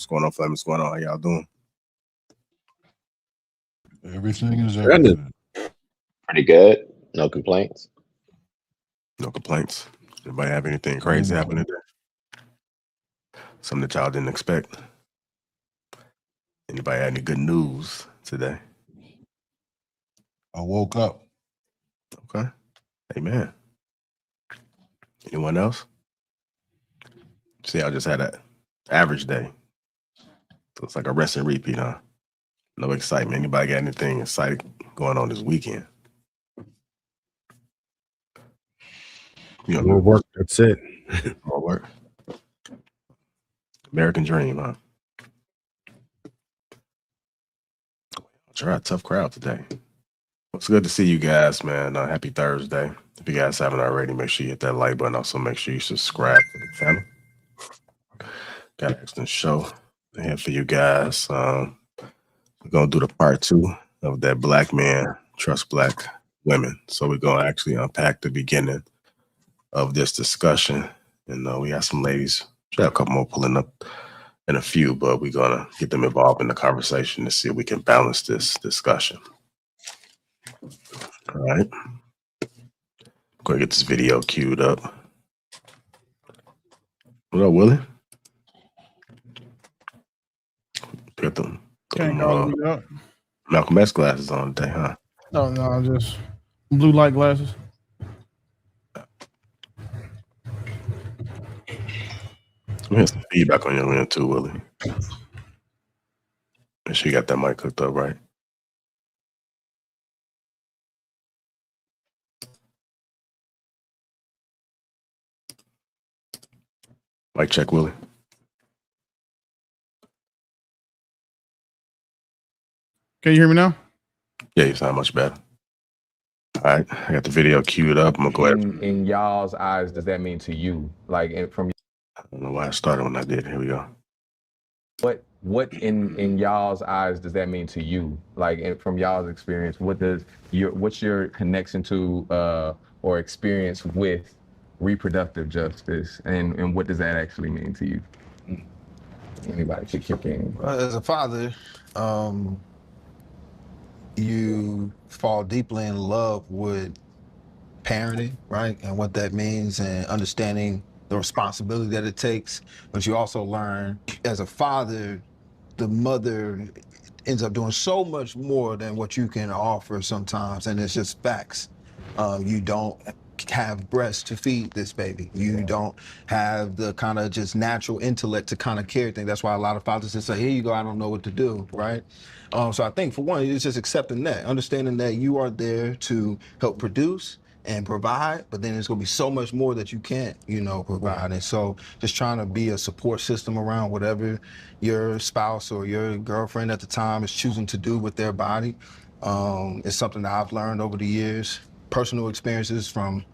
going on, family? What's going on? How y'all doing? Everything is everything. Pretty good. No complaints. No complaints. Anybody have anything crazy happening today? Something that y'all didn't expect? Anybody had any good news today? I woke up. Okay. Amen. Anyone else? See, I just had an average day. So it's like a rest and repeat, huh? No excitement. Anybody got anything exciting going on this weekend? More work. That's it. More work. American dream, huh? I'll try a tough crowd today. It's good to see you guys, man. Happy Thursday. If you guys haven't already, make sure you hit that like button. Also, make sure you subscribe to the channel. Got an excellent show here for you guys. We're going to do the part 2 of that Black Man Trust Black Women. So we're going to actually unpack the beginning of this discussion. And we have some ladies. We have a couple more pulling up in a few, but we're going to get them involved in the conversation to see if we can balance this discussion. All right. Going to get this video queued up. What up, Willie? Got them Malcolm X glasses on today, huh? No, just blue light glasses. We have some feedback on your end too, Willie. Make sure you got that mic hooked up, right? Mic check, Willie. Can you hear me now? Yeah, you sound much better. All right, I got the video queued up. I'm gonna go ahead. In y'all's eyes, does that mean to you? Like from I don't know why I started when I did. Here we go. what in y'all's eyes does that mean to you? Like from y'all's experience, what's your connection to or experience with reproductive justice, and what does that actually mean to you? Anybody should kick in. As a father, you fall deeply in love with parenting, right? And what that means, and understanding the responsibility that it takes. But you also learn, as a father, the mother ends up doing so much more than what you can offer sometimes, and it's just facts. You don't have breasts to feed this baby. You don't have the kind of just natural intellect to kind of carry things. That's why a lot of fathers just say, here you go, I don't know what to do, right? So I think for one, it's just accepting that, understanding that you are there to help produce and provide, but then there's gonna be so much more that you can't, provide. And so just trying to be a support system around whatever your spouse or your girlfriend at the time is choosing to do with their body. It's something that I've learned over the years, personal experiences from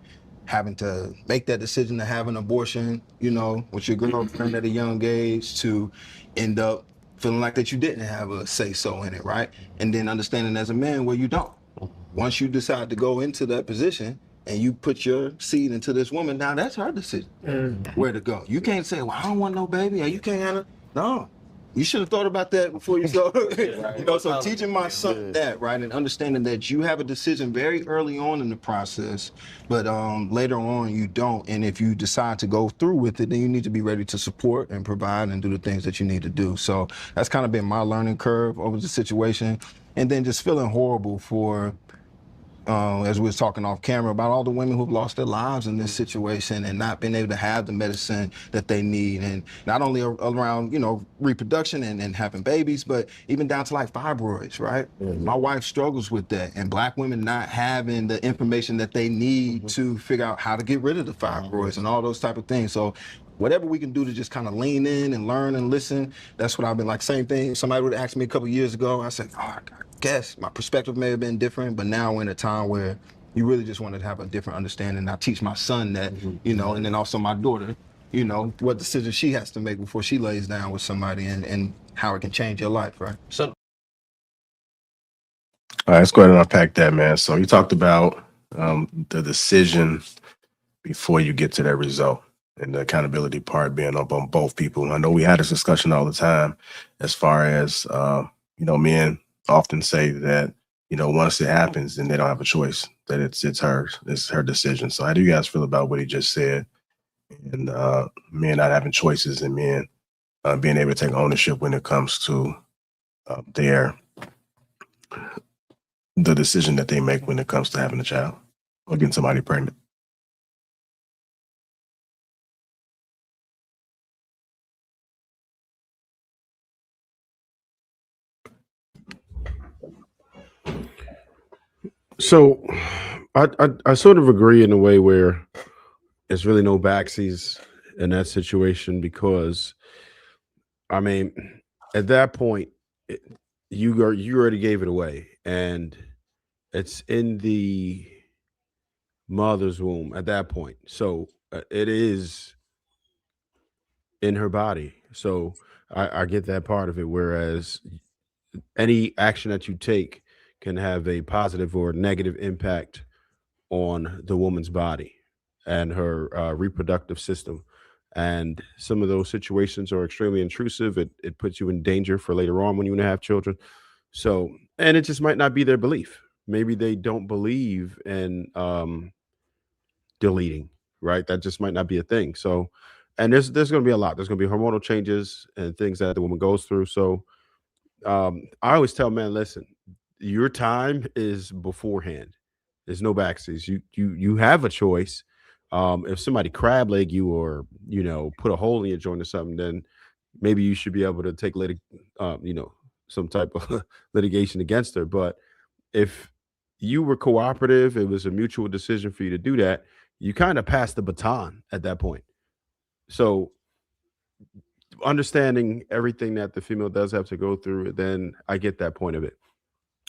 having to make that decision to have an abortion, with your girlfriend at a young age, to end up feeling like that you didn't have a say-so in it, right? And then understanding as a man where you don't. Once you decide to go into that position and you put your seed into this woman, now that's her decision where to go. You can't say, well, I don't want no baby, or you can't have it. No. You should have thought about that before you saw so teaching my son that, right, and understanding that you have a decision very early on in the process, but later on you don't. And if you decide to go through with it, then you need to be ready to support and provide and do the things that you need to do. So that's kind of been my learning curve over the situation. And then just feeling horrible for, as we was talking off camera, about all the women who've lost their lives in this situation and not being able to have the medicine that they need. And not only around, reproduction and having babies, but even down to like fibroids, right? My wife struggles with that, and Black women not having the information that they need to figure out how to get rid of the fibroids and all those type of things. So whatever we can do to just kind of lean in and learn and listen, that's what I've been like. Same thing, somebody would ask me a couple years ago, I said, I guess my perspective may have been different, but now we're in a time where you really just want to have a different understanding. I teach my son that, and then also my daughter, what decisions she has to make before she lays down with somebody, and how it can change your life, right? So, All right, let's go ahead and unpack that, man. So you talked about the decision before you get to that result. and the accountability part being up on both people. I know we had this discussion all the time as far as, men often say that, once it happens, then they don't have a choice, that it's her decision. So how do you guys feel about what he just said? And men not having choices, and men being able to take ownership when it comes to the decision that they make when it comes to having a child or getting somebody pregnant. So I sort of agree in a way where there's really no backsies in that situation, because I mean, at that point, you already gave it away, and it's in the mother's womb at that point. So it is in her body. So I get that part of it. Whereas any action that you take can have a positive or negative impact on the woman's body and her reproductive system. And some of those situations are extremely intrusive. It puts you in danger for later on when you want to have children. So, and it just might not be their belief. Maybe they don't believe in deleting, right? That just might not be a thing. So, and there's going to be a lot. There's going to be hormonal changes and things that the woman goes through. So, I always tell men, listen, your time is beforehand. There's no backsies. You have a choice. If somebody crab leg you, or put a hole in your joint or something, then maybe you should be able to take some type of litigation against her. But if you were cooperative, it was a mutual decision for you to do that, you kind of passed the baton at that point. So understanding everything that the female does have to go through, then I get that point of it.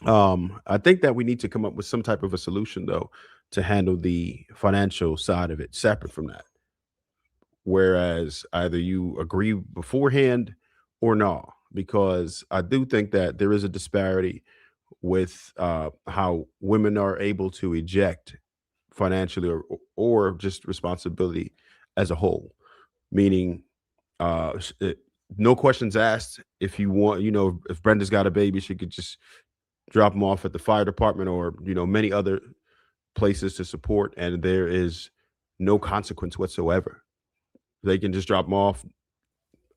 I think that we need to come up with some type of a solution, though, to handle the financial side of it separate from that. Whereas either you agree beforehand or no, because I do think that there is a disparity with how women are able to eject financially, or just responsibility as a whole. Meaning, no questions asked. If you want, if Brenda's got a baby, she could just drop them off at the fire department, or many other places to support, and there is no consequence whatsoever. They can just drop them off.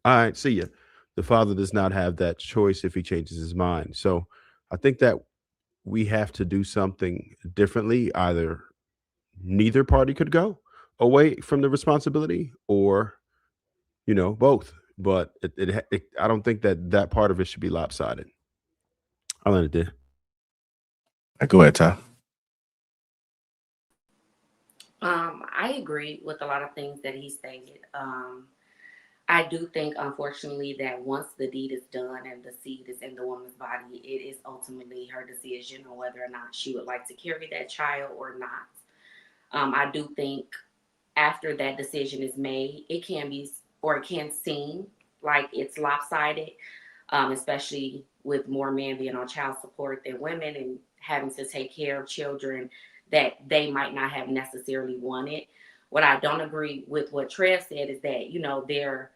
All right, see ya. The father does not have that choice if he changes his mind. So I think that we have to do something differently. Either neither party could go away from the responsibility, or both. But I don't think that part of it should be lopsided. I'll let it there. Go ahead, Ty. I agree with a lot of things that he stated. I do think, unfortunately, that once the deed is done and the seed is in the woman's body, it is ultimately her decision on whether or not she would like to carry that child or not. I do think after that decision is made, it can be, or it can seem like it's lopsided, especially with more men being on child support than women, and having to take care of children that they might not have necessarily wanted. What I don't agree with what Trev said is that,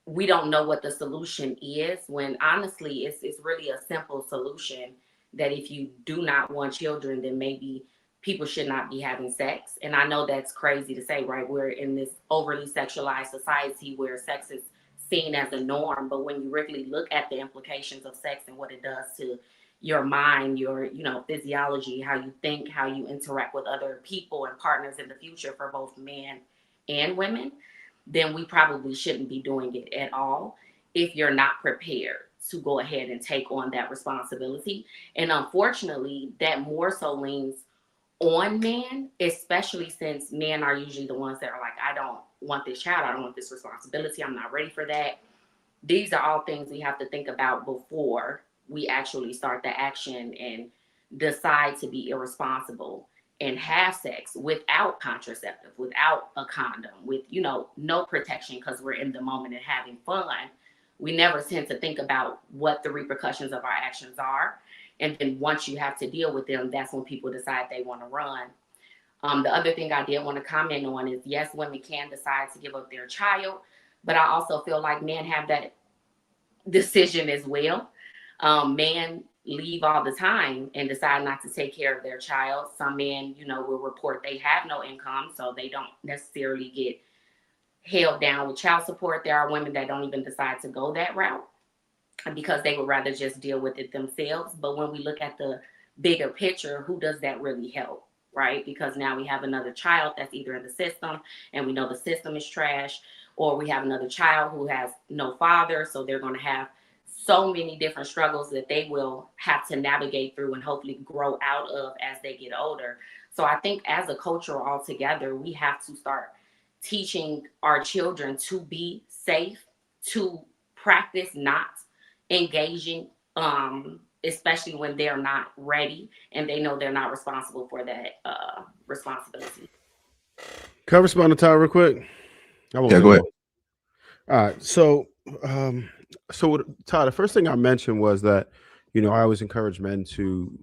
we don't know what the solution is, when honestly it's really a simple solution, that if you do not want children, then maybe people should not be having sex. And I know that's crazy to say, right? We're in this overly sexualized society where sex is seen as a norm, but when you really look at the implications of sex and what it does to your mind, your physiology, how you think, how you interact with other people and partners in the future for both men and women, then we probably shouldn't be doing it at all if you're not prepared to go ahead and take on that responsibility. And unfortunately, that more so leans on men, especially since men are usually the ones that are like, I don't want this child, I don't want this responsibility, I'm not ready for that. These are all things we have to think about before we actually start the action and decide to be irresponsible and have sex without contraceptive, without a condom, with no protection, because we're in the moment and having fun. We never tend to think about what the repercussions of our actions are. And then once you have to deal with them, that's when people decide they want to run. The other thing I did want to comment on is, yes, women can decide to give up their child, but I also feel like men have that decision as well. Men leave all the time and decide not to take care of their child. Some men, will report they have no income, so they don't necessarily get held down with child support. There are women that don't even decide to go that route because they would rather just deal with it themselves. But when we look at the bigger picture, who does that really help, right? Because now we have another child that's either in the system and we know the system is trash, or we have another child who has no father, so they're going to have so many different struggles that they will have to navigate through and hopefully grow out of as they get older. So I think as a culture altogether, we have to start teaching our children to be safe, to practice not engaging, especially when they're not ready and they know they're not responsible for that responsibility. Can I respond to Tyler real quick? Yeah, go ahead. All right. So Todd, the first thing I mentioned was that, I always encourage men to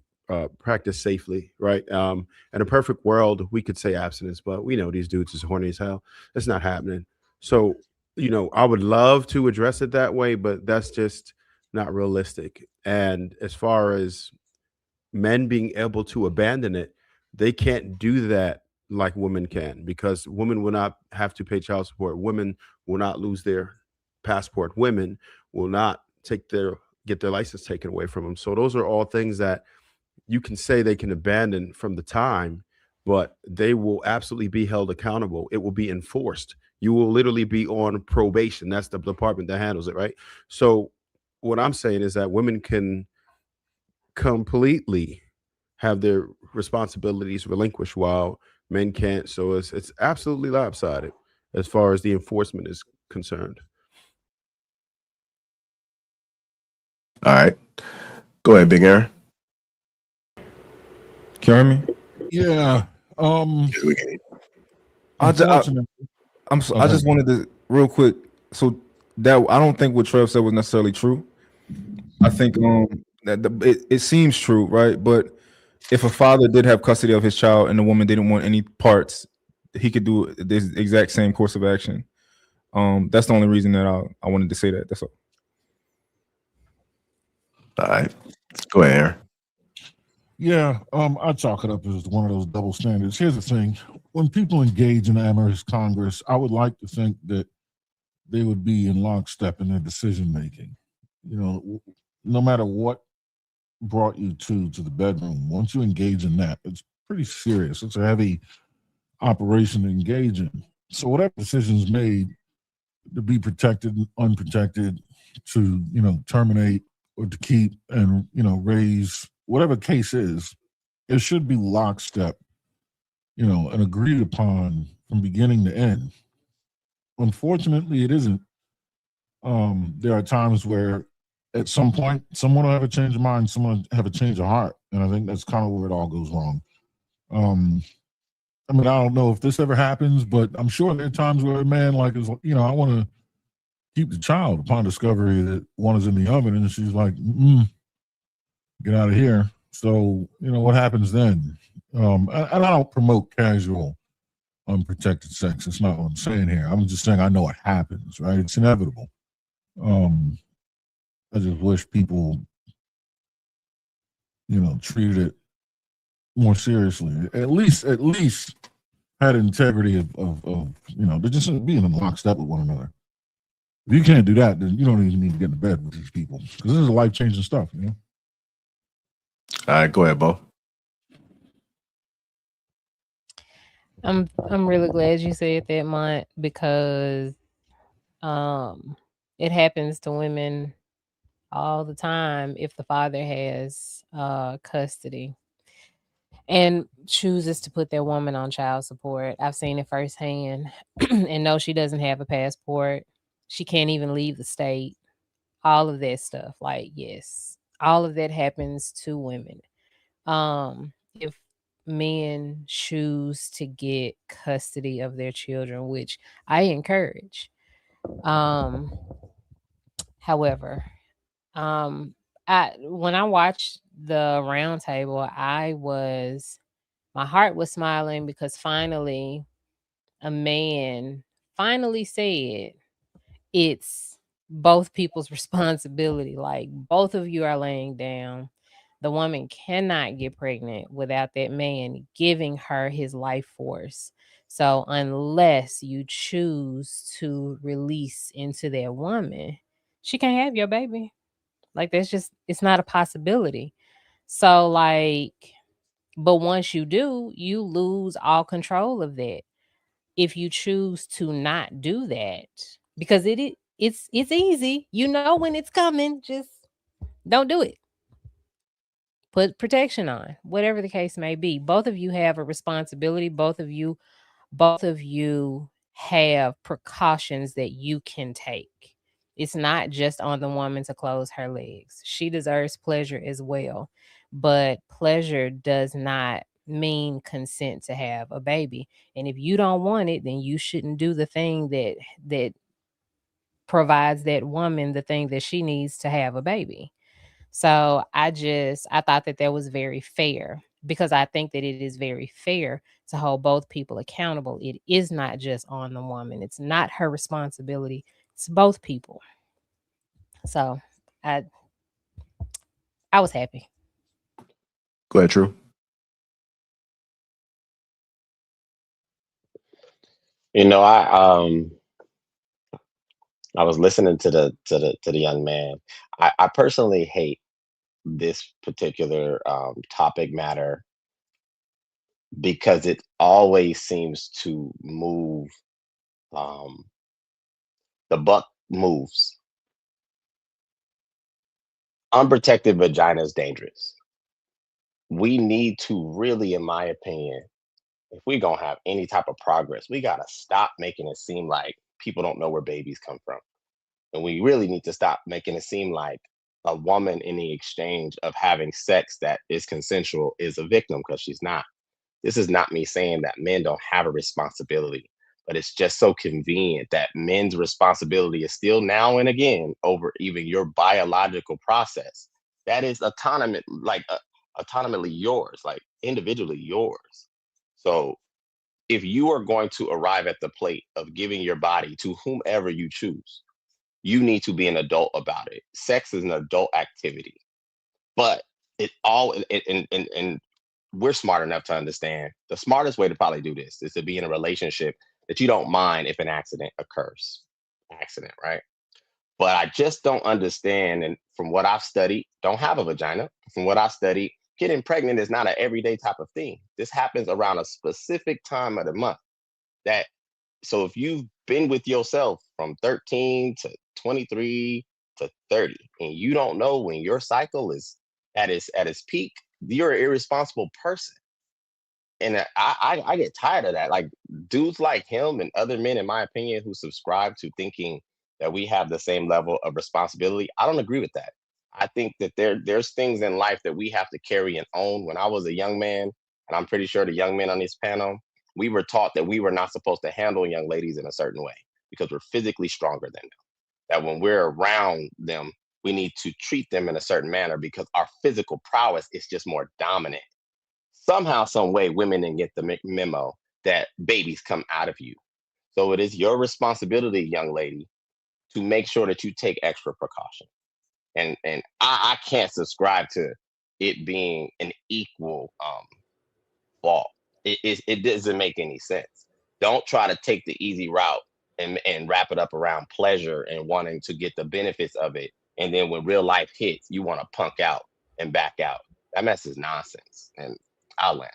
practice safely, right? In a perfect world, we could say abstinence, but we know these dudes is horny as hell. It's not happening. So, I would love to address it that way, but that's just not realistic. And as far as men being able to abandon it, they can't do that like women can, because women will not have to pay child support. Women will not lose their passport. Women will not get their license taken away from them. So those are all things that you can say they can abandon from the time, but they will absolutely be held accountable. It will be enforced. You will literally be on probation. That's the department that handles it, right? So what I'm saying is that women can completely have their responsibilities relinquished while men can't. So it's absolutely lopsided as far as the enforcement is concerned. All right. Go ahead, Big Aaron. Can you hear me? Yeah. Yes, we can. I just wanted to real quick. So that I don't think what Trev said was necessarily true. I think that it seems true, right? But if a father did have custody of his child and the woman didn't want any parts, he could do this exact same course of action. That's the only reason that I wanted to say that. That's all. All right. Go ahead, Aaron. Yeah, I chalk it up as one of those double standards. Here's the thing: when people engage in amorous Congress, I would like to think that they would be in lockstep in their decision making. No matter what brought you to the bedroom, once you engage in that, it's pretty serious. It's a heavy operation to engage in. So whatever decisions made to be protected, unprotected, to terminate or to keep and raise, whatever the case is, it should be lockstep, and agreed upon from beginning to end. Unfortunately, it isn't. There are times where at some point someone will have a change of mind, someone will have a change of heart, and I think that's kind of where it all goes wrong. I don't know if this ever happens, but I'm sure there are times where a man is, I want to keep the child upon discovery that one is in the oven, and she's like, get out of here. So, what happens then? And I don't promote casual, unprotected sex. That's not what I'm saying here. I'm just saying I know it happens, right? It's inevitable. I just wish people, treated it more seriously. At least had integrity of they're just being in lockstep with one another. If you can't do that, then you don't even need to get into bed with these people, because this is life-changing stuff. All right, go ahead, Bo. I'm really glad you said that, Mont, because it happens to women all the time if the father has custody and chooses to put their woman on child support. I've seen it firsthand. And no, she doesn't have a passport. She can't even leave the state. All of that stuff. Like, yes, all of that happens to women. If men choose to get custody of their children, which I encourage. However, when I watched the roundtable, I was My heart was smiling because finally a man finally said it's both people's responsibility. Like, both of you are laying down. The woman cannot get pregnant without that man giving her his life force. So unless you choose to release into that woman, she can't have your baby. Like, that's just, it's not a possibility. So like, but once you do, you lose all control of that. If you choose to not do that, because it's easy. You know when it's coming, just don't do it. Put protection on, whatever the case may be. Both of you have a responsibility. Both of you have precautions that you can take. It's not just on the woman to close her legs. She deserves pleasure as well. But pleasure does not mean consent to have a baby. And if you don't want it, then you shouldn't do the thing that provides that woman the thing that she needs to have a baby. So I thought that that was very fair, because I think that it is very fair to hold both people accountable. It is not just on the woman. It's not her responsibility. It's both people. So I I was happy. Go ahead, True. You know, I was listening to the young man. I personally hate this particular topic matter because it always seems to move. Um, the buck moves. Unprotected vagina is dangerous. We need to really, in my opinion, if we gonna have any type of progress, we gotta stop making it seem like people don't know where babies come from. And we really need to stop making it seem like a woman in the exchange of having sex that is consensual is a victim, because she's not. This is not me saying that men don't have a responsibility, but it's just so convenient that men's responsibility is still now and again over even your biological process. That is autonomous, like autonomously yours, like individually yours. So if you are going to arrive at the plate of giving your body to whomever you choose, you need to be an adult about it. Sex is an adult activity, but it all and we're smart enough to understand the smartest way to probably do this is to be in a relationship that you don't mind if an accident occurs. Accident, right? But I just don't understand. And from what I've studied, don't have a vagina. From what I've studied, getting pregnant is not an everyday type of thing. This happens around a specific time of the month. That so if you've been with yourself from 13 to 23 to 30, and you don't know when your cycle is at its peak, you're an irresponsible person. And I get tired of that. Like dudes like him and other men, in my opinion, who subscribe to thinking that we have the same level of responsibility. I don't agree with that. I think that there's things in life that we have to carry and own. When I was a young man, and I'm pretty sure the young men on this panel, we were taught that we were not supposed to handle young ladies in a certain way because we're physically stronger than them. That when we're around them, we need to treat them in a certain manner because our physical prowess is just more dominant. Somehow, some way, women didn't get the memo that babies come out of you. So it is your responsibility, young lady, to make sure that you take extra precaution. And I can't subscribe to it being an equal fault. It doesn't make any sense. Don't try to take the easy route and wrap it up around pleasure and wanting to get the benefits of it. And then when real life hits, you want to punk out and back out. That mess is nonsense. And I'll land.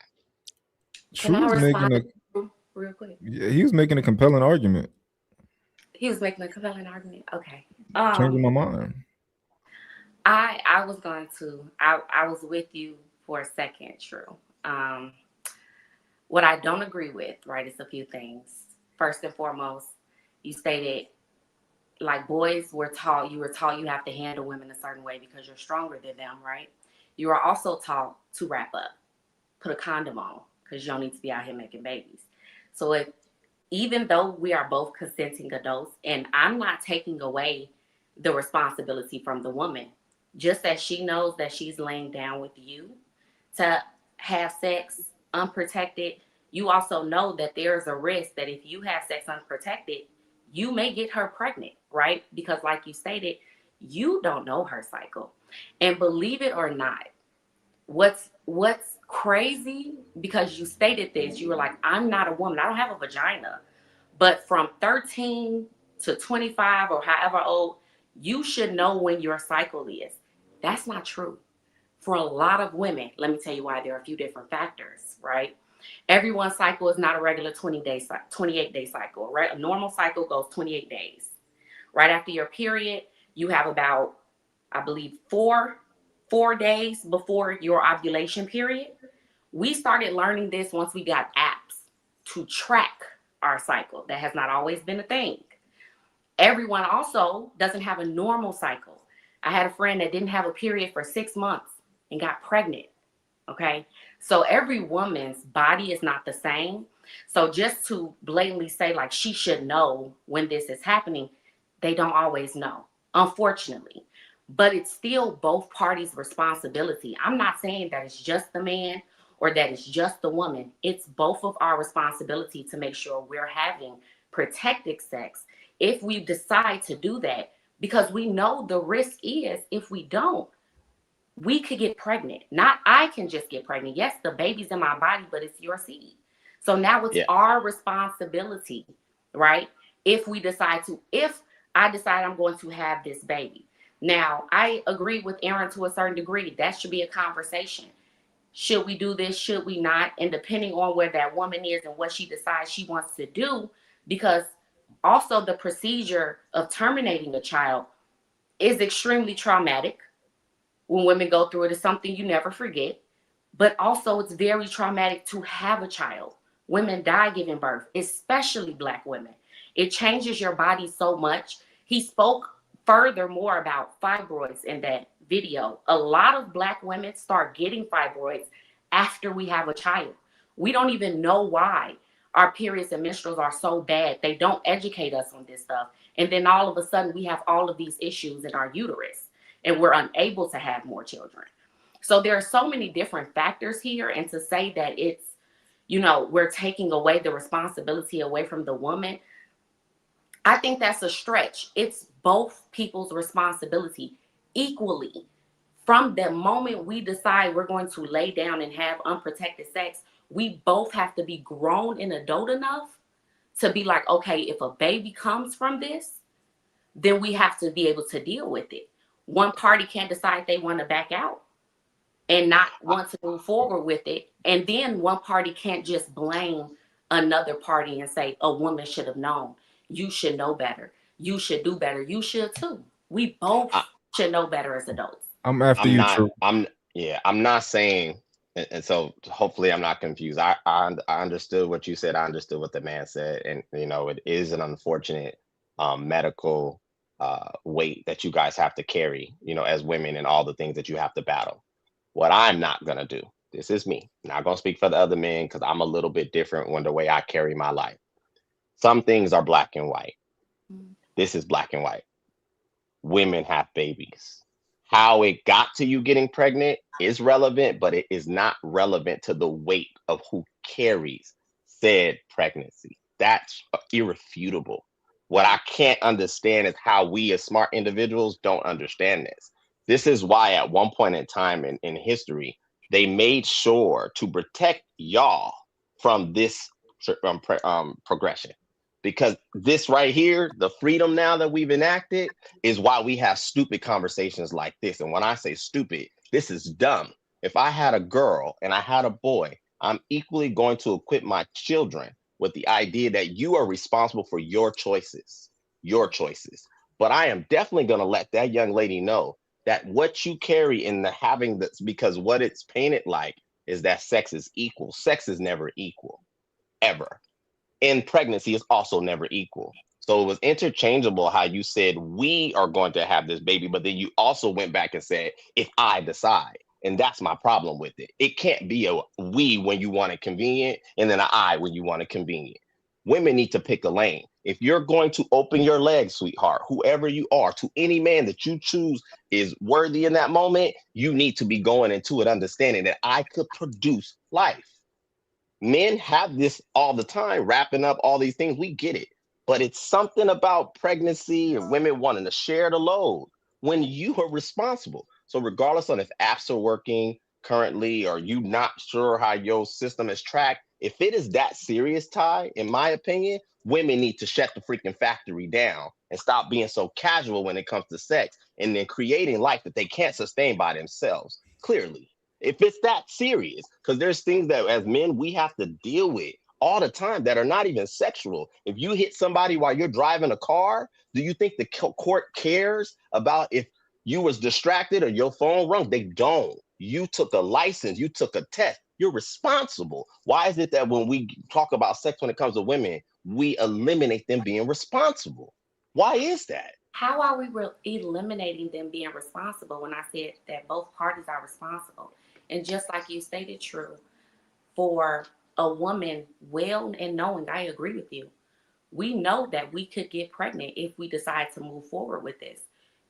Can I True's making respond a real quick? yeah, he was making a compelling argument, He was making a compelling argument. Okay. changing my mind. I was going to I was with you for a second, True. What I don't agree with, right, is a few things. First and foremost, you stated like boys were taught you you have to handle women a certain way because you're stronger than them, right? You are also taught to wrap up, put a condom on, because you don't need to be out here making babies. So if even though we are both consenting adults, and I'm not taking away the responsibility from the woman, just as she knows that she's laying down with you to have sex, unprotected, you also know that there's a risk that if you have sex unprotected, you may get her pregnant, right? Because like you stated, you don't know her cycle. And believe it or not, what's crazy, because you stated this, you were like, I'm not a woman, I don't have a vagina. But from 13 to 25 or however old, you should know when your cycle is. That's not true. For a lot of women, let me tell you why. There are a few different factors, right? Everyone's cycle is not a regular 28-day cycle, right? A normal cycle goes 28 days. Right after your period, you have about, I believe, four days before your ovulation period. We started learning this once we got apps to track our cycle. That has not always been a thing. Everyone also doesn't have a normal cycle. I had a friend that didn't have a period for 6 months and got pregnant. Okay. So every woman's body is not the same. So just to blatantly say like she should know when this is happening, they don't always know, unfortunately. But it's still both parties' responsibility. I'm not saying that it's just the man or that it's just the woman. It's both of our responsibility to make sure we're having protected sex if we decide to do that, because we know the risk is if we don't, we could get pregnant. Not I can just get pregnant. Yes, the baby's in my body, but it's your seed. So now it's our responsibility, right? If I decide I'm going to have this baby. Now, I agree with Aaron to a certain degree. That should be a conversation. Should we do this? Should we not? And depending on where that woman is and what she decides she wants to do, because also the procedure of terminating a child is extremely traumatic. When women go through it, it's something you never forget. But also it's very traumatic to have a child. Women die giving birth, especially Black women. It changes your body so much. He spoke furthermore about fibroids in that video. A lot of Black women start getting fibroids after we have a child. We don't even know why our periods and menstruals are so bad. They don't educate us on this stuff. And then all of a sudden we have all of these issues in our uterus and we're unable to have more children. So there are so many different factors here. And to say that it's, we're taking away the responsibility away from the woman, I think that's a stretch. It's both people's responsibility equally. From the moment we decide we're going to lay down and have unprotected sex, we both have to be grown and adult enough to be like, okay, if a baby comes from this, then we have to be able to deal with it. One party can't decide they want to back out and not want to move forward with it. And then one party can't just blame another party and say, a woman should have known. You should know better. You should do better. You should too. We both should know better as adults. I'm after you, True. I'm not saying, and so hopefully I'm not confused. I understood what you said. I understood what the man said. And, it is an unfortunate medical weight that you guys have to carry, as women, and all the things that you have to battle. What I'm not going to do, this is me, not going to speak for the other men, because I'm a little bit different when the way I carry my life. Some things are black and white. This is black and white. Women have babies. How it got to you getting pregnant is relevant, but it is not relevant to the weight of who carries said pregnancy. That's irrefutable. What I can't understand is how we as smart individuals don't understand this. This is why at one point in time in history, they made sure to protect y'all from this progression. Because this right here, the freedom now that we've enacted, is why we have stupid conversations like this. And when I say stupid, this is dumb. If I had a girl and I had a boy, I'm equally going to equip my children with the idea that you are responsible for your choices. But I am definitely going to let that young lady know that what you carry in the having this, because what it's painted like is that sex is equal. Sex is never equal, ever. And pregnancy is also never equal. So it was interchangeable how you said we are going to have this baby, but then you also went back and said, if I decide. And that's my problem with it. It can't be a we when you want it convenient and then an I when you want it convenient. Women need to pick a lane. If you're going to open your legs, sweetheart, whoever you are, to any man that you choose is worthy in that moment, you need to be going into it understanding that I could produce life. Men have this all the time, wrapping up all these things. We get it. But it's something about pregnancy and women wanting to share the load when you are responsible. So regardless of if apps are working currently or you not sure how your system is tracked, if it is that serious, Ty, in my opinion, women need to shut the freaking factory down and stop being so casual when it comes to sex and then creating life that they can't sustain by themselves. Clearly, if it's that serious, because there's things that as men we have to deal with all the time that are not even sexual. If you hit somebody while you're driving a car, do you think the court cares about if you was distracted or your phone rung? They don't. You took a license, you took a test, you're responsible. Why is it that when we talk about sex when it comes to women, we eliminate them being responsible? Why is that? How are we eliminating them being responsible when I said that both parties are responsible? And just like you stated, true, for a woman, well and knowing, I agree with you. We know that we could get pregnant if we decide to move forward with this.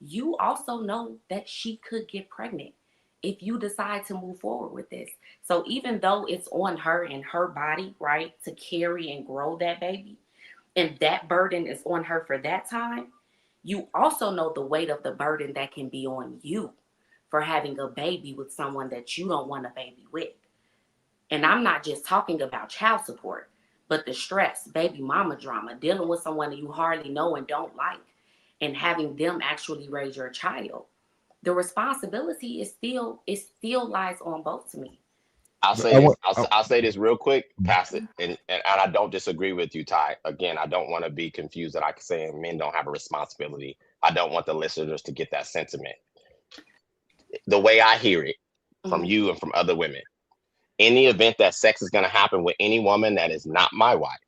You also know that she could get pregnant if you decide to move forward with this. So even though it's on her and her body, right, to carry and grow that baby, and that burden is on her for that time, you also know the weight of the burden that can be on you for having a baby with someone that you don't want a baby with. And I'm not just talking about child support, but the stress, baby mama drama, dealing with someone that you hardly know and don't like, and having them actually raise your child. The responsibility is still lies on both to me. I'll say this. I'll say this real quick. Pass it, and I don't disagree with you, Ty. Again, I don't want to be confused that I can say men don't have a responsibility. I don't want the listeners to get that sentiment. The way I hear it from you and from other women, in the event that sex is going to happen with any woman that is not my wife,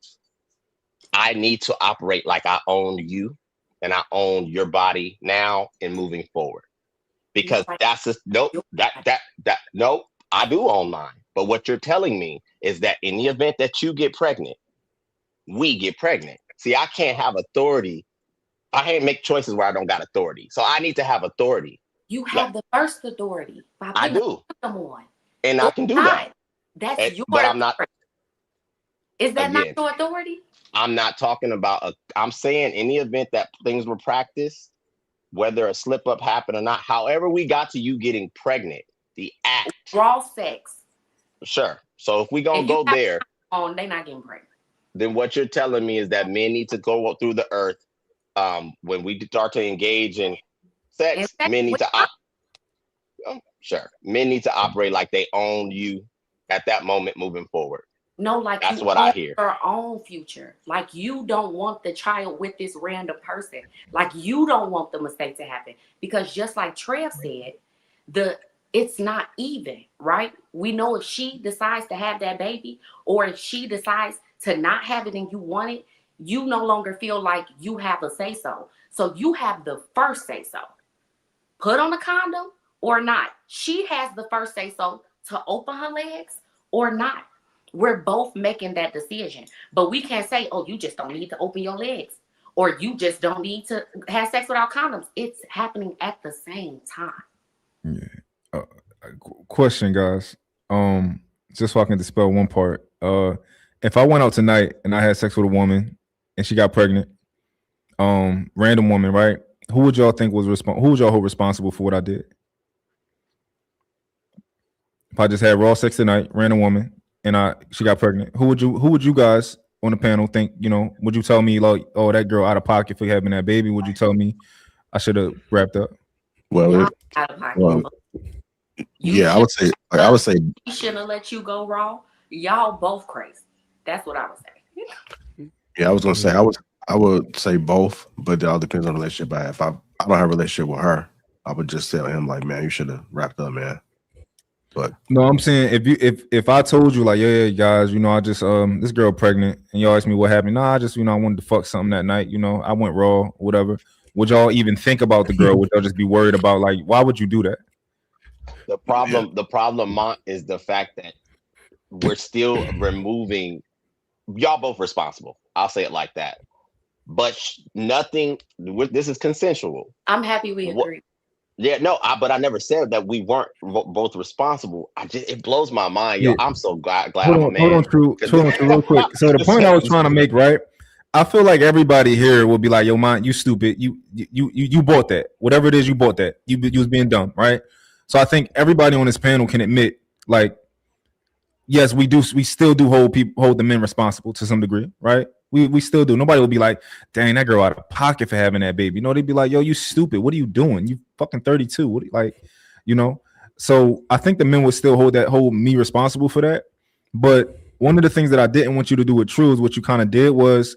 I need to operate like I own you and I own your body now and moving forward. Because that's just nope. Nope. I do own mine. But what you're telling me is that in the event that you get pregnant, we get pregnant. See, I can't have authority. I can't make choices where I don't got authority. So I need to have authority. You have the first authority by I do. Them on. And I can do that. That's your but I'm not. Is that again, not your authority? I'm not talking about I'm saying in the event that things were practiced, whether a slip up happened or not, however we got to you getting pregnant, the act. Raw sex. Sure. So if we gonna go there, they're not getting pregnant. Then what you're telling me is that men need to go through the earth. When we start to engage in sex, men need to men need to operate like they own you at that moment moving forward. No, like that's what I hear. Your own future. Like you don't want the child with this random person. Like you don't want the mistake to happen. Because just like Trev said, it's not even, right? We know if she decides to have that baby or if she decides to not have it and you want it, you no longer feel like you have a say-so. So you have the first say-so. Put on a condom or not. She has the first say-so to open her legs or not. We're both making that decision. But we can't say, oh, you just don't need to open your legs or you just don't need to have sex without condoms. It's happening at the same time. Yeah. Question, guys. Just so I can dispel one part. If I went out tonight and I had sex with a woman and she got pregnant, random woman, right? Who would y'all think was who would y'all hold responsible for what I did? If I just had raw sex tonight, random woman, and she got pregnant, who would you guys on the panel think, would you tell me like, oh, that girl out of pocket for having that baby? Would you tell me I should have wrapped up? Well, out of pocket. Yeah, I would say he shouldn't have let you go raw. Y'all both crazy. That's what I would say. Yeah, I was gonna say I would say both, but it all depends on the relationship I have. If I don't have a relationship with her, I would just tell him like, man, you should have wrapped up, man. But no, I'm saying if I told you like, yeah, guys, I just this girl pregnant, and y'all asked me what happened. Nah, I just I wanted to fuck something that night. I went raw, whatever. Would y'all even think about the girl? Would y'all just be worried about like, why would you do that? The problem, Mont, is the fact that we're still removing. Y'all both responsible. I'll say it like that. But nothing. This is consensual. I'm happy we agree. Yeah, no, but I never said that we weren't both responsible. It blows my mind, yo. Yeah. I'm so glad Hold I'm a on, man. True, real quick. So the point I was trying to make, right? I feel like everybody here will be like, "Yo, man, you stupid. You bought that. Whatever it is, you bought that. You was being dumb, right?" So I think everybody on this panel can admit, like, yes, we still do hold the men responsible to some degree, right? We still do. Nobody will be like, "Dang, that girl out of pocket for having that baby." No, they'd be like, "Yo, you stupid. What are you doing? You fucking 32. What are you, like, you know?" So I think the men would still hold me responsible for that. But one of the things that I didn't want you to do with True is what you kind of did was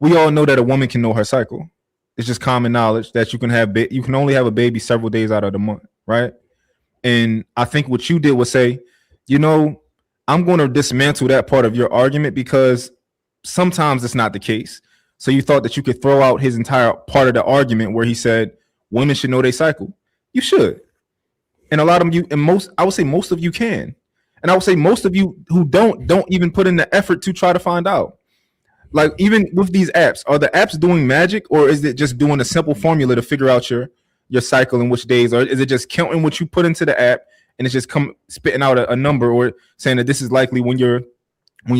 we all know that a woman can know her cycle. It's just common knowledge that you can only have a baby several days out of the month, right? And I think what you did was say, I'm going to dismantle that part of your argument because sometimes it's not the case. So you thought that you could throw out his entire part of the argument where he said women should know their cycle. You should. And a lot of you, I would say most of you can. And I would say most of you who don't even put in the effort to try to find out. Like, even with these apps, are the apps doing magic, or is it just doing a simple formula to figure out your cycle and which days, or is it just counting what you put into the app and it's just spitting out a number or saying that this is likely when your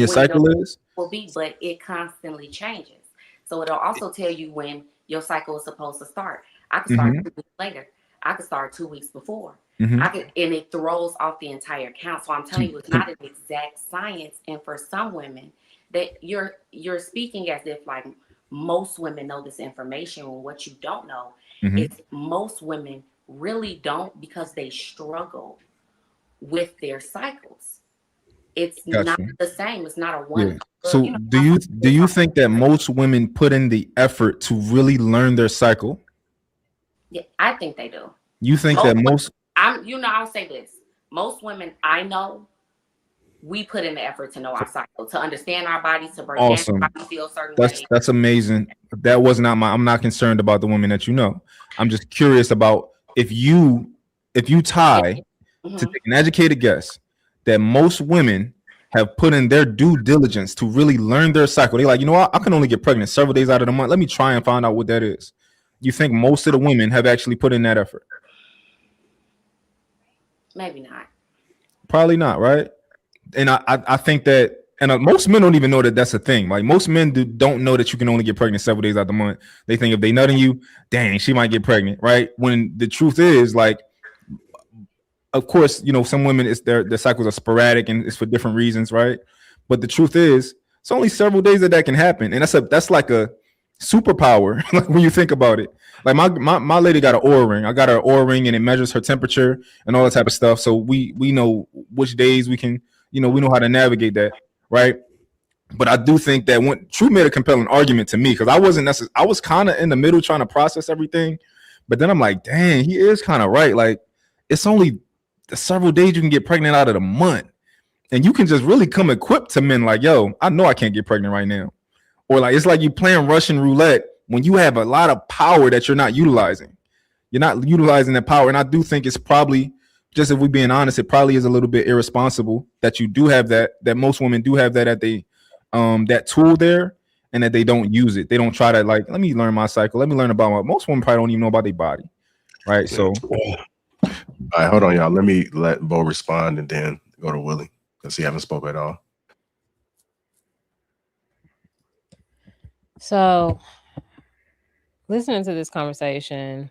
cycle is? Will be, but it constantly changes. So it'll also tell you when your cycle is supposed to start. I could start 2 weeks later. I could start 2 weeks before. And it throws off the entire count. So I'm telling you, it's not an exact science. And for some women, that you're speaking as if like most women know this information, when what you don't know is most women really don't, because they struggle with their cycles. It's not the same. It's not a one. Yeah. So do you think that most women put in the effort to really learn their cycle? Yeah, I think they do. You think that most? I'll say this. Most women I know, we put in the effort to know our cycle, to understand our bodies, to break down how we feel certain ways. That's amazing. That was not I'm not concerned about the women that you know. I'm just curious about if you tie to take an educated guess that most women have put in their due diligence to really learn their cycle. They're like, you know what? I can only get pregnant several days out of the month. Let me try and find out what that is. You think most of the women have actually put in that effort? Maybe not. Probably not, right? And I think that, and most men don't even know that that's a thing. Like, most men don't know that you can only get pregnant several days out the month. They think if they nutting you, dang, she might get pregnant, right? When the truth is, like, of course, some women, their cycles are sporadic and it's for different reasons, right? But the truth is, it's only several days that can happen, and that's like a superpower. Like, when you think about it, like my lady got an Oura ring. I got her Oura ring, and it measures her temperature and all that type of stuff. So we know which days we can, we know how to navigate that, right? But I do think that when True made a compelling argument to me, because I wasn't necessarily, I was kind of in the middle trying to process everything, but then I'm like, dang, he is kind of right. Like, it's only several days you can get pregnant out of the month, and you can just really come equipped to men like, yo, I know I can't get pregnant right now. Or like, it's like you playing Russian roulette when you have a lot of power that you're not utilizing. You're not utilizing that power. And I do think it's probably, just if we're being honest, it probably is a little bit irresponsible that you do have that most women do have that that tool there, and that they don't use it. They don't try to, like, let me learn my cycle. Let me learn about most women probably don't even know about their body. Right. So all right, hold on, y'all. Let me let Bo respond and then go to Willie, because he haven't spoken at all. So listening to this conversation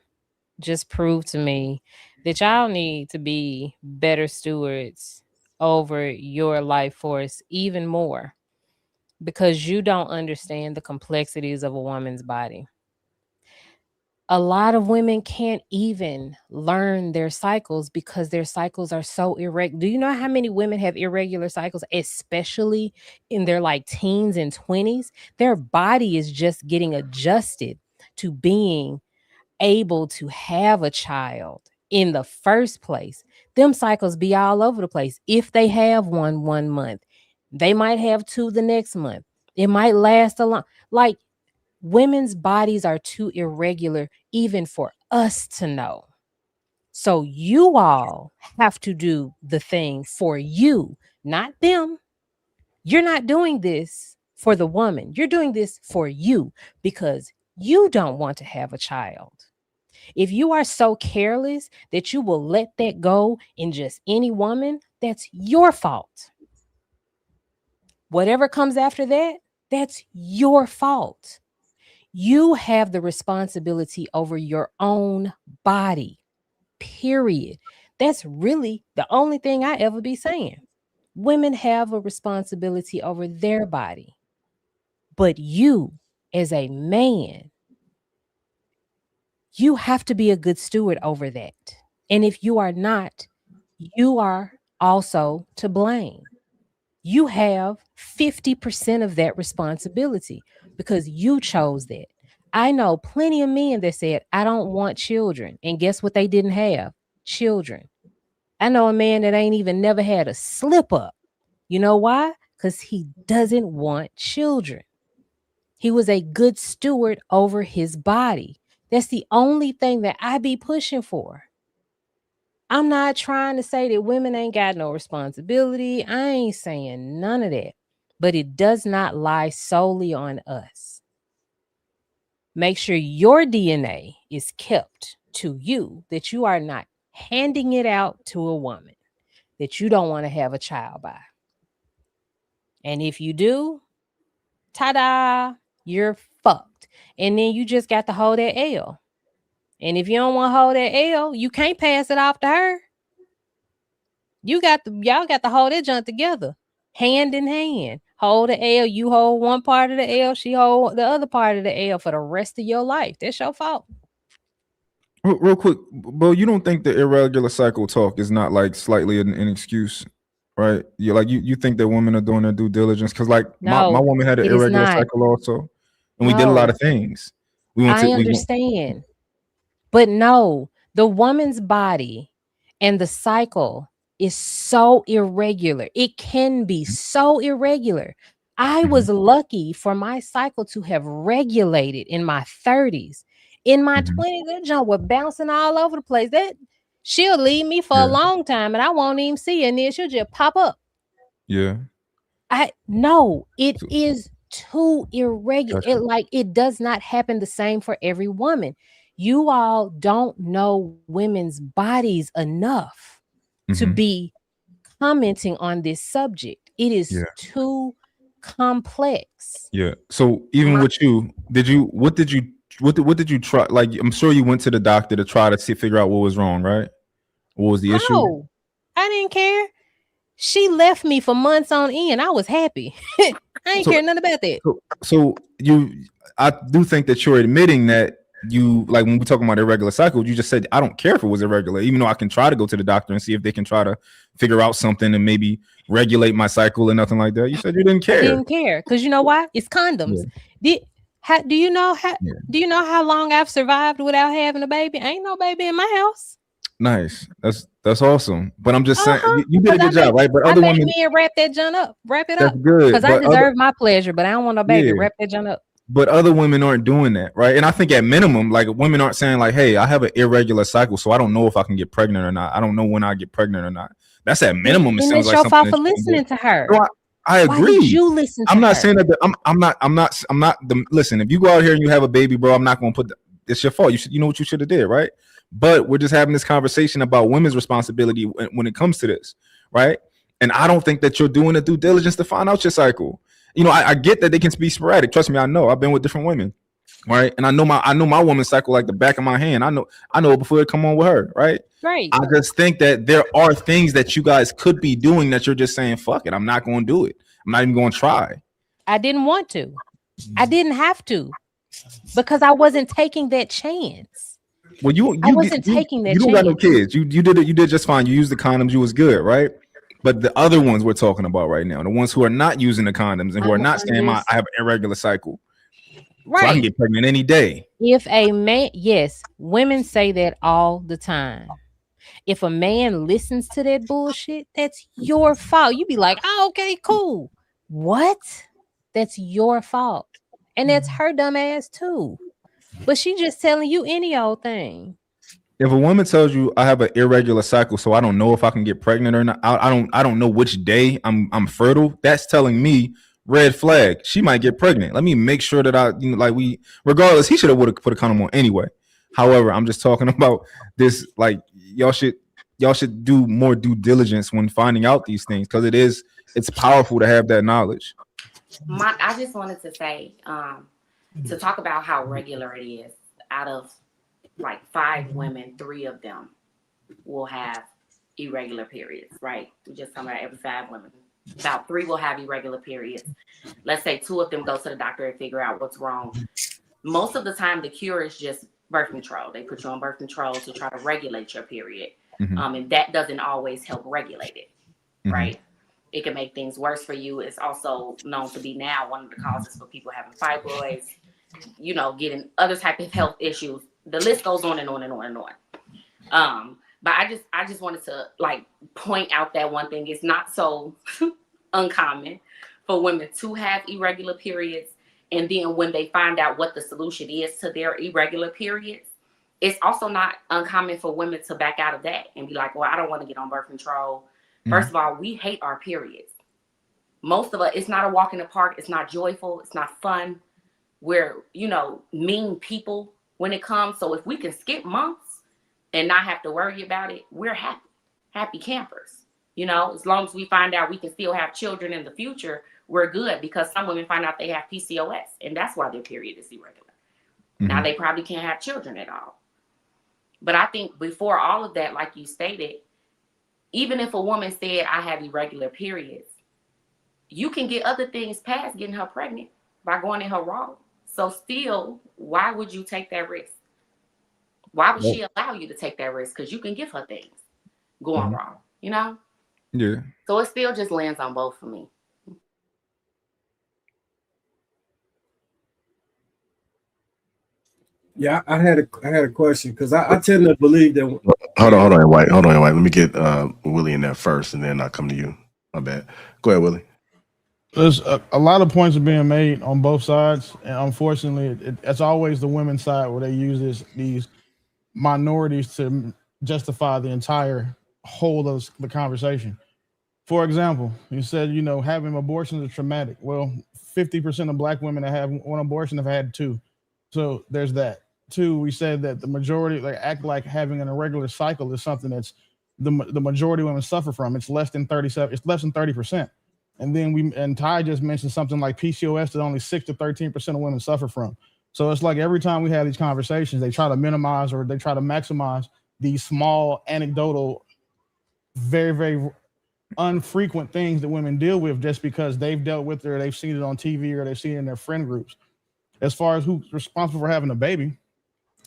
just proved to me that y'all need to be better stewards over your life force even more, because you don't understand the complexities of a woman's body. A lot of women can't even learn their cycles because their cycles are so irregular. Do you know how many women have irregular cycles, especially in their like teens and 20s? Their body is just getting adjusted to being able to have a child in the first place. Them cycles be all over the place. If they have one month, they might have two the next month. It might last a long, like, women's bodies are too irregular even for us to know. So you all have to do the thing for you, not them. You're not doing this for the woman. You're doing this for you because you don't want to have a child. If you are so careless that you will let that go in just any woman, that's your fault. Whatever comes after that, that's your fault. You have the responsibility over your own body, period. That's really the only thing I ever be saying. Women have a responsibility over their body. But you, as a man, you have to be a good steward over that. And if you are not, you are also to blame. You have 50% of that responsibility because you chose that. I know plenty of men that said, I don't want children. And guess what they didn't have? Children. I know a man that ain't even never had a slip up. You know why? Because he doesn't want children. He was a good steward over his body. That's the only thing that I be pushing for. I'm not trying to say that women ain't got no responsibility. I ain't saying none of that. But it does not lie solely on us. Make sure your DNA is kept to you, that you are not handing it out to a woman that you don't want to have a child by. And if you do, ta-da, you're fucked. And then you just got to hold that L. And if you don't want to hold that L, you can't pass it off to her. Y'all got to hold that junk together, hand in hand. Hold the L. You hold one part of the L. She hold the other part of the L for the rest of your life. That's your fault. Real quick, Bo, you don't think the irregular cycle talk is not like slightly an excuse, right? You think that women are doing their due diligence? Because like my woman had an irregular cycle also, and we did a lot of things. I understand, but no, the woman's body and the cycle is so irregular. It can be so irregular. I was lucky for my cycle to have regulated in my 30s. In my 20s, that junk was bouncing all over the place. That she'll leave me for a long time and I won't even see her, and then she'll just pop up. Yeah. It is too irregular. Gotcha. It does not happen the same for every woman. You all don't know women's bodies enough to be commenting on this subject. It is too complex. Yeah. So even with you, what did you try? Like, I'm sure you went to the doctor to try to figure out what was wrong, right? What was the issue? No, I didn't care. She left me for months on end. I was happy. I ain't care nothing about that. So I do think that you're admitting that you, like, when we're talking about irregular cycles, you just said, I don't care if it was irregular, even though I can try to go to the doctor and see if they can try to figure out something and maybe regulate my cycle and nothing like that. You said you didn't care. I didn't care because you know why? It's condoms. Yeah. Do you know how long I've survived without having a baby? Ain't no baby in my house. Nice. That's awesome. But I'm just saying, you did a good job, right? But other women, wrap that junk up, wrap it that's up. good. Because I deserve my pleasure, but I don't want no baby. Yeah. Wrap that junk up. But other women aren't doing that, right? And I think at minimum, like, women aren't saying like, hey, I have an irregular cycle, so I don't know if I can get pregnant or not. I don't know when I get pregnant or not. That's at minimum. It sounds like your fault for listening to her. No, I agree. Why did you listen to I'm not her? saying that I'm not listen, if you go out here and you have a baby, bro, I'm not going to put it's your fault. You know what you should have did, right? But we're just having this conversation about women's responsibility when it comes to this, right? And I don't think that you're doing the due diligence to find out your cycle. You know, I get that they can be sporadic. Trust me, I know. I've been with different women, right? And I know my woman's cycle like the back of my hand. I know it before it come on with her, right? Right. I just think that there are things that you guys could be doing that you're just saying, fuck it, I'm not going to do it. I'm not even going to try. I didn't want to. I didn't have to because I wasn't taking that chance. Well, I wasn't taking that chance. You don't got no kids. You did it. You did just fine. You used the condoms. You was good, right? But the other ones we're talking about right now, the ones who are not using the condoms and who are not saying I have an irregular cycle, right? So I can get pregnant any day. If a man, yes, women say that all the time. If a man listens to that bullshit, that's your fault. You be like, oh, okay, cool. What? That's your fault. And that's her dumb ass too. But she just telling you any old thing. If a woman tells you I have an irregular cycle, so I don't know if I can get pregnant or not, I don't know which day I'm fertile, that's telling me red flag. She might get pregnant. Let me make sure that regardless, he would have put a condom on anyway. However, I'm just talking about this. Like y'all should do more due diligence when finding out these things, because it's powerful to have that knowledge. I just wanted to say, to talk about how regular it is. Out of like 5 women, 3 of them will have irregular periods, right? We're just talking about every 5 women. About 3 will have irregular periods. Let's say 2 of them go to the doctor and figure out what's wrong. Most of the time, the cure is just birth control. They put you on birth control to try to regulate your period. And that doesn't always help regulate it, right? It can make things worse for you. It's also known to be now one of the causes for people having fibroids, you know, getting other type of health issues. The list goes on and on and on and on. But I just wanted to like point out that one thing. It's not so uncommon for women to have irregular periods. And then when they find out what the solution is to their irregular periods, it's also not uncommon for women to back out of that and be like, well, I don't want to get on birth control. First of all, we hate our periods. Most of us, it's not a walk in the park. It's not joyful. It's not fun. We're, you know, mean people when it comes. So if we can skip months and not have to worry about it, we're happy campers. You know, as long as we find out we can still have children in the future, we're good, because some women find out they have PCOS and that's why their period is irregular. Now they probably can't have children at all. But I think before all of that, like you stated, even if a woman said, I have irregular periods, you can get other things past getting her pregnant by going in her raw. So still, why would you take that risk? Why would she allow you to take that risk? Because you can give her things going wrong, you know? Yeah. So it still just lands on both for me. Yeah, I had a question, because I tend to believe that. Hold on, White. Let me get Willie in there first, and then I'll come to you. My bad. Go ahead, Willie. There's a lot of points are being made on both sides, and unfortunately, it's always the women's side where they use these minorities to justify the entire whole of the conversation. For example, you said, you know, having abortions is traumatic. Well, 50% of Black women that have one abortion have had 2. So there's that. 2, we said that the majority act like having an irregular cycle is something that's the majority of women suffer from. It's less than 30%. And then Ty just mentioned something like PCOS that only 6 to 13% of women suffer from. So it's like every time we have these conversations, they try to minimize or they try to maximize these small anecdotal, very, very unfrequent things that women deal with just because they've dealt with it or they've seen it on TV or they've seen it in their friend groups. As far as who's responsible for having a baby,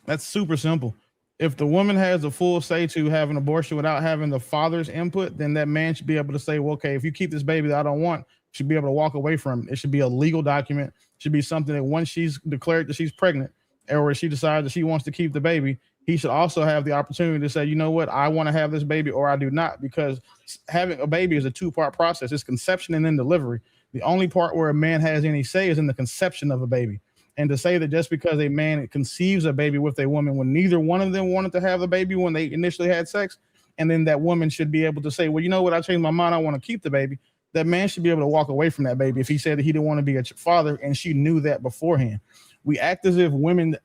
that's super simple. If the woman has the full say to have an abortion without having the father's input, then that man should be able to say, well, okay, if you keep this baby that I don't want, should be able to walk away from it. It should be a legal document. It should be something that once she's declared that she's pregnant or she decides that she wants to keep the baby, he should also have the opportunity to say, you know what, I want to have this baby or I do not, because having a baby is a 2-part process. It's conception and then delivery. The only part where a man has any say is in the conception of a baby. And to say that just because a man conceives a baby with a woman when neither one of them wanted to have the baby when they initially had sex, and then that woman should be able to say, well, you know what, I changed my mind, I want to keep the baby. That man should be able to walk away from that baby if he said that he didn't want to be a father and she knew that beforehand. We act as if women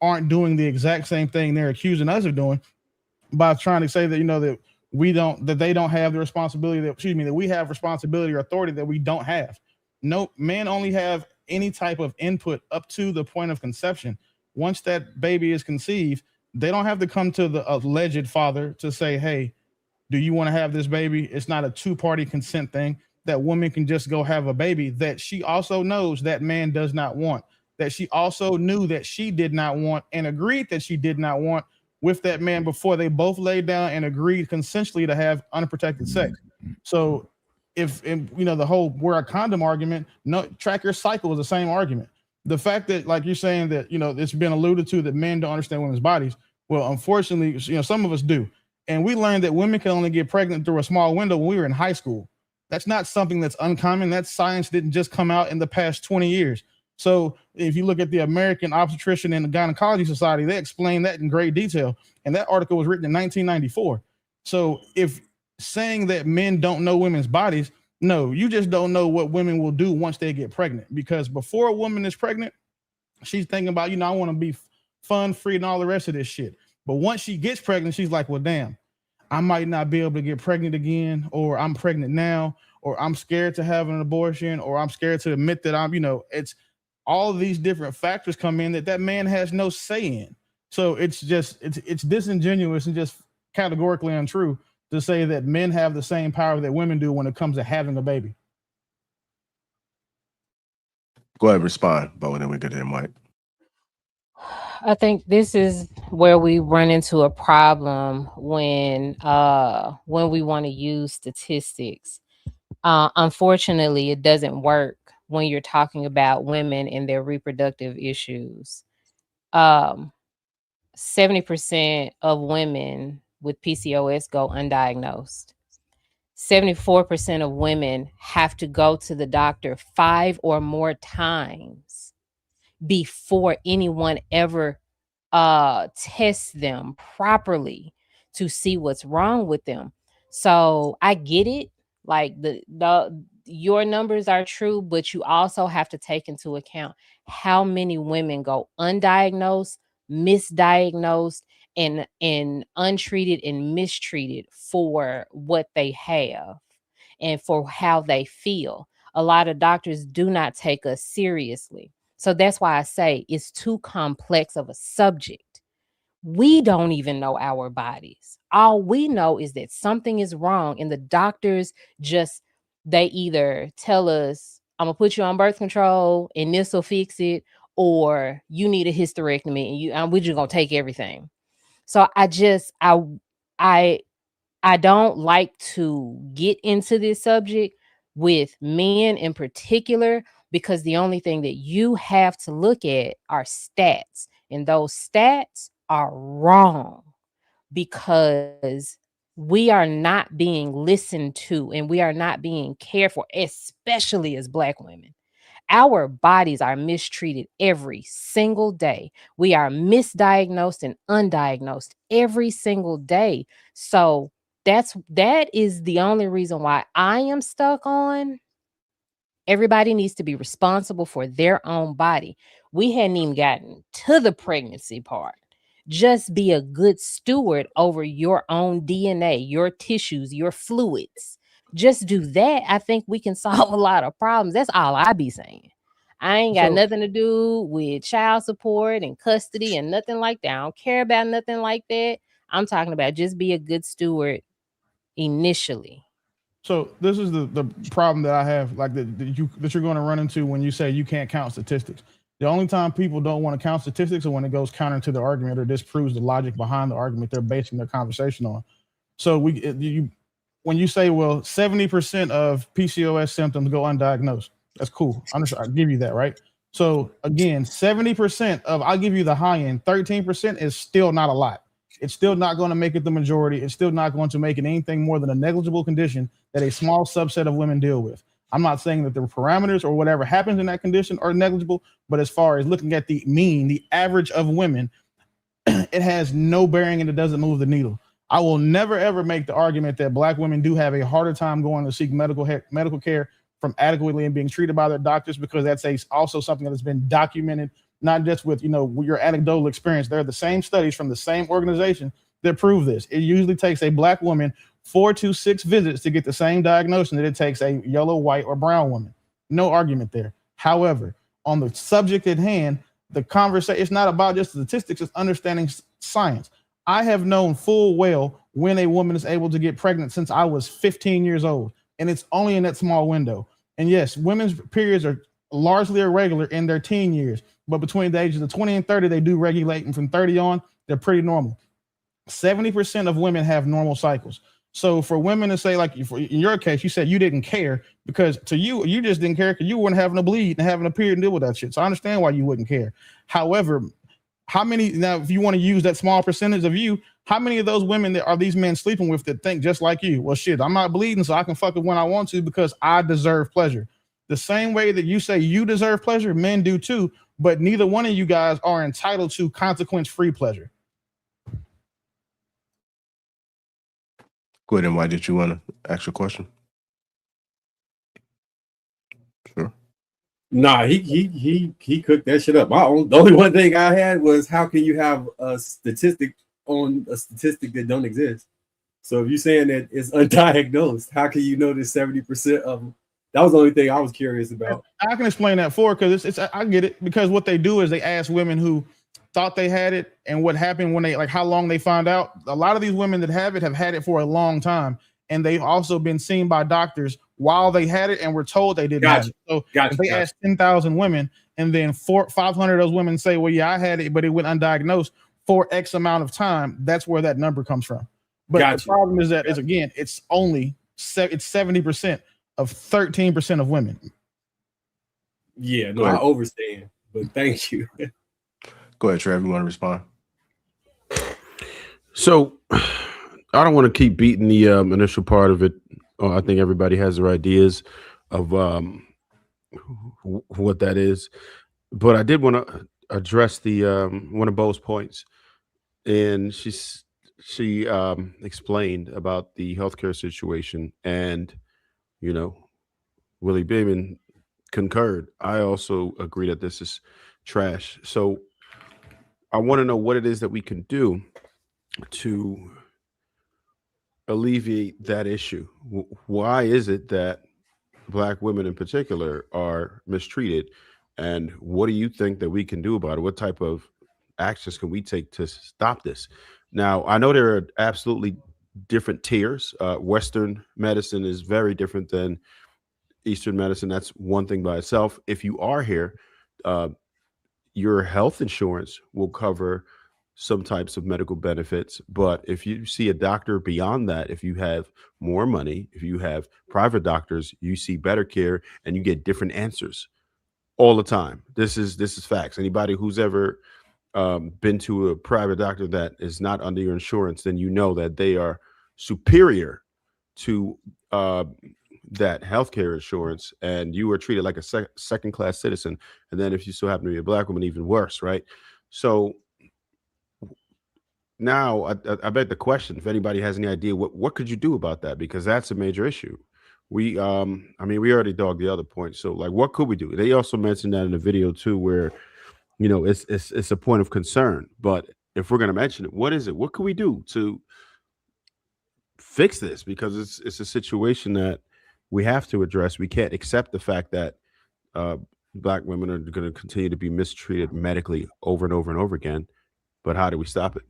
aren't doing the exact same thing they're accusing us of doing by trying to say that, you know, that they don't have the responsibility that we have responsibility or authority that we don't have. No, men only have any type of input up to the point of conception. Once that baby is conceived, they don't have to come to the alleged father to say, hey, do you want to have this baby? It's not a 2-party consent thing. That woman can just go have a baby that she also knows that man does not want, that she also knew that she did not want and agreed that she did not want with that man before they both laid down and agreed consensually to have unprotected sex. So if you know, the whole wear a condom argument, no, track your cycle is the same argument. The fact that, like you're saying, that, you know, it's been alluded to that men don't understand women's bodies. Well, unfortunately, you know, some of us do. And we learned that women can only get pregnant through a small window when we were in high school. That's not something that's uncommon. That science didn't just come out in the past 20 years. So if you look at the American Obstetrician and Gynecology Society, they explain that in great detail. And that article was written in 1994. So if saying that men don't know women's bodies, no, you just don't know what women will do once they get pregnant. Because before a woman is pregnant, she's thinking about, you know, I want to be fun, free, and all the rest of this shit. But once she gets pregnant, she's like, well, damn, I might not be able to get pregnant again, or I'm pregnant now, or I'm scared to have an abortion, or I'm scared to admit that I'm, it's all of these different factors come in that man has no say in. So it's disingenuous and just categorically untrue to say that men have the same power that women do when it comes to having a baby. Go ahead and respond, Bo, and then we get in, Mike. I think this is where we run into a problem when we want to use statistics. Unfortunately, it doesn't work when you're talking about women and their reproductive issues. 70% of women with PCOS go undiagnosed. 74% of women have to go to the doctor 5 or more times before anyone ever tests them properly to see what's wrong with them. So I get it. Like your numbers are true, but you also have to take into account how many women go undiagnosed, misdiagnosed, and untreated and mistreated for what they have and for how they feel. A lot of doctors do not take us seriously. So that's why I say it's too complex of a subject. We don't even know our bodies. All we know is that something is wrong, and the doctors they either tell us, I'm gonna put you on birth control and this will fix it, or you need a hysterectomy and we're just gonna take everything. So I don't like to get into this subject with men in particular, because the only thing that you have to look at are stats, and those stats are wrong because we are not being listened to and we are not being cared for, especially as Black women. Our bodies are mistreated every single day. We are misdiagnosed and undiagnosed every single day. So that is the only reason why I am stuck on everybody needs to be responsible for their own body. We hadn't even gotten to the pregnancy part. Just be a good steward over your own DNA, your tissues, your fluids. Just do that. I think we can solve a lot of problems. That's all I be saying. I ain't got nothing to do with child support and custody and nothing like that. I don't care about nothing like that. I'm talking about just be a good steward initially. So this is the problem that I have, like that you're going to run into when you say you can't count statistics. The only time people don't want to count statistics is when it goes counter to the argument or disproves the logic behind the argument they're basing their conversation on. So when you say, well, 70% of PCOS symptoms go undiagnosed, that's cool. I'll give you that, right? So again, 70% I'll give you the high end, 13% is still not a lot. It's still not going to make it the majority. It's still not going to make it anything more than a negligible condition that a small subset of women deal with. I'm not saying that the parameters or whatever happens in that condition are negligible, but as far as looking at the mean, the average of women, it has no bearing and it doesn't move the needle. I will never, ever make the argument that Black women do have a harder time going to seek medical care from adequately and being treated by their doctors, because that's also something that has been documented, not just with your anecdotal experience. They're the same studies from the same organization that prove this. It usually takes a Black woman 4 to 6 visits to get the same diagnosis that it takes a yellow, white, or brown woman. No argument there. However, on the subject at hand, the conversation, it's not about just statistics, it's understanding science. I have known full well when a woman is able to get pregnant since I was 15 years old, and it's only in that small window. And yes, women's periods are largely irregular in their teen years, but between the ages of 20 and 30, they do regulate, and from 30 on, they're pretty normal. 70% of women have normal cycles. So for women to say, like in your case, you said you didn't care because to you just didn't care because you weren't having a bleed and having a period and deal with that shit. So I understand why you wouldn't care. However, how many, now if you want to use that small percentage of you, how many of those women that are these men sleeping with that think just like you? Well, shit, I'm not bleeding, so I can fuck it when I want to because I deserve pleasure. The same way that you say you deserve pleasure, men do too, but neither one of you guys are entitled to consequence-free pleasure. Go ahead, and why did you want to ask your question? Sure. Nah, he cooked that shit up. The only one thing I had was, how can you have a statistic on a statistic that don't exist? So if you're saying that it's undiagnosed, how can you know that 70% of them? That was the only thing I was curious about. I can explain that because it's I get it, because what they do is they ask women who thought they had it and what happened when they, like, how long they found out. A lot of these women that have had it for a long time, and they've also been seen by doctors while they had it and were told they didn't have it. So if they ask 10,000 women and then 500 of those women say, well, yeah, I had it, but it went undiagnosed for X amount of time, that's where that number comes from. But the problem is that it's only 70% of 13% of women. Yeah, no, I overstand, but thank you. Go ahead, Trev. You want to respond? So I don't want to keep beating the initial part of it. I think everybody has their ideas of what that is. But I did want to address the one of Bo's points. And she explained about the healthcare situation, and Willie Beeman concurred. I also agree that this is trash. So I want to know what it is that we can do to alleviate that issue. Why is it that Black women in particular are mistreated, and what do you think that we can do about it? What type of actions can we take to stop this? Now, I know there are absolutely different tiers. Western medicine is very different than Eastern medicine. That's one thing by itself. If you are here, your health insurance will cover some types of medical benefits. But if you see a doctor beyond that, if you have more money, if you have private doctors, you see better care and you get different answers all the time. This is facts. Anybody who's ever been to a private doctor that is not under your insurance, then you know that they are superior to that healthcare insurance, and you are treated like a second-class citizen. And then if you still happen to be a Black woman, even worse, right? So now I bet the question, if anybody has any idea, what could you do about that? Because that's a major issue. We already dogged the other point. So like, what could we do? They also mentioned that in the video too, where it's a point of concern. But if we're going to mention it, what is it? What can we do to fix this? Because it's a situation that we have to address. We can't accept the fact that Black women are going to continue to be mistreated medically over and over and over again. But how do we stop it?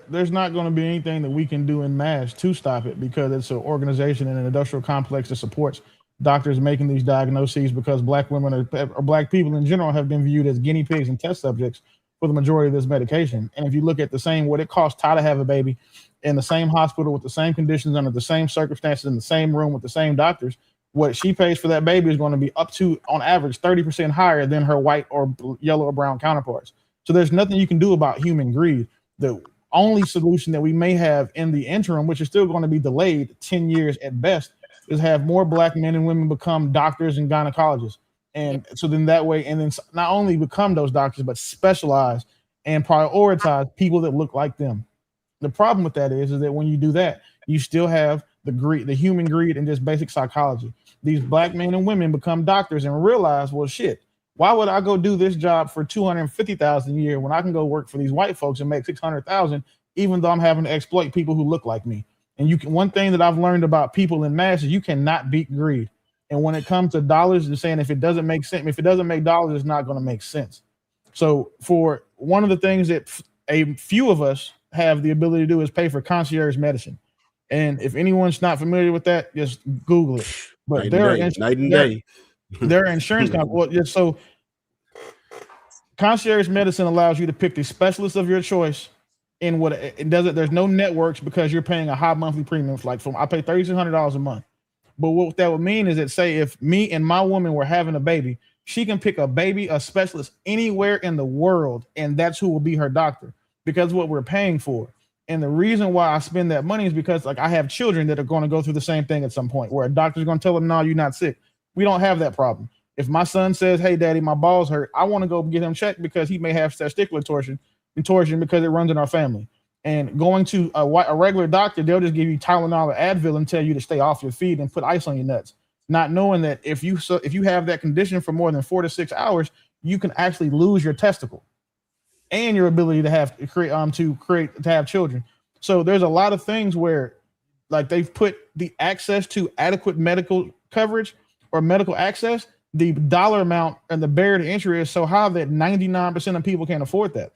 There's not going to be anything that we can do in mass to stop it, because it's an organization and an industrial complex that supports doctors making these diagnoses, because Black women or Black people in general have been viewed as guinea pigs and test subjects for the majority of this medication. And if you look at what it costs Ty to have a baby in the same hospital with the same conditions, under the same circumstances, in the same room with the same doctors, what she pays for that baby is going to be up to, on average, 30% higher than her white or yellow or brown counterparts. So there's nothing you can do about human greed. The only solution that we may have in the interim, which is still going to be delayed 10 years at best, is have more Black men and women become doctors and gynecologists. And so then that way, and then not only become those doctors, but specialize and prioritize people that look like them. The problem with that is that when you do that, you still have the greed, the human greed, and just basic psychology. These Black men and women become doctors and realize, well, shit, why would I go do this job for $250,000 a year when I can go work for these white folks and make $600,000, even though I'm having to exploit people who look like me? And one thing that I've learned about people in mass is you cannot beat greed. And when it comes to dollars, they're saying if it doesn't make sense, if it doesn't make dollars, it's not going to make sense. So for one of the things that a few of us have the ability to do is pay for concierge medicine. And if anyone's not familiar with that, just Google it. But there are insurance companies. So concierge medicine allows you to pick the specialist of your choice. In what it doesn't, there's no networks, because you're paying a high monthly premium. Like I pay $3,600 a month. But what that would mean is that, say, if me and my woman were having a baby, she can pick a specialist anywhere in the world, and that's who will be her doctor, because what we're paying for. And the reason why I spend that money is because, like, I have children that are going to go through the same thing at some point, where a doctor's going to tell them, no, you're not sick. We don't have that problem. If my son says, hey, daddy, my balls hurt, I want to go get him checked because he may have testicular torsion because it runs in our family. And going to a regular doctor, they'll just give you Tylenol or Advil and tell you to stay off your feet and put ice on your nuts. not knowing that if you have that condition for more than 4 to 6 hours, you can actually lose your testicle and your ability to have children. So there's a lot of things where, like, they've put the access to adequate medical coverage or medical access, the dollar amount and the barrier to entry is so high that 99% of people can't afford that.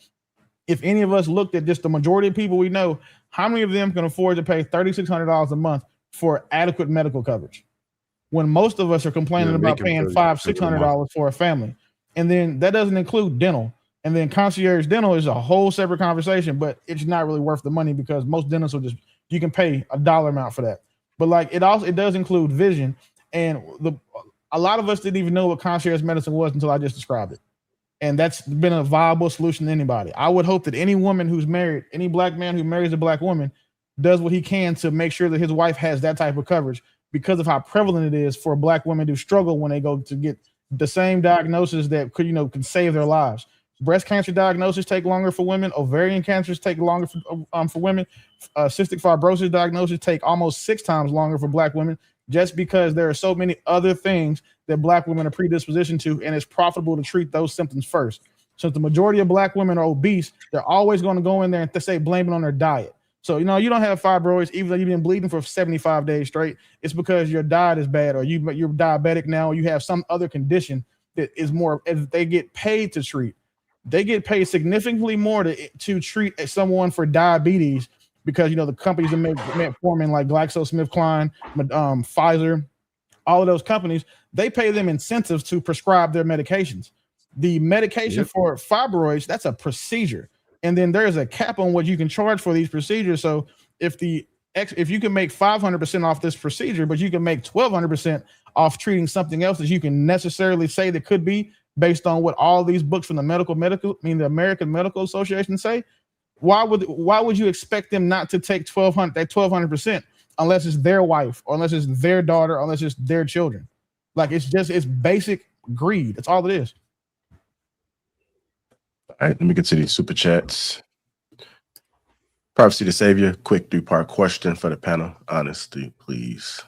If any of us looked at just the majority of people we know, how many of them can afford to pay $3,600 a month for adequate medical coverage? When most of us are complaining about paying $500-$600 for a family. And then that doesn't include dental. And then concierge dental is a whole separate conversation, but it's not really worth the money because most dentists will you can pay a dollar amount for that. But like it does include vision. And a lot of us didn't even know what concierge medicine was until I just described it. And that's been a viable solution to anybody. I would hope that any woman who's married, any black man who marries a black woman, does what he can to make sure that his wife has that type of coverage, because of how prevalent it is for black women to struggle when they go to get the same diagnosis that could save their lives. Breast cancer diagnosis take longer for women. Ovarian cancers take longer for women. Cystic fibrosis diagnosis take almost 6 times longer for black women, just because there are so many other things that black women are predispositioned to, and it's profitable to treat those symptoms first. So if the majority of black women are obese, they're always going to go in there and say blame it on their diet. So, you don't have fibroids, even though you've been bleeding for 75 days straight. It's because your diet is bad, or you're diabetic now, or you have some other condition that is more, if they get paid to treat. They get paid significantly more to treat someone for diabetes, because, the companies that make metformin, like GlaxoSmithKline, Pfizer, all of those companies, they pay them incentives to prescribe their medications. The medication for fibroids, that's a procedure. And then there's a cap on what you can charge for these procedures. So if you can make 500% off this procedure, but you can make 1,200% off treating something else that you can necessarily say that could be based on what all these books from the the American Medical Association say, why would you expect them not to take 1,200% unless it's their wife, or unless it's their daughter, or unless it's their children? Like, it's basic greed. That's all it is. All right, let me get to these super chats. Prophecy to Savior, quick 3-part question for the panel. Honesty, please.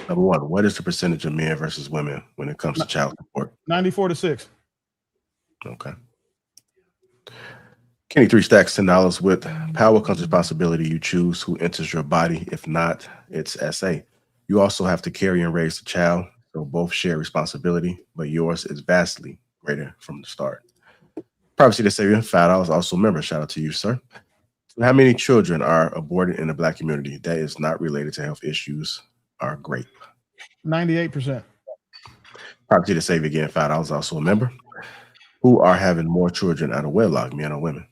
Number 1, what is the percentage of men versus women when it comes to child support? 94-6. Okay. Kenny, 3 stacks, $10. With power comes responsibility. You choose who enters your body. If not, it's SA. You also have to carry and raise the child, so both share responsibility, but yours is vastly greater from the start. Prophecy to Savior, $5. Also member. Shout out to you, sir. How many children are aborted in the black community that is not related to health issues or rape? 98%. Prophecy to Savior, again, $5. Also a member. Who are having more children out of wedlock, men or women?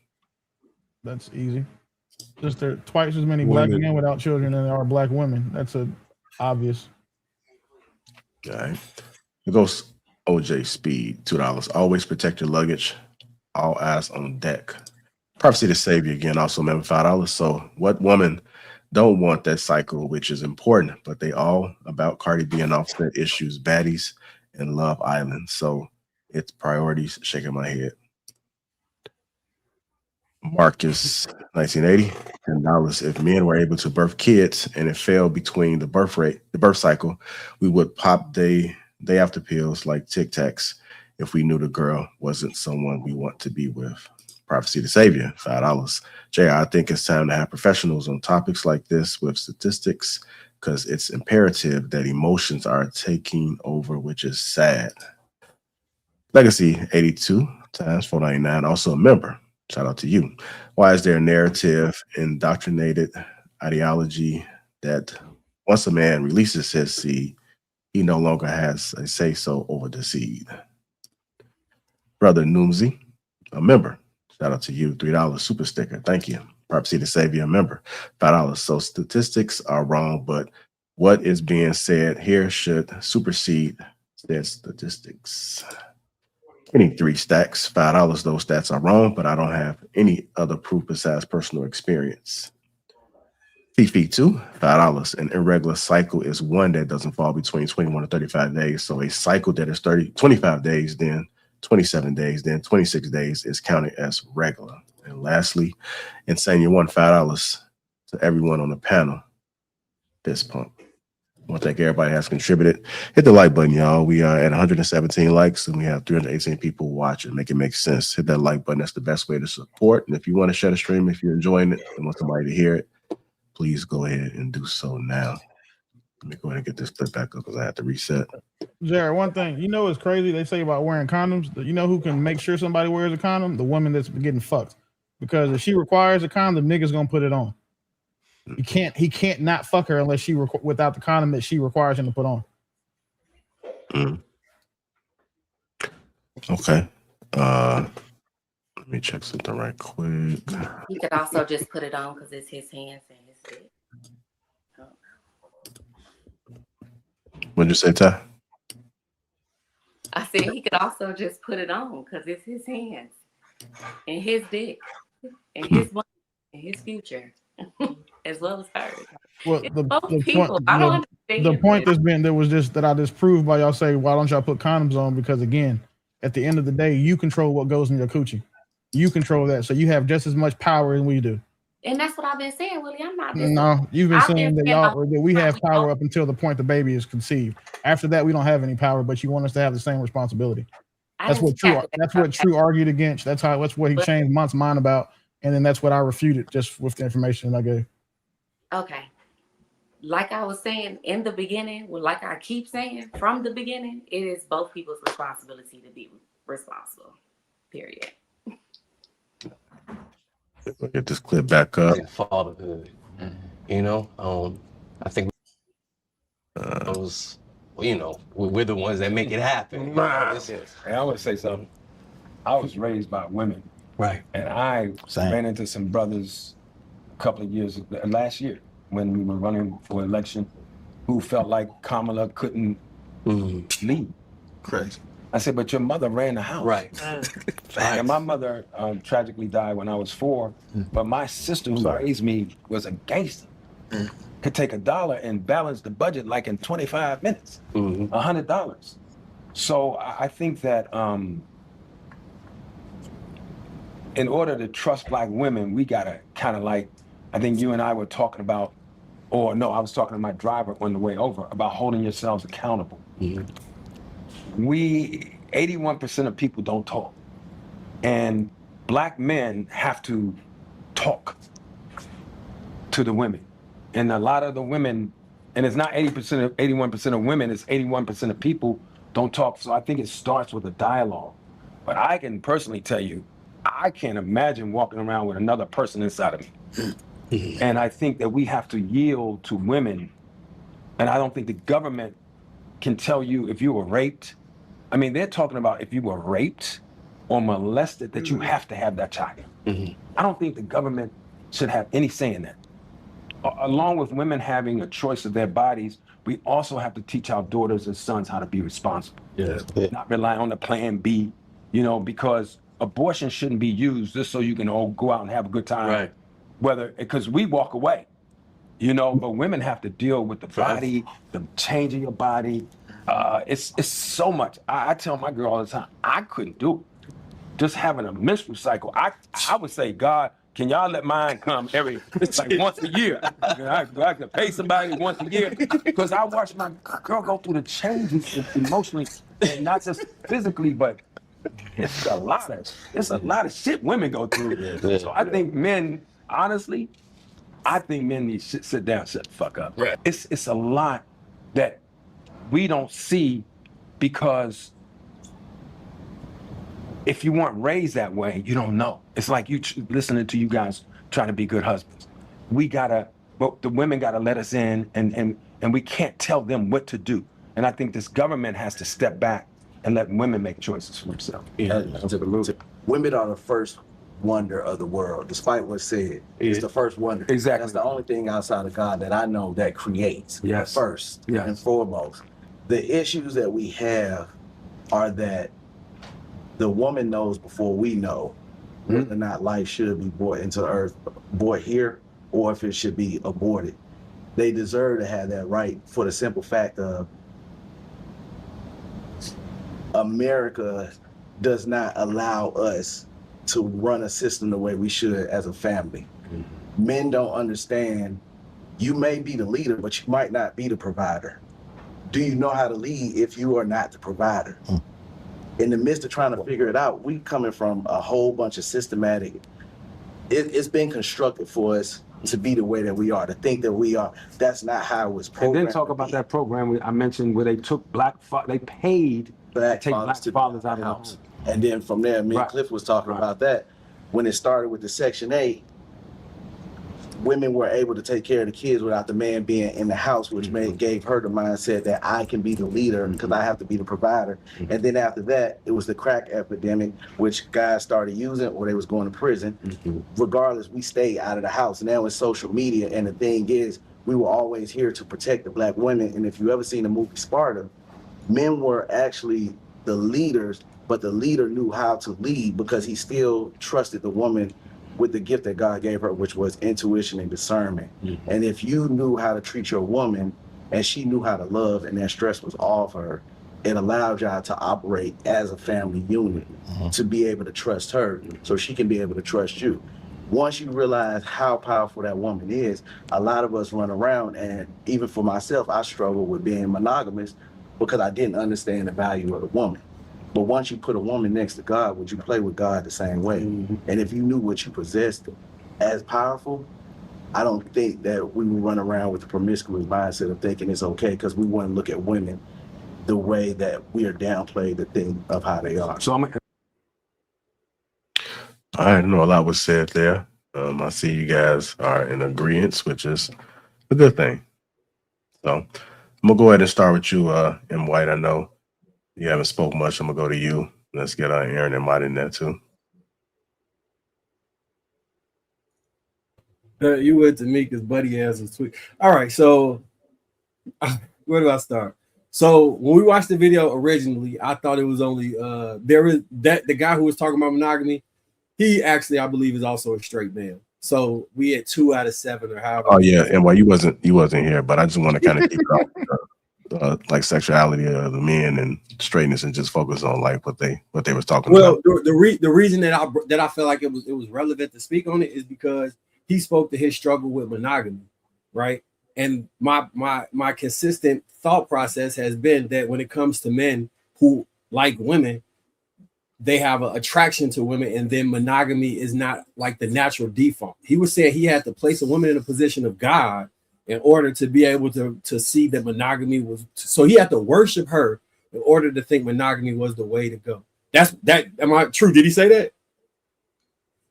That's easy. Just there are twice as many black men without children than there are black women. That's obvious. All right. It goes OJ Speed, $2. Always protect your luggage. All eyes on deck. Prophecy to Savior, again, also member, $5. So what woman don't want that cycle, which is important, but they all about Cardi B and Offset issues, baddies, and Love Island. So it's priorities. Shaking my head. Marcus, 1980, $10. If men were able to birth kids and it fell between the birth cycle, we would pop day after pills like Tic Tacs if we knew the girl wasn't someone we want to be with. Prophecy to Savior, $5. JR, I think it's time to have professionals on topics like this with statistics, because it's imperative that emotions are taking over, which is sad. Legacy, 82 times $4.99, also a member. Shout out to you. Why is there a narrative, indoctrinated ideology that once a man releases his seed, he no longer has a say-so over the seed? Brother Noomsy, a member. Shout out to you, $3 super sticker. Thank you. Prophecy to Savior, a member, $5. So statistics are wrong, but what is being said here should supersede said statistics. Any 3 stacks, $5. Those stats are wrong, but I don't have any other proof besides personal experience. Fifi 2, $5. An irregular cycle is one that doesn't fall between 21 to 35 days. So a cycle that is 25 days, then 27 days, then 26 days is counted as regular. And lastly, Insania 1, $5 to everyone on the panel. Fist pump. I want to thank everybody that has contributed. Hit the like button, y'all. We are at 117 likes and we have 318 people watching. Make it make sense. Hit that like button. That's the best way to support. And if you want to share the stream, if you're enjoying it and want somebody to hear it, please go ahead and do so now. Let me go ahead and get this clip back up because I have to reset. Jared, one thing, you know what's crazy they say about wearing condoms? You know who can make sure somebody wears a condom? The woman that's getting fucked. Because if she requires a condom, nigga's gonna put it on. He can't not fuck her unless she without the condom that she requires him to put on. Okay. Let me check something right quick. He could also just put it on because it's his hands and his dick. What'd you say, Ty? I said he could also just put it on because it's his hands and his dick and his money and his future. As well as hers. Well, the point that's been there was just that I disproved by y'all say, why don't y'all put condoms on? Because again, at the end of the day, you control what goes in your coochie. You control that, so you have just as much power as we do. And that's what I've been saying, Willie. I'm not. No, you've been saying that we have power up until the point the baby is conceived. After that, we don't have any power, but you want us to have the same responsibility. That's what True argued against. That's what he changed Mont's mind about, and then that's what I refuted just with the information I gave. Okay. Like I was saying in the beginning, like I keep saying from the beginning, it is both people's responsibility to be responsible. Period. We'll get this clip back up. Fatherhood. You know, I think those, you know, we're the ones that make it happen. Hey, I want to say something. I was raised by women. Right. And I ran into some brothers a couple of years last year when we were running for election who felt like Kamala couldn't lead. Correct. I said, but your mother ran the house. Right. And my mother tragically died when I was 4, but my sister who raised me was a gangster. Could take $1 and balance the budget like in 25 minutes, $100. So I think that in order to trust Black women, we gotta kind of like, I think you and I were talking about, or no, I was talking to my driver on the way over about holding yourselves accountable. 81% of people don't talk. And Black men have to talk to the women. And a lot of the women, and it's not 81% of women, it's 81% of people don't talk. So I think it starts with a dialogue. But I can personally tell you, I can't imagine walking around with another person inside of me. And I think that we have to yield to women. And I don't think the government can tell you if you were raped. I mean, they're talking about if you were raped or molested, that you have to have that child. I don't think the government should have any say in that. Along with women having a choice of their bodies, we also have to teach our daughters and sons how to be responsible. Not rely on the plan B, you know, because abortion shouldn't be used just so you can all go out and have a good time. Right. Because we walk away, you know, but women have to deal with the body, the changing your body. It's so much. I tell my girl all the time, I couldn't do it. Just having a menstrual cycle. I would say, God, can y'all let mine come like once a year? I could pay somebody once a year because I watch my girl go through the changes emotionally, and not just physically, but it's a lot of shit women go through. So I think men, honestly, need to sit down, shut the fuck up. Right. It's a lot that we don't see because if you weren't raised that way, you don't know. It's like you listening to you guys trying to be good husbands. But the women gotta let us in, and we can't tell them what to do. And I think this government has to step back and let women make choices for themselves. Women are the first wonder of the world, despite what's said. It's the first wonder. Exactly. That's the only thing outside of God that I know that creates. First and foremost. The issues that we have are that the woman knows before we know whether or not life should be brought into the earth, brought here, or if it should be aborted. They deserve to have that right for the simple fact of America does not allow us to run a system the way we should as a family. Men don't understand You may be the leader, but you might not be the provider. Do you know how to lead if you are not the provider? In the midst of trying to figure it out, we coming from a whole bunch of systematic, it's been constructed for us to be the way that we are, to think that we are. That's not how it was programmed. And then talk about that program I mentioned where they took they paid black to take fathers black fathers out of the house. And then from there, me and Cliff was talking about that. When it started with the Section 8, women were able to take care of the kids without the man being in the house, which gave her the mindset that I can be the leader because I have to be the provider. And then after that, it was the crack epidemic, which guys started using or they was going to prison. Regardless, we stayed out of the house. Now it's social media, and the thing is, we were always here to protect the black women. And if you ever seen the movie Sparta, men were actually the leaders, but the leader knew how to lead because he still trusted the woman with the gift that God gave her, which was intuition and discernment. And if you knew how to treat your woman and she knew how to love and that stress was off her, it allowed y'all to operate as a family unit, to be able to trust her so she can be able to trust you. Once you realize how powerful that woman is, a lot of us run around, and even for myself, I struggle with being monogamous because I didn't understand the value of the woman. But once you put a woman next to God, would you play with God the same way? And if you knew what you possessed as powerful, I don't think that we would run around with the promiscuous mindset of thinking it's okay because we want to look at women the way that we are downplayed the thing of how they are. So I know a lot was said there. I see you guys are in agreement, which is a good thing. So I'm gonna go ahead and start with you, M. White. I know you haven't spoke much. I'm gonna go to you. Let's get Aaron and Mike in there too. You went to me because Buddy has a tweet. All right, so where do I start? So when we watched the video originally, I thought it was only the guy who was talking about monogamy. He actually, I believe, is also a straight male. So we had 2 out of 7 or however. Oh yeah, and well, you wasn't here, but I just want to kind of keep it off, like sexuality of the men and straightness, and just focus on like what they was talking about. Well, the reason that I feel like it was relevant to speak on it is because he spoke to his struggle with monogamy, right? And my consistent thought process has been that when it comes to men who like women, they have an attraction to women, and then monogamy is not like the natural default. He was saying he had to place a woman in a position of God in order to be able to see that monogamy was, so he had to worship her in order to think monogamy was the way to go. Am I true? Did he say that?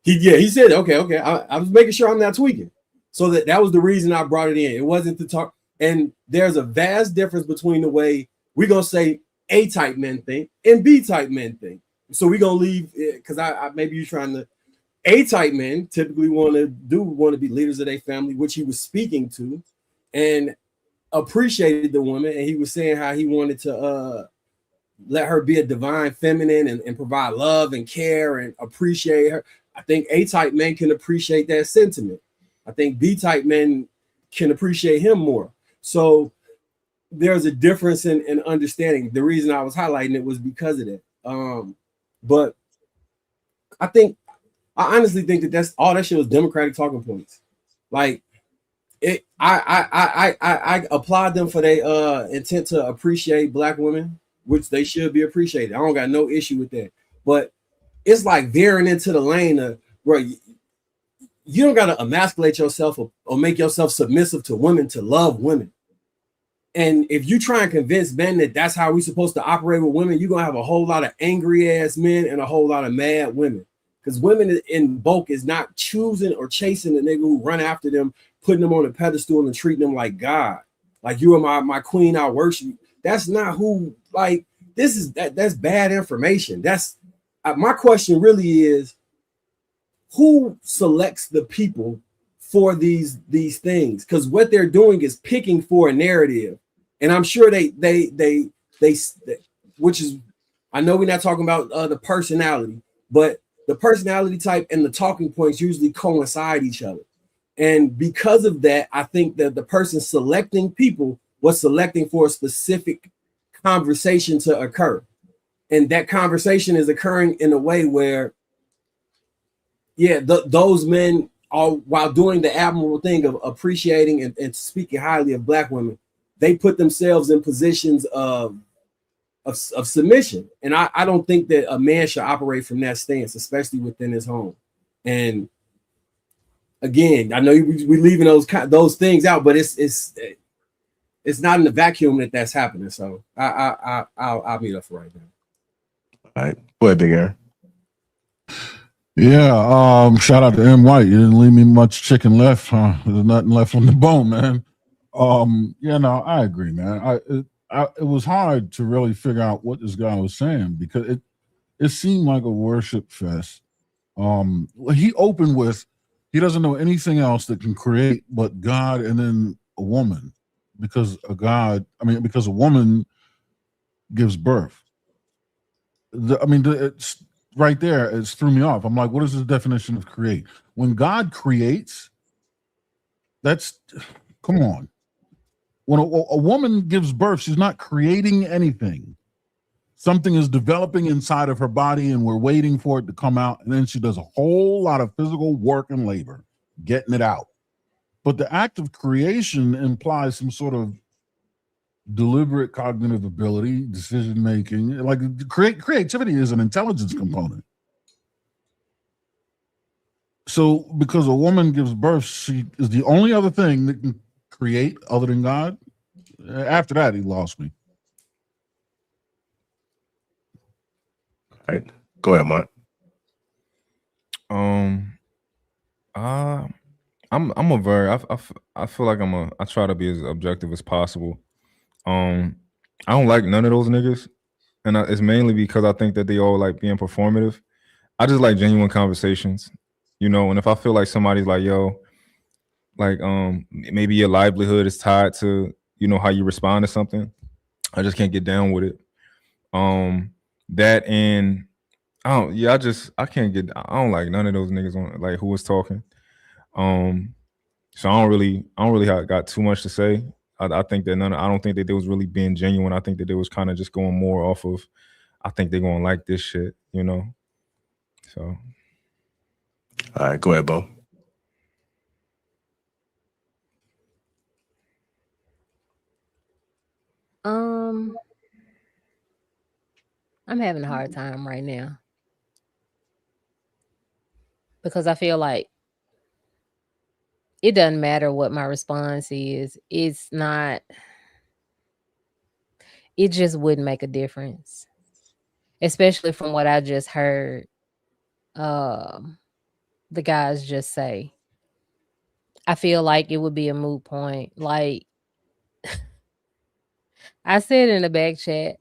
He said, okay. I was making sure I'm not tweaking. So that was the reason I brought it in. It wasn't to talk. And there's a vast difference between the way we're going to say A-type men think and B-type men think. So we're going to leave it because I maybe you're trying to. A-type men typically want to be leaders of their family, which he was speaking to, and appreciated the woman. And he was saying how he wanted to let her be a divine feminine and provide love and care and appreciate her. I think A-type men can appreciate that sentiment. I think B-type men can appreciate him more. So there's a difference in understanding. The reason I was highlighting it was because of that. But I honestly think that's all that shit was Democratic talking points. Like it, I applaud them for their intent to appreciate black women, which they should be appreciated. I don't got no issue with that. But it's like veering into the lane of where you don't got to emasculate yourself or make yourself submissive to women to love women. And if you try and convince men that that's how we're supposed to operate with women, you're going to have a whole lot of angry ass men and a whole lot of mad women. Because women in bulk is not choosing or chasing the nigga who run after them, putting them on a pedestal and treating them like God. Like, you are my queen, I worship you. That's not who, like, that's bad information. That's my question really is, who selects the people for these things? Because what they're doing is picking for a narrative. And I'm sure they which is, I know we're not talking about the personality, but the personality type and the talking points usually coincide each other. And because of that, I think that the person selecting people was selecting for a specific conversation to occur. And that conversation is occurring in a way where, those men all while doing the admirable thing of appreciating and speaking highly of Black women, they put themselves in positions of submission. And I don't think that a man should operate from that stance, especially within his home. And again, I know we leaving those things out, but it's not in the vacuum that's happening. So I'll meet up for right now. All right, go ahead, Big Aaron. Yeah, shout out to M. White. You didn't leave me much chicken left, huh? There's nothing left on the bone, man. Yeah, no, I agree, man. It was hard to really figure out what this guy was saying because it seemed like a worship fest. He opened with he doesn't know anything else that can create but God and then a woman, because because a woman gives birth. It's right there. It threw me off. I'm like, what is the definition of create? When God creates, come on. When a woman gives birth, she's not creating anything. Something is developing inside of her body and we're waiting for it to come out. And then she does a whole lot of physical work and labor getting it out. But the act of creation implies some sort of deliberate cognitive ability, decision making. Like creativity is an intelligence component. So because a woman gives birth, she is the only other thing that can create other than God. After that, he lost me. All right, go ahead, Mark. I feel like I try to be as objective as possible. I don't like none of those niggas, and it's mainly because I think that they all like being performative. I just like genuine conversations, and if I feel like somebody's like, yo, like maybe your livelihood is tied to how you respond to something, I just can't get down with it. That and I don't like none of those niggas on like who was talking. So I don't really got too much to say. I think that I don't think that they was really being genuine. I think that they was kind of just going more off of, I think they're gonna like this shit, So all right, go ahead, Bo. I'm having a hard time right now because I feel like it doesn't matter what my response is. It just wouldn't make a difference, especially from what I just heard the guys just say. I feel like it would be a moot point. Like I said in the back chat,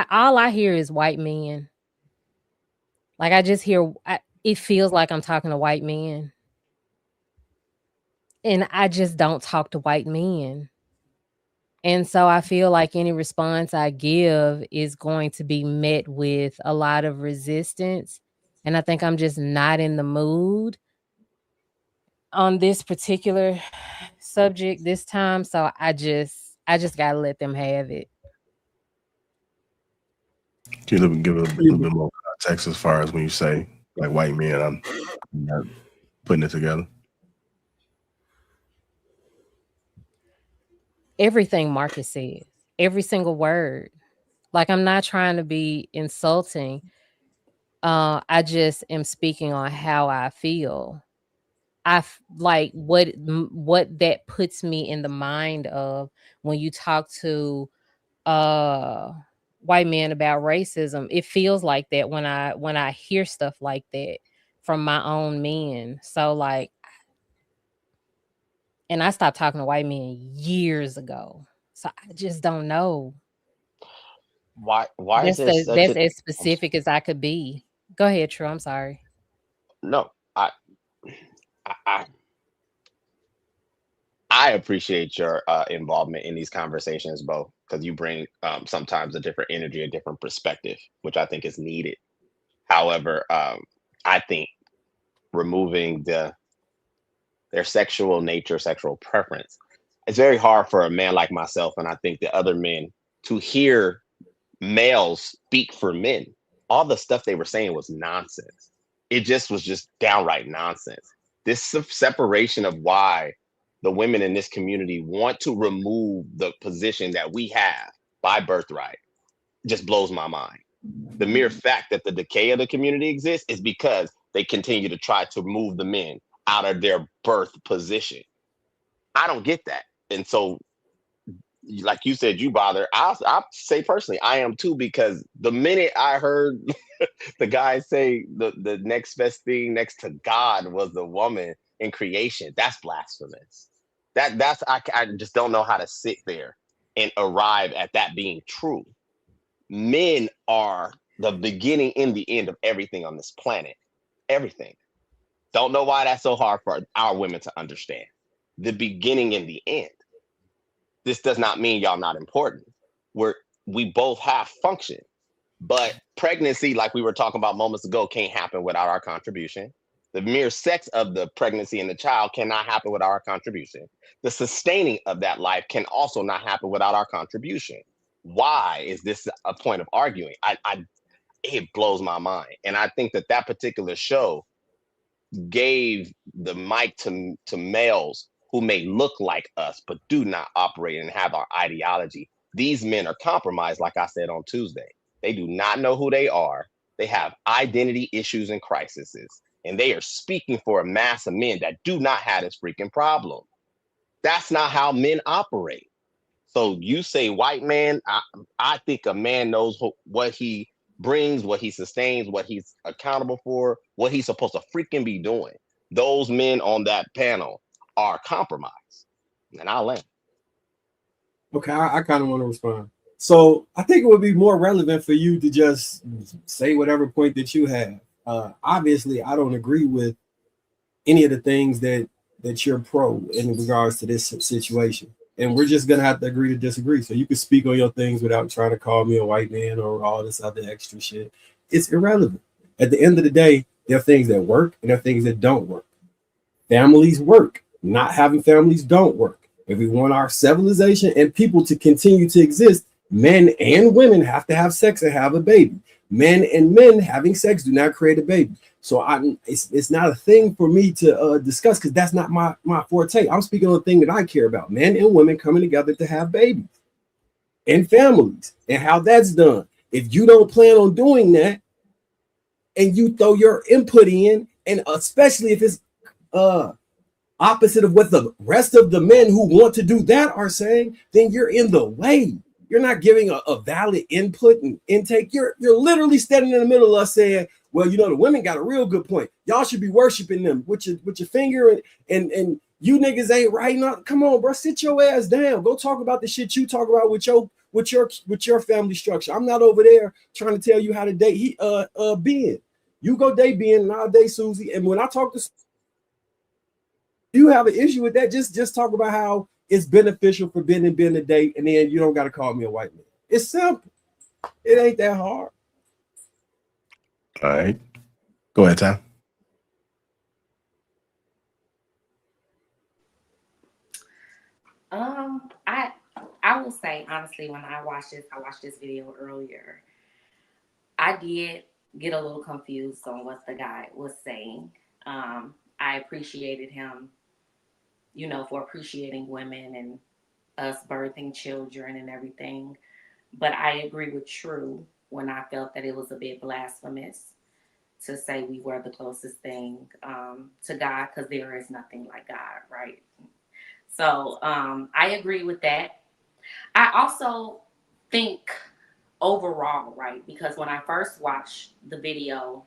all I hear is white men. Like I just hear, it feels like I'm talking to white men. And I just don't talk to white men. And so I feel like any response I give is going to be met with a lot of resistance. And I think I'm just not in the mood on this particular subject this time. So I just gotta let them have it. Can you give a little bit more context as far as when you say like white men? I'm not putting it together. Everything Marcus said, every single word. Like I'm not trying to be insulting. I just am speaking on how I feel. Like what that puts me in the mind of when you talk to white men about racism. It feels like that when I hear stuff like that from my own men. So like, and I stopped talking to white men years ago. So I just don't know. Why That's is there such as specific as I could be. Go ahead, True. I'm sorry. No, I appreciate your involvement in these conversations, Bo, because you bring sometimes a different energy, a different perspective, which I think is needed. However, I think removing their sexual nature, sexual preference, it's very hard for a man like myself, and I think the other men, to hear males speak for men. All the stuff they were saying was nonsense. It just was just downright nonsense. This separation of why the women in this community want to remove the position that we have by birthright just blows my mind. The mere fact that the decay of the community exists is because they continue to try to move the men out of their birth position. I don't get that. And so, like you said, you bother. I'll say personally, I am too, because the minute I heard the guy say the next best thing next to God was the woman in creation, that's blasphemous. I just don't know how to sit there and arrive at that being true. Men are the beginning and the end of everything on this planet. Everything. Don't know why that's so hard for our women to understand. The beginning and the end. This does not mean y'all not important. We both have function, but pregnancy, like we were talking about moments ago, can't happen without our contribution. The mere sex of the pregnancy and the child cannot happen without our contribution. The sustaining of that life can also not happen without our contribution. Why is this a point of arguing? It blows my mind. And I think that particular show gave the mic to males who may look like us, but do not operate and have our ideology. These men are compromised, like I said on Tuesday. They do not know who they are. They have identity issues and crises, and they are speaking for a mass of men that do not have this freaking problem. That's not how men operate. So you say white man, I think a man knows what he brings, what he sustains, what he's accountable for, what he's supposed to freaking be doing. Those men on that panel are compromised. And I'll land. Okay, I kind of want to respond. So I think it would be more relevant for you to just say whatever point that you have. Obviously, I don't agree with any of the things that you're pro in regards to this situation. And we're just gonna have to agree to disagree. So you can speak on your things without trying to call me a white man or all this other extra shit. It's irrelevant. At the end of the day, there are things that work and there are things that don't work. Families work. Not having families don't work. If we want our civilization and people to continue to exist, men and women have to have sex and have a baby. Men and men having sex do not create a baby. So it's not a thing for me to discuss, because that's not my forte. I'm speaking on the thing that I care about: men and women coming together to have babies and families, and how that's done. If you don't plan on doing that and you throw your input in, and especially if it's opposite of what the rest of the men who want to do that are saying, then you're in the way. You're not giving a valid input and intake. You're literally standing in the middle of us saying, well, you know, the women got a real good point. Y'all should be worshiping them with your finger, and you niggas ain't right now. Come on, bro, sit your ass down. Go talk about the shit you talk about with your family structure. I'm not over there trying to tell you how to date Ben. You go date Ben and I'll date Susie. And when I talk to you have an issue with that, just talk about how it's beneficial for Ben and Ben to date, and then you don't got to call me a white man. It's simple. It ain't that hard. All right. Go ahead, Tom. I will say, honestly, when I watched this video earlier, I did get a little confused on what the guy was saying. I appreciated him, you know, for appreciating women and us birthing children and everything. But I agree with True when I felt that it was a bit blasphemous to say we were the closest thing to God, because there is nothing like God, right? So I agree with that. I also think overall, right, because when I first watched the video,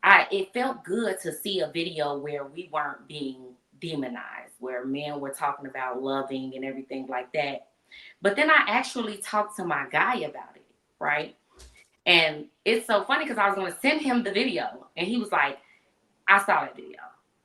it felt good to see a video where we weren't being demonized, where men were talking about loving and everything like that. But then I actually talked to my guy about it, right? And it's so funny because I was going to send him the video, and he was like, I saw that video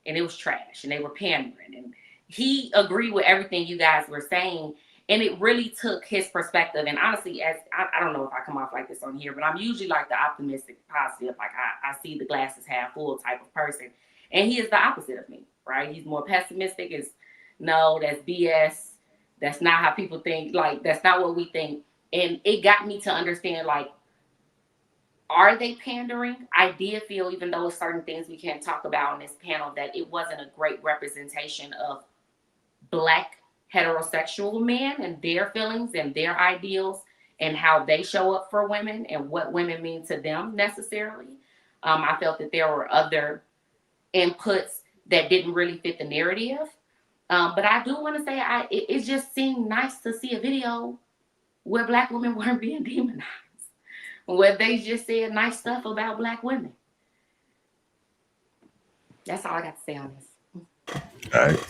and it was trash and they were pandering. And he agreed with everything you guys were saying. And it really took his perspective. And honestly, as I don't know if I come off like this on here, but I'm usually like the optimistic, positive, like I see the glasses half full type of person. And he is the opposite of me, right? He's more pessimistic. Is no, that's BS. That's not how people think. Like, that's not what we think. And it got me to understand, like, are they pandering? I did feel, even though certain things we can't talk about on this panel, that it wasn't a great representation of Black heterosexual men and their feelings and their ideals and how they show up for women and what women mean to them necessarily. I felt that there were other inputs that didn't really fit the narrative. But I do want to say it just seemed nice to see a video where Black women weren't being demonized, where they just said nice stuff about Black women. That's all I got to say on this. All right.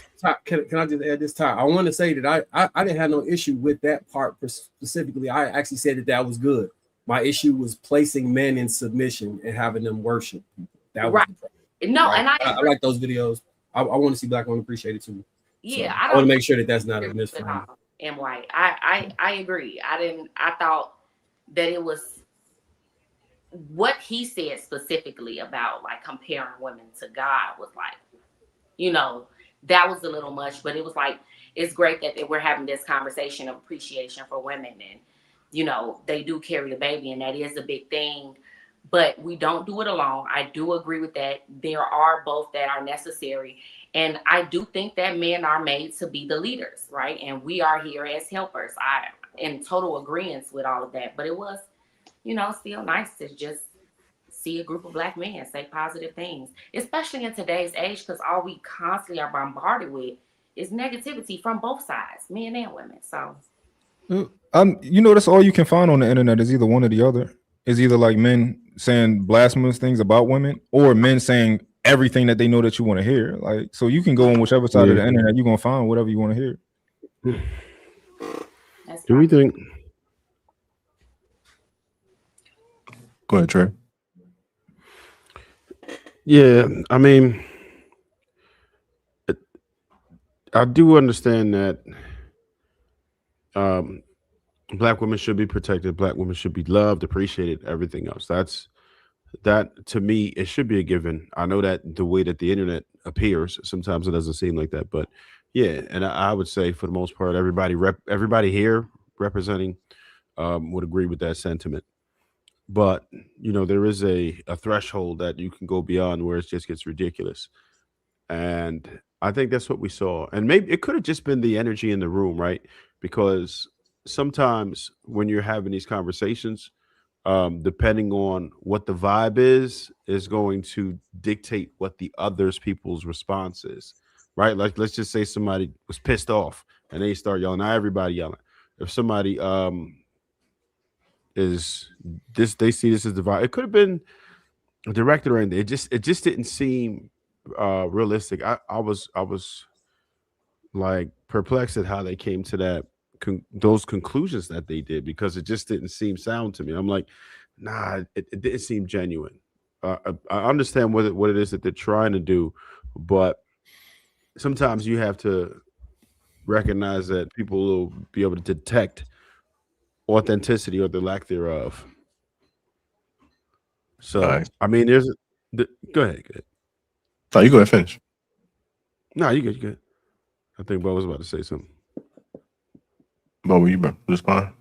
Can I just add this time? I want to say that I didn't have no issue with that part specifically. I actually said that was good. My issue was placing men in submission and having them worship people. That was the problem. No, right? and I like those videos. I want to see Black women appreciated too. Yeah, so I want to make sure that's not a misframe. And white, I agree. I thought that it was what he said specifically about like comparing women to God was like, you know, that was a little much, but it was like, it's great that we're having this conversation of appreciation for women, and you know, they do carry the baby, and that is a big thing, but we don't do it alone. I do agree with that. There are both that are necessary, and I do think that men are made to be the leaders, right? And we are here as helpers. I in total agreement with all of that, but it was, you know, still nice to just see a group of Black men say positive things, especially in today's age, because all we constantly are bombarded with is negativity from both sides, men and women. So, you know, that's all you can find on the internet is either one or the other. Is either like men saying blasphemous things about women, or men saying everything that they know that you want to hear. Like, so you can go on whichever side of the internet, you're gonna find whatever you want to hear. Do we think? Go ahead, Trey. Yeah, I mean, I do understand that Black women should be protected. Black women should be loved, appreciated, everything else. That to me, it should be a given. I know that the way that the internet appears, sometimes it doesn't seem like that, but yeah. And I would say for the most part, everybody here representing would agree with that sentiment. But you know, there is a threshold that you can go beyond where it just gets ridiculous. And I think that's what we saw. And maybe it could have just been the energy in the room, right? Because sometimes when you're having these conversations, depending on what the vibe is going to dictate what the others people's response is, right? Like, let's just say somebody was pissed off and they start yelling. Not everybody yelling. If somebody is this, they see this as the vibe. It could have been directed or anything. It just didn't seem realistic. I was like perplexed at how they came to that those conclusions that they did, because it just didn't seem sound to me. I'm like, nah, it didn't seem genuine. I understand what it is that they're trying to do, but sometimes you have to recognize that people will be able to detect authenticity or the lack thereof. So Right. I mean, go ahead. Oh, you go ahead, finish. No, you good. I think Bo was about to say something. Bo, will you respond?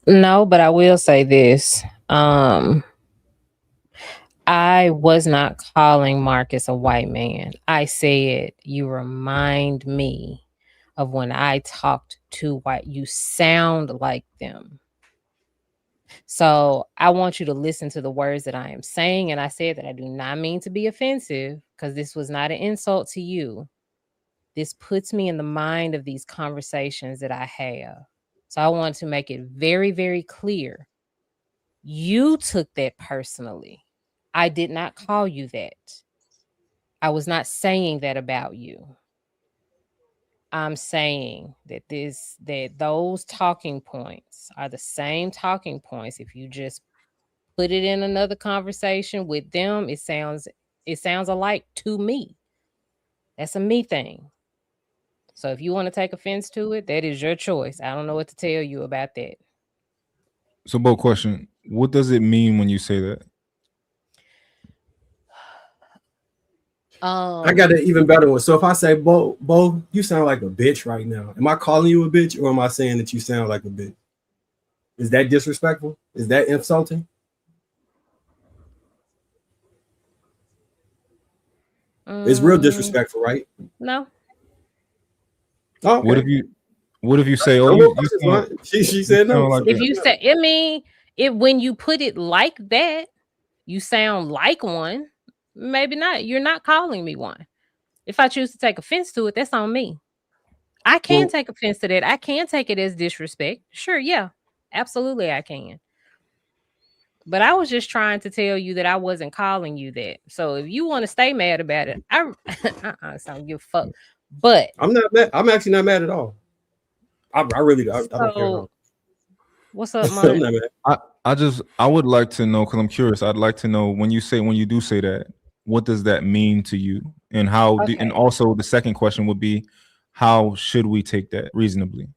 No, but I will say this. I was not calling Marcus a white man. I said, you remind me of when I talked to white. You sound like them. So I want you to listen to the words that I am saying. And I said that I do not mean to be offensive, because this was not an insult to you. This puts me in the mind of these conversations that I have. So I want to make it very, very clear. You took that personally. I did not call you that. I was not saying that about you. I'm saying that those talking points are the same talking points. If you just put it in another conversation with them, it sounds alike to me. That's a me thing. So if you want to take offense to it, that is your choice. I don't know what to tell you about that. So, Bo, question: what does it mean when you say that? I got an even better one. So if I say, Bo, you sound like a bitch right now. Am I calling you a bitch, or am I saying that you sound like a bitch? Is that disrespectful? Is that insulting? It's real disrespectful, right? No. Oh, okay. What if you say, oh, she said no. Like if you say, I mean, when you put it like that, you sound like one. Maybe not. You're not calling me one. If I choose to take offense to it, that's on me. I can take offense to that. I can take it as disrespect. Sure, yeah. Absolutely, I can. But I was just trying to tell you that I wasn't calling you that. So if you want to stay mad about it, I don't give a fuck. But I'm not mad. I'm actually not mad at all. I really I don't care. About. What's up, man? I would like to know, because I'm curious. I'd like to know when you do say that, what does that mean to you, and how? And also the second question would be, how should we take that reasonably?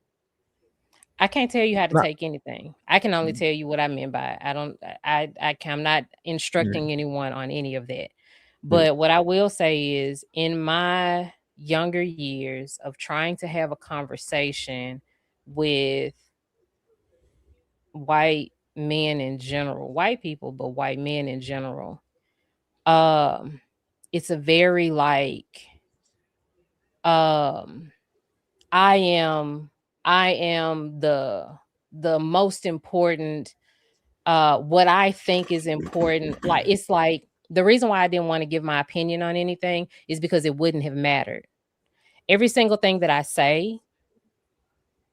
I can't tell you how to take anything. I can only tell you what I mean by it. I'm not instructing anyone on any of that. But what I will say is, in my younger years of trying to have a conversation with white men in general, white people, but white men in general, it's a very like, I am the most important, what I think is important. Like, it's like, the reason why I didn't want to give my opinion on anything is because it wouldn't have mattered. Every single thing that I say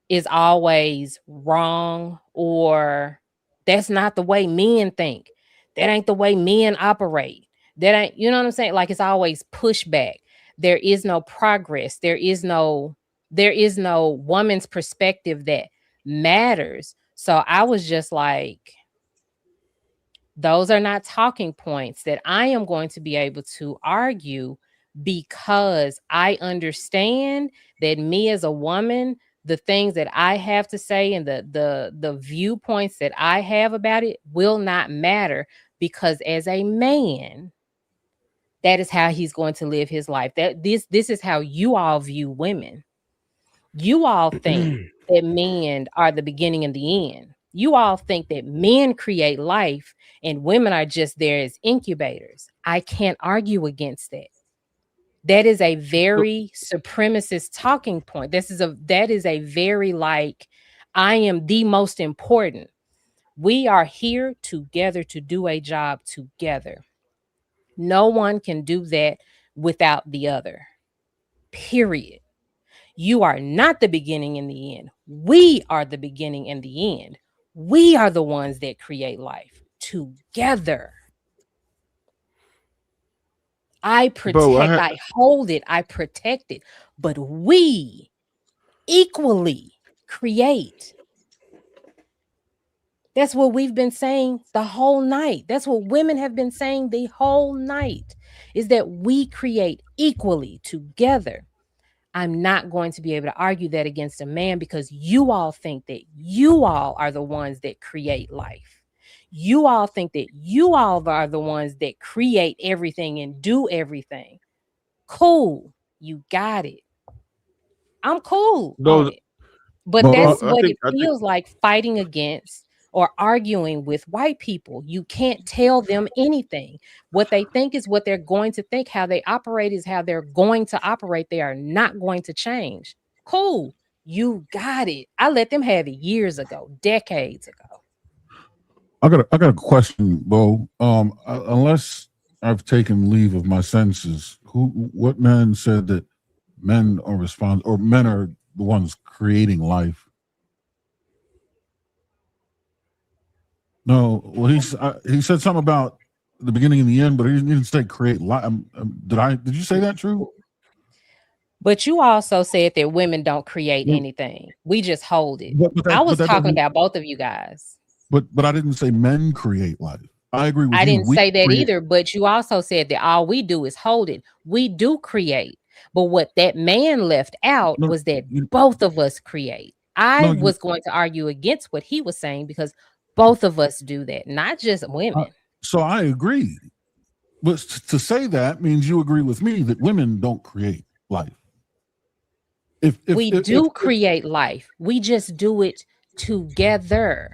is always wrong, or that's not the way men think. That ain't the way men operate. That ain't, you know what I'm saying? Like, it's always pushback. There is no progress. There is no woman's perspective that matters. So I was just like, those are not talking points that I am going to be able to argue, because I understand that me as a woman, the things that I have to say and the viewpoints that I have about it will not matter, because as a man, that is how he's going to live his life. That this is how you all view women. You all think that men are the beginning and the end. You all think that men create life and women are just there as incubators. I can't argue against that. That is a very supremacist talking point. That is a very like, I am the most important. We are here together to do a job together. No one can do that without the other. Period. You are not the beginning and the end. We are the beginning and the end. We are the ones that create life together. I protect, I hold it, I protect it, but we equally create. That's what we've been saying the whole night. That's what women have been saying the whole night, is that we create equally together. I'm not going to be able to argue that against a man, because you all think that you all are the ones that create life. You all think that you all are the ones that create everything and do everything. Cool. You got it. I'm cool on it. But that's what it feels like, fighting against or arguing with white people. You can't tell them anything. What they think is what they're going to think. How they operate is how they're going to operate. They are not going to change. Cool. You got it. I let them have it years ago, decades ago. I got a question, Bo. Unless I've taken leave of my senses, what man said that men are men are the ones creating life? No, well, he said something about the beginning and the end, but he didn't say create life. Did you say that true? But you also said that women don't create anything. We just hold it. I was talking about both of you guys. But I didn't say men create life. I agree with you. I didn't say that either, but you also said that all we do is hold it. We do create. But what that man left out was that both of us create. I was going to argue against what he was saying, because both of us do that, not just women. So I agree. But to say that means you agree with me that women don't create life. We do create life. We just do it together.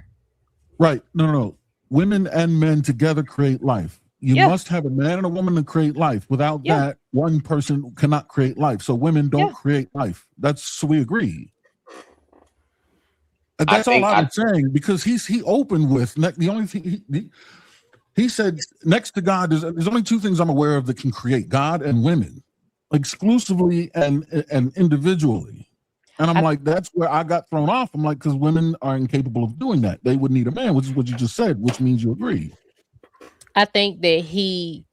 Right. No. Women and men together create life. You must have a man and a woman to create life. Without that, one person cannot create life. So women don't create life. So we agree. And that's all I was saying, because he opened with the only thing he said, next to God, there's only two things I'm aware of that can create: God and women, exclusively and individually. And I'm like, that's where I got thrown off. I'm like, because women are incapable of doing that. They would need a man, which is what you just said, which means you agree. I think that he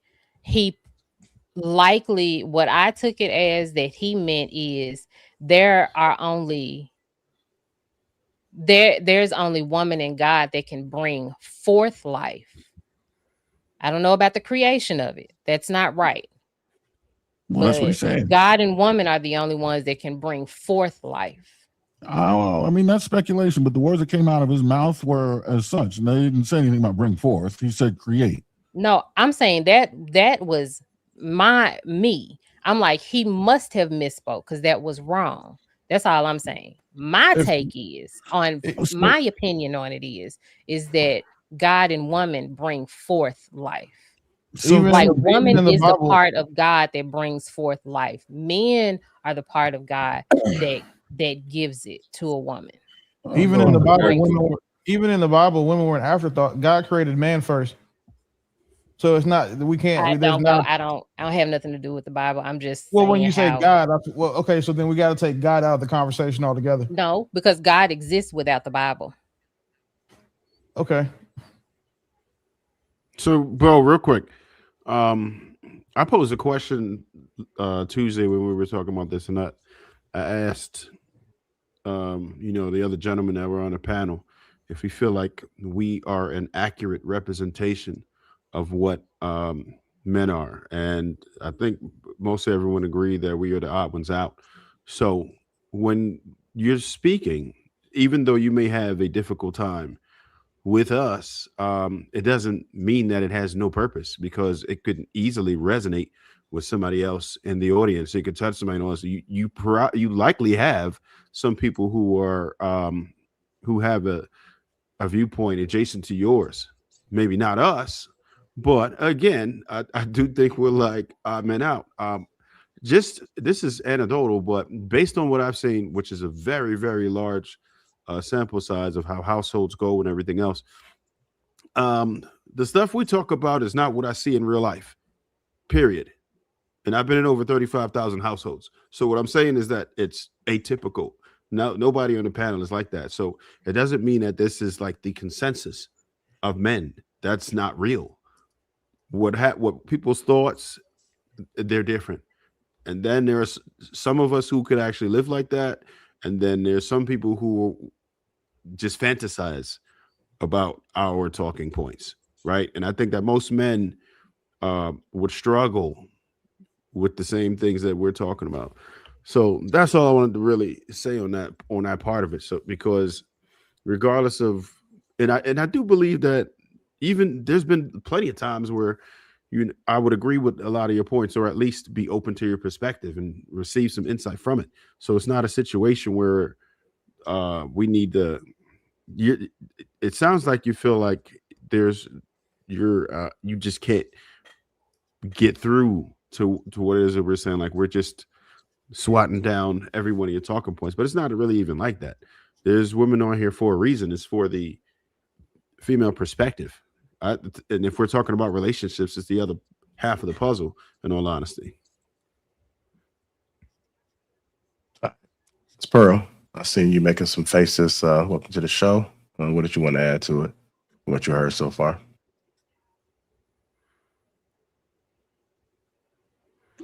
likely, what I took it as that he meant is there's only woman and God that can bring forth life. I don't know about the creation of it. That's not right. Well, that's what he's saying. God and woman are the only ones that can bring forth life. I mean, that's speculation, but the words that came out of his mouth were as such. And they didn't say anything about bring forth. He said create. No, I'm saying that was me. I'm like, he must have misspoke because that was wrong. That's all I'm saying. My take is on my opinion on it is that God and woman bring forth life. So like woman is the part of God that brings forth life. Men are the part of God that gives it to a woman. Even in the Bible, women were an afterthought. God created man first. So it's not, we can't. I don't have nothing to do with the Bible. I'm just when you say God, okay, so then we got to take God out of the conversation altogether. No, because God exists without the Bible. Okay. So, bro, real quick, I posed a question Tuesday when we were talking about this, and I asked, the other gentlemen that were on the panel, if we feel like we are an accurate representation of what men are, and I think most everyone agreed that we are the odd ones out. So when you're speaking, even though you may have a difficult time with us, it doesn't mean that it has no purpose, because it could easily resonate with somebody else in the audience. It could touch somebody else. You likely have some people who are who have a viewpoint adjacent to yours. Maybe not us, but again, I do think we're like odd men out. Just this is anecdotal, but based on what I've seen, which is a very, very large sample size of how households go and everything else, the stuff we talk about is not what I see in real life, period. And I've been in over 35,000 households. So what I'm saying is that it's atypical. No, nobody on the panel is like that. So it doesn't mean that this is like the consensus of men. That's not real. What people's thoughts, they're different. And then there's some of us who could actually live like that. And then there's some people who just fantasize about our talking points, right? And I think that most men would struggle with the same things that we're talking about. So that's all I wanted to really say on that part of it. So because regardless of, and I do believe that even there's been plenty of times where I would agree with a lot of your points, or at least be open to your perspective and receive some insight from it. So it's not a situation where we need to. It sounds like you feel like you just can't get through to what it is that we're saying. Like we're just swatting down every one of your talking points, but it's not really even like that. There's women on here for a reason. It's for the female perspective. And if we're talking about relationships, it's the other half of the puzzle, in all honesty. It's Pearl. I seen you making some faces. Welcome to the show. What did you want to add to it? What you heard so far?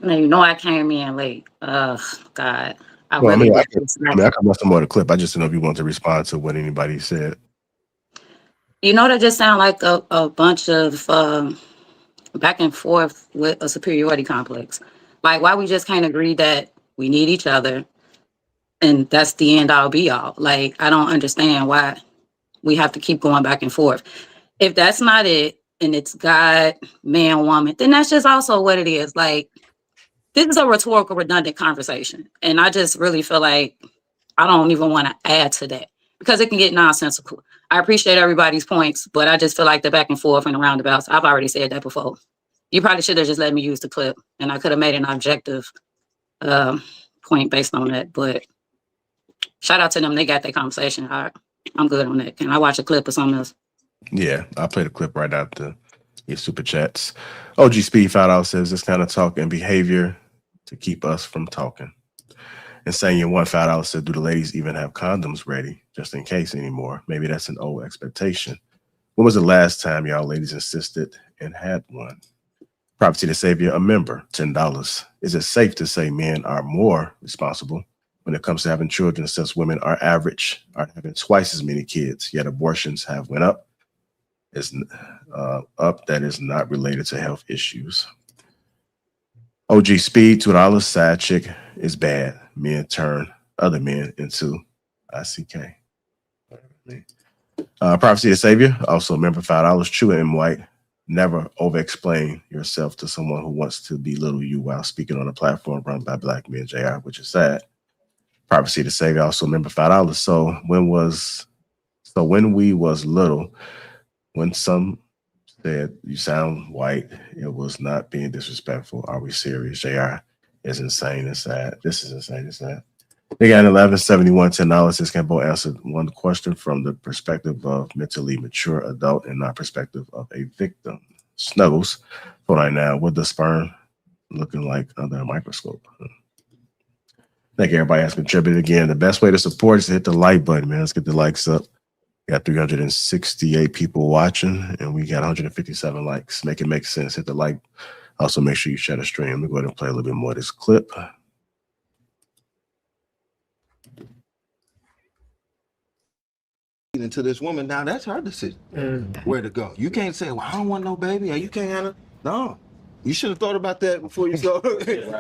I came in late. God. I can run some more of the clip. I just didn't know if you wanted to respond to what anybody said. That just sounds like a bunch of back and forth with a superiority complex. Like, why we just can't agree that we need each other and that's the end all be all. Like, I don't understand why we have to keep going back and forth. If that's not it, and it's God, man, woman, then that's just also what it is. Like, this is a rhetorical, redundant conversation. And I just really feel like I don't even want to add to that because it can get nonsensical. I appreciate everybody's points, but I just feel like the back and forth and the roundabouts. I've already said that before. You probably should have just let me use the clip, and I could have made an objective point based on that. But shout out to them; they got their conversation. I'm good on that. Can I watch a clip or something else? Yeah, I'll play the clip right after your super chats. OG Speed $5 says this kind of talk and behavior to keep us from talking. And saying your $1 said, do the ladies even have condoms ready just in case anymore? Maybe that's an old expectation. When was the last time y'all ladies insisted and had one? Prophecy to Savior, a member, $10. Is it safe to say men are more responsible when it comes to having children, since women are having twice as many kids, yet abortions have went up? That is not related to health issues. OG Speed, $2. Side chick is bad. Men turn other men into ICK. Prophecy to Savior, also a member, $5. True and white. Never over-explain yourself to someone who wants to belittle you while speaking on a platform run by black men, JR, which is sad. Prophecy to Savior, also a member, $5. So when we was little, when some said you sound white, it was not being disrespectful. Are we serious? JR is insane and sad. This is insane and sad. They got 1171 $10. This can both answer one question from the perspective of mentally mature adult and not perspective of a victim. Snuggles for right now. What the sperm looking like under a microscope? Thank you, everybody has contributed. Again, the best way to support is to hit the like button, man. Let's get the likes up. We got 368 people watching, and we got 157 likes. Make it make sense. Hit the like. Also, make sure you share the stream. Let me go ahead and play a little bit more of this clip. Into this woman, now that's her decision where to go. You can't say, well, I don't want no baby, or you can't have no. You should have thought about that before you go.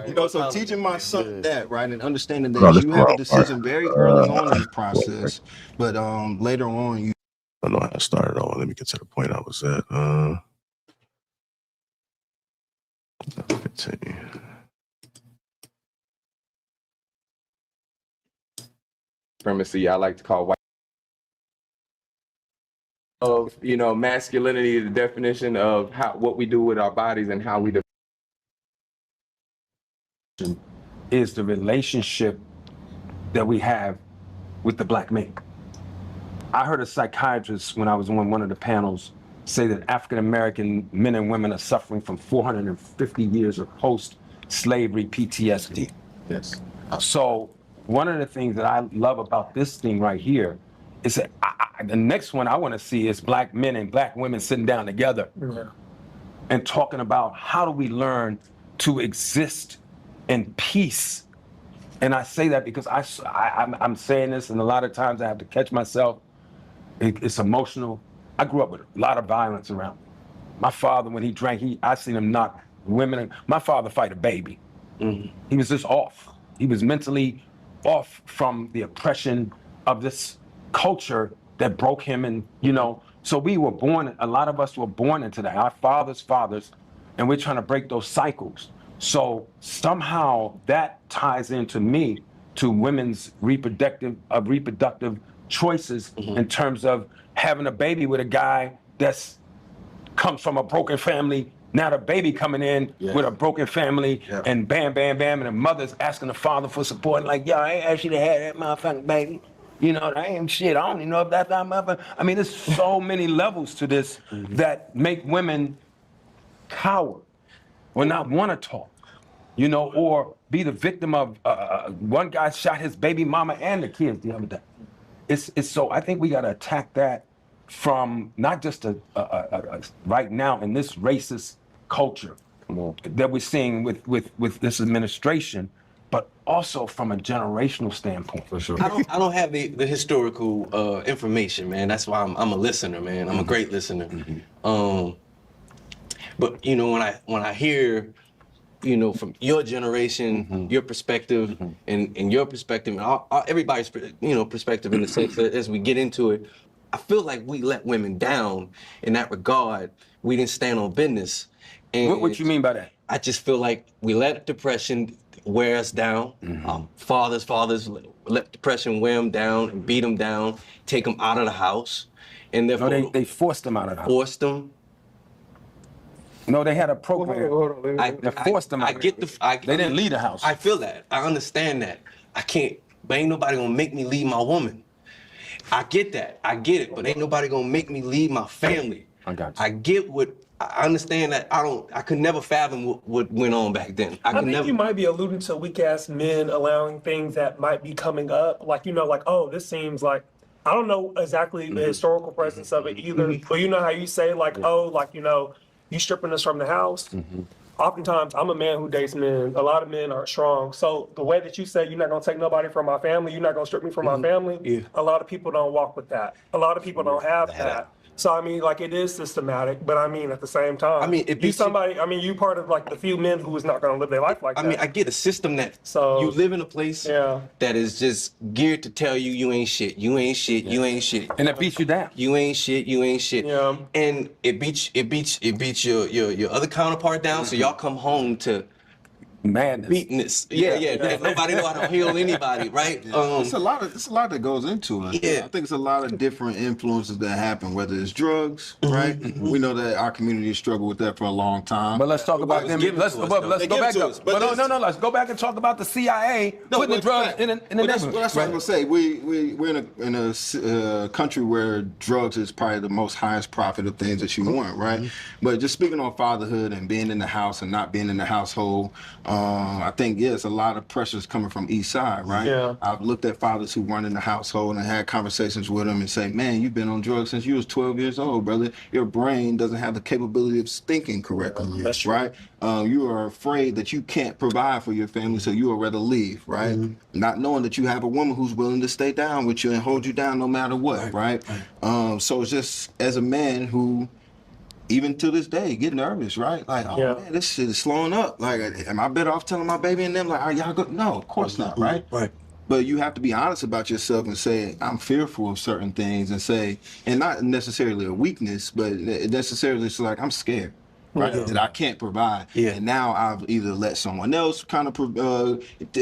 You know, so teaching my son that, right, and understanding that you have a decision very early on in the process, but later on you I don't know how to start it all. Let me get to the point I was at. 15. Supremacy, I like to call white. Of masculinity, the definition of what we do with our bodies and how we is the relationship that we have with the black man. I heard a psychiatrist when I was on one of the panels say that African American men and women are suffering from 450 years of post-slavery PTSD. Yes. So one of the things that I love about this thing right here is that the next one I want to see is black men and black women sitting down together and talking about how do we learn to exist in peace. And I say that because I'm saying this, and a lot of times I have to catch myself. It's emotional. I grew up with a lot of violence around me. My father, when he drank, I seen him knock women. My father fight a baby. He was just off. He was mentally off from the oppression of this culture that broke him, and so we were born, a lot of us were born into that, our fathers, and we're trying to break those cycles. So somehow that ties into me to women's reproductive choices in terms of having a baby with a guy that's comes from a broken family. Now the baby coming in with a broken family, and bam, bam, bam, and the mother's asking the father for support, and like, yo, I ain't asked you to have that motherfucking baby. I ain't shit. I don't even know if that's that motherfucker. I mean, there's so many levels to this that make women cower or not want to talk, or be the victim of one guy shot his baby mama and the kids the other day. It's so I think we got to attack that from not just right now in this racist culture that we're seeing with this administration, but also from a generational standpoint. For sure. I don't have the historical information, man. That's why I'm a listener, man. I'm a great listener. But when I hear, from your generation, your perspective, and your perspective, and everybody's perspective in the sense that as we get into it, I feel like we let women down in that regard. We didn't stand on business. And what you mean by that? I just feel like we let depression wear us down. Fathers let depression wear them down and beat them down, take them out of the house. and therefore No, they forced them out of the house. forced them. No, they had a program. They forced them out. They didn't leave the house. I feel that. I understand that. I can't, but ain't nobody gonna make me leave my woman. I get that. I get it, but ain't nobody gonna make me leave my family. I got you. I get what, I understand that. I could never fathom what went on back then. I think you might be alluding to weak ass men allowing things that might be coming up. Like, you know, like, oh, this seems like, I don't know exactly the historical presence of it either, but you know how you say like, oh, like, you know, you stripping us from the house. Oftentimes, I'm a man who dates men. A lot of men are strong. So the way that you say you're not gonna take nobody from my family, you're not gonna strip me from my family, a lot of people don't walk with that. A lot of people don't have that. So I mean, like, it is systematic, but I mean, at the same time, I mean, you part of like the few men who is not going to live their life like that. I mean, I get a system that you live in a place that is just geared to tell you you ain't shit, you ain't shit, you ain't shit, and it beats you down. You ain't shit, you ain't shit. Yeah. And it beats your other counterpart down. So y'all come home to madness, beatness. Yeah. Nobody know how to heal anybody, right? It's a lot that goes into it. Yeah. I think it's a lot of different influences that happen, whether it's drugs, right? We know that our community struggled with that for a long time. But let's talk about them. Let's go back up. But no. Let's go back and talk about the CIA putting the drugs in the neighborhood. That's what I'm gonna say. We're in a country where drugs is probably the most highest profit of things that you want, right? But just speaking on fatherhood and being in the house and not being in the household. I think, yes, a lot of pressures coming from East Side, right? Yeah. I've looked at fathers who weren't in the household and had conversations with them and say, man, you've been on drugs since you was 12 years old, brother. Your brain doesn't have the capability of thinking correctly, That's true. right? You are afraid that you can't provide for your family, so you would rather leave, right? Not knowing that you have a woman who's willing to stay down with you and hold you down no matter what, right? So it's just, as a man who, even to this day, get nervous, right? Like, oh man, this shit is slowing up. Like, am I better off telling my baby and them, like, are y'all good? No, of course not, right? Right. But you have to be honest about yourself and say, I'm fearful of certain things, and say, and not necessarily a weakness, but necessarily it's like, I'm scared, right? That I can't provide. And now I've either let someone else kind of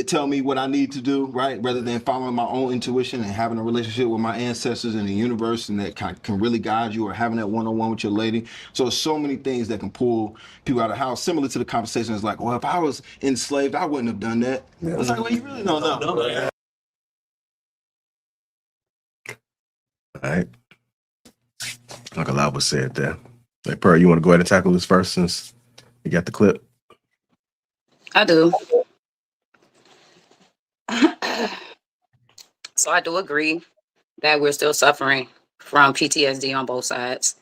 tell me what I need to do, right? Rather than following my own intuition and having a relationship with my ancestors in the universe and that can really guide you, or having that one-on-one with your lady. So many things that can pull people out of the house, similar to the conversation is like, well, if I was enslaved, I wouldn't have done that. It's like, well, you really don't know. All right. Like a lot was said there. Like, Pearl, you want to go ahead and tackle this first since you got the clip? I do. So I do agree that we're still suffering from PTSD on both sides.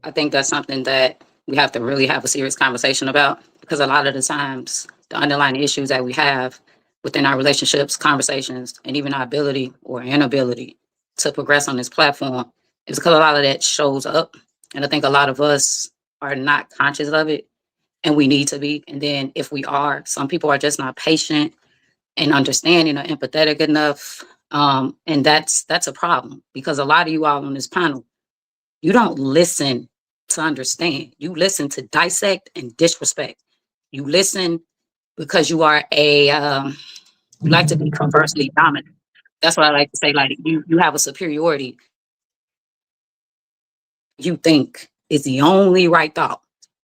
I think that's something that we have to really have a serious conversation about, because a lot of the times the underlying issues that we have within our relationships, conversations, and even our ability or inability to progress on this platform is because a lot of that shows up. And I think a lot of us are not conscious of it, and we need to be. And then if we are, some people are just not patient and understanding or empathetic enough. And that's a problem, because a lot of you all on this panel, you don't listen to understand. You listen to dissect and disrespect. You listen because you are you like to be conversely dominant. That's what I like to say. Like, you have a superiority you think is the only right thought.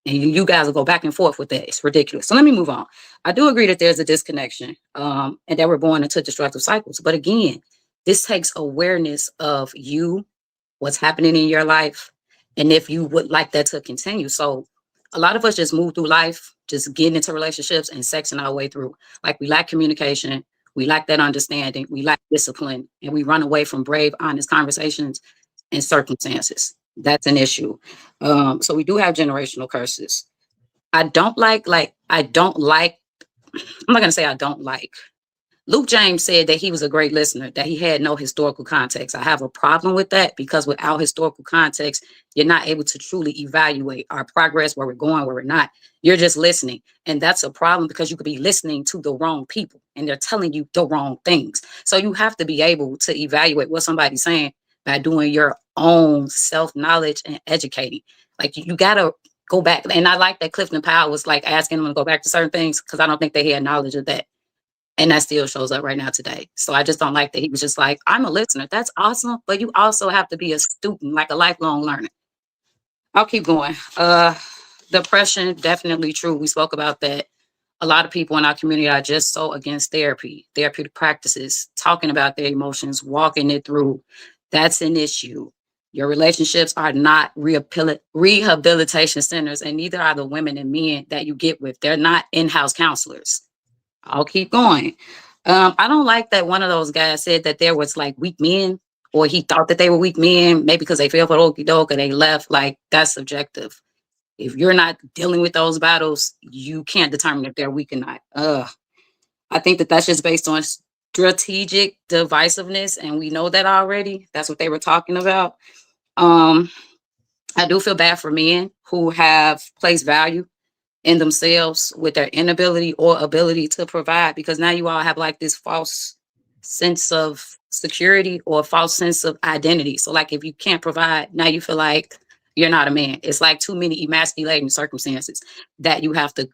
And you guys will go back and forth with that. It's ridiculous. So let me move on. I do agree that there's a disconnection and that we're born into destructive cycles. But again, this takes awareness of you, what's happening in your life, and if you would like that to continue. So a lot of us just move through life, just getting into relationships and sexing our way through. Like, we lack communication. We lack that understanding. We lack discipline, and we run away from brave, honest conversations and circumstances. That's an issue. So we do have generational curses. I'm not going to say I don't like. Luke James said that he was a great listener, that he had no historical context. I have a problem with that, because without historical context, you're not able to truly evaluate our progress, where we're going, where we're not. You're just listening. And that's a problem, because you could be listening to the wrong people and they're telling you the wrong things. So you have to be able to evaluate what somebody's saying by doing your own self-knowledge and educating. Like, you got to go back. And I like that Clifton Powell was like asking them to go back to certain things, because I don't think they had knowledge of that. And that still shows up right now today. So I just don't like that he was just like, I'm a listener. That's awesome. But you also have to be a student, like a lifelong learner. I'll keep going. Depression, definitely true. We spoke about that. A lot of people in our community are just so against therapeutic practices, talking about their emotions, walking it through. That's an issue. Your relationships are not rehabilitation centers, and neither are the women and men that you get with. They're not in-house counselors. I'll keep going. I don't like that one of those guys said that there was like weak men, or he thought that they were weak men, maybe because they fell for the okie doke and they left. Like, that's subjective. If you're not dealing with those battles, you can't determine if they're weak or not. I think that that's just based on strategic divisiveness, and we know that already. That's what they were talking about. I do feel bad for men who have placed value in themselves with their inability or ability to provide, because now you all have like this false sense of security or false sense of identity. So like if you can't provide, now you feel like you're not a man. It's like too many emasculating circumstances that you have to,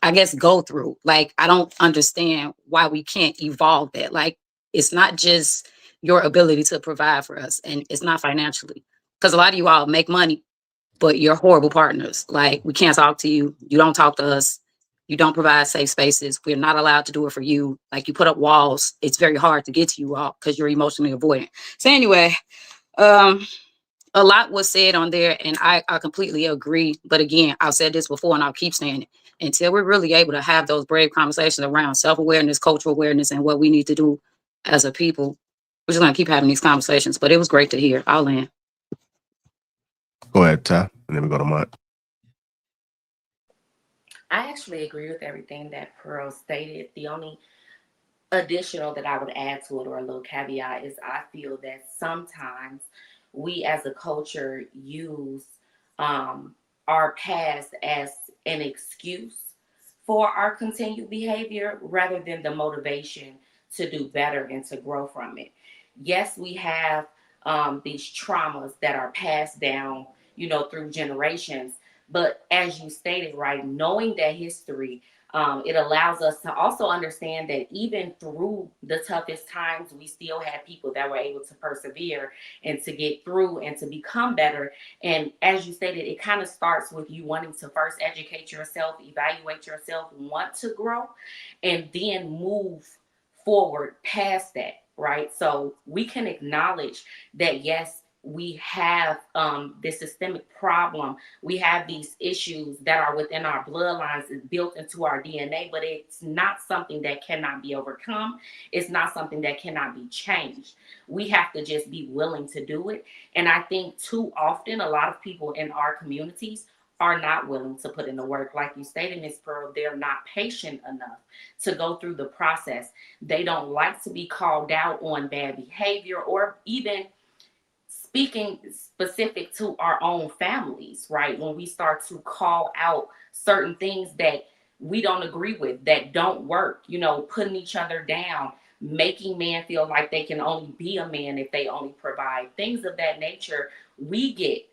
I guess, go through. Like, I don't understand why we can't evolve that. Like, it's not just your ability to provide for us, and it's not financially, because a lot of you all make money, but you're horrible partners. Like, we can't talk to you. You don't talk to us. You don't provide safe spaces. We're not allowed to do it for you. Like, you put up walls. It's very hard to get to you all because you're emotionally avoidant. So anyway, a lot was said on there, and I completely agree. But again, I've said this before and I'll keep saying it. Until we're really able to have those brave conversations around self-awareness, cultural awareness, and what we need to do as a people, we're just going to keep having these conversations. But it was great to hear. I'll end. Go ahead, Ty, and then we go to Mont. I actually agree with everything that Pearl stated. The only additional that I would add to it, or a little caveat, is I feel that sometimes we as a culture use our past as an excuse for our continued behavior rather than the motivation to do better and to grow from it. Yes, we have these traumas that are passed down, through generations. But as you stated, right, knowing that history, it allows us to also understand that even through the toughest times, we still had people that were able to persevere and to get through and to become better. And as you stated, it kind of starts with you wanting to first educate yourself, evaluate yourself, want to grow, and then move forward past that, right? So we can acknowledge that, yes, we have this systemic problem. We have these issues that are within our bloodlines, built into our DNA, but it's not something that cannot be overcome. It's not something that cannot be changed. We have to just be willing to do it. And I think too often, a lot of people in our communities are not willing to put in the work. Like you stated, Ms. Pearl, they're not patient enough to go through the process. They don't like to be called out on bad behavior, or even speaking specific to our own families, right? When we start to call out certain things that we don't agree with, that don't work, putting each other down, making men feel like they can only be a man if they only provide, things of that nature, we get,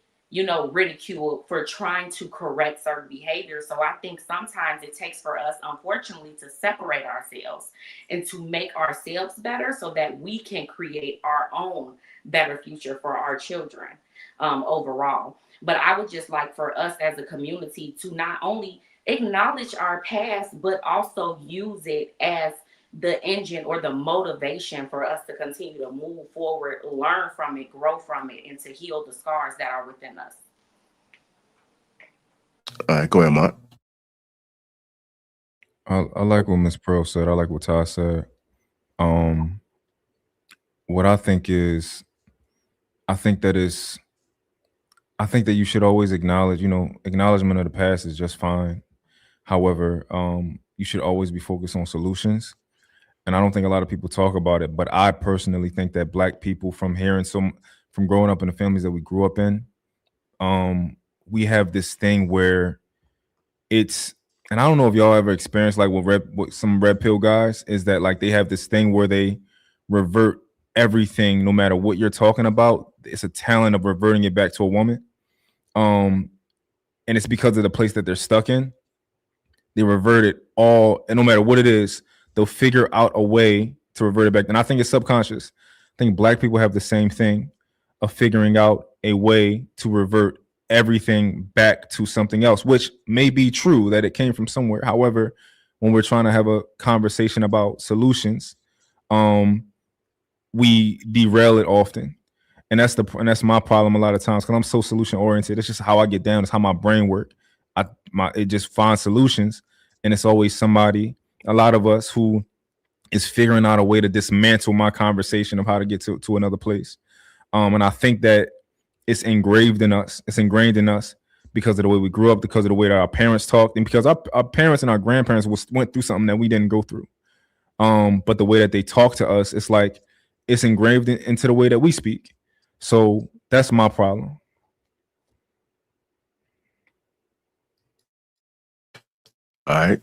ridiculed for trying to correct certain behaviors. So I think sometimes it takes for us, unfortunately, to separate ourselves and to make ourselves better so that we can create our own better future for our children overall. But I would just like for us as a community to not only acknowledge our past, but also use it as the engine or the motivation for us to continue to move forward, learn from it, grow from it, and to heal the scars that are within us. All right, go ahead, Mont. I like what Ms. Pearl said. I like what Ty said. What I think is, I think that you should always acknowledge, acknowledgement of the past is just fine. However, you should always be focused on solutions. And I don't think a lot of people talk about it, but I personally think that Black people, from growing up in the families that we grew up in, we have this thing where and I don't know if y'all ever experienced like what some red pill guys is, that like they have this thing where they revert everything, no matter what you're talking about. It's a talent of reverting it back to a woman. And it's because of the place that they're stuck in. They revert it all, and no matter what it is, they'll figure out a way to revert it back. And I think it's subconscious. I think Black people have the same thing of figuring out a way to revert everything back to something else, which may be true that it came from somewhere. However, when we're trying to have a conversation about solutions, we derail it often. And that's my problem a lot of times, because I'm so solution oriented. It's just how I get down. It's how my brain works. It just finds solutions, and it's always somebody, a lot of us, who is figuring out a way to dismantle my conversation of how to get to another place. And I think that it's engraved in us. It's ingrained in us because of the way we grew up, because of the way that our parents talked, and because our parents and our grandparents went through something that we didn't go through. But the way that they talk to us, it's like it's engraved into the way that we speak. So that's my problem. All right.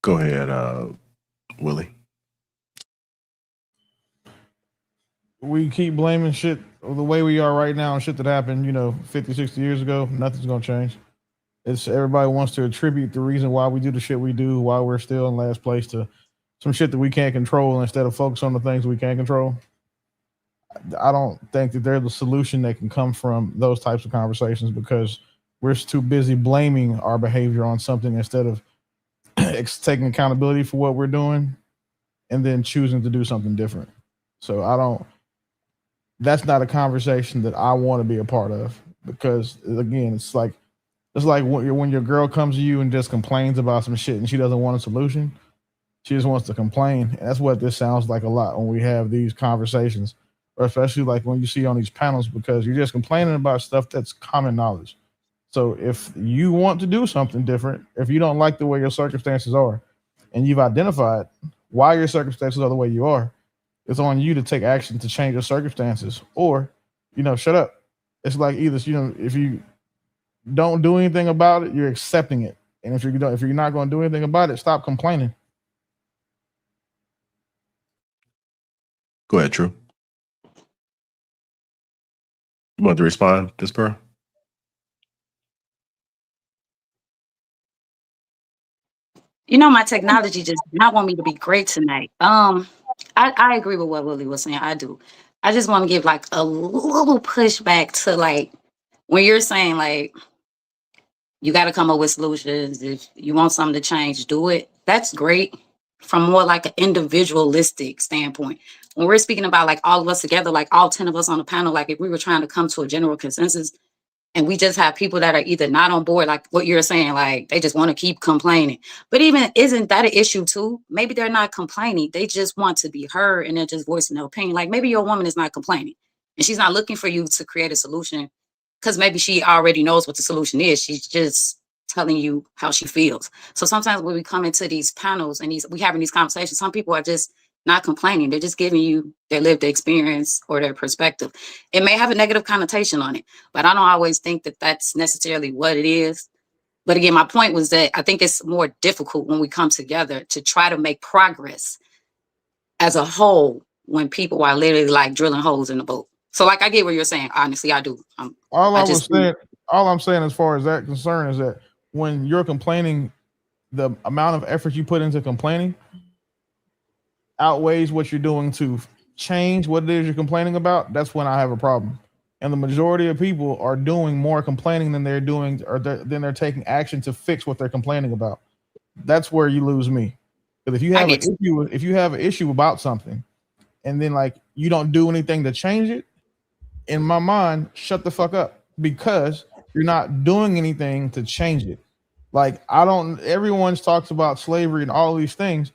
Go ahead, Willie. We keep blaming shit the way we are right now and shit that happened, 50, 60 years ago. Nothing's going to change. It's everybody wants to attribute the reason why we do the shit we do, why we're still in last place, to some shit that we can't control instead of focus on the things we can control. I don't think that there's a solution that can come from those types of conversations, because we're too busy blaming our behavior on something instead of taking accountability for what we're doing and then choosing to do something different. So that's not a conversation that I want to be a part of, because again, it's like when your girl comes to you and just complains about some shit and she doesn't want a solution. She just wants to complain. And that's what this sounds like a lot when we have these conversations, or especially like when you see on these panels, because you're just complaining about stuff that's common knowledge. So if you want to do something different, if you don't like the way your circumstances are, and you've identified why your circumstances are the way you are, it's on you to take action to change your circumstances, or, shut up. It's like either, if you don't do anything about it, you're accepting it. And if you're not going to do anything about it, stop complaining. Go ahead, True. You want to respond, this girl? My technology just did not want me to be great tonight. I agree with what Willie was saying. I do. I just want to give like a little pushback to like when you're saying like you got to come up with solutions. If you want something to change, do it. That's great from more like an individualistic standpoint. When we're speaking about like all of us together, like all 10 of us on the panel, like if we were trying to come to a general consensus, and we just have people that are either not on board, like what you're saying, like they just want to keep complaining. But even isn't that an issue too? Maybe they're not complaining. They just want to be heard, and they're just voicing their opinion. Like maybe your woman is not complaining and she's not looking for you to create a solution, because maybe she already knows what the solution is. She's just telling you how she feels. So sometimes when we come into these panels and we having these conversations, some people are just not complaining. They're just giving you their lived experience or their perspective. It may have a negative connotation on it, but I don't always think that that's necessarily what it is. But again, my point was that I think it's more difficult when we come together to try to make progress as a whole when people are literally like drilling holes in the boat. So like I get what you're saying. Honestly, I do. All I'm saying as far as that concern is that when you're complaining, the amount of effort you put into complaining outweighs what you're doing to change what it is you're complaining about. That's when I have a problem. And the majority of people are doing more complaining than they're doing, or then they're taking action to fix what they're complaining about. That's where you lose me. Because if you have an issue about something, and then like you don't do anything to change it, in my mind, shut the fuck up, because you're not doing anything to change it. Like everyone talks about slavery and all these things.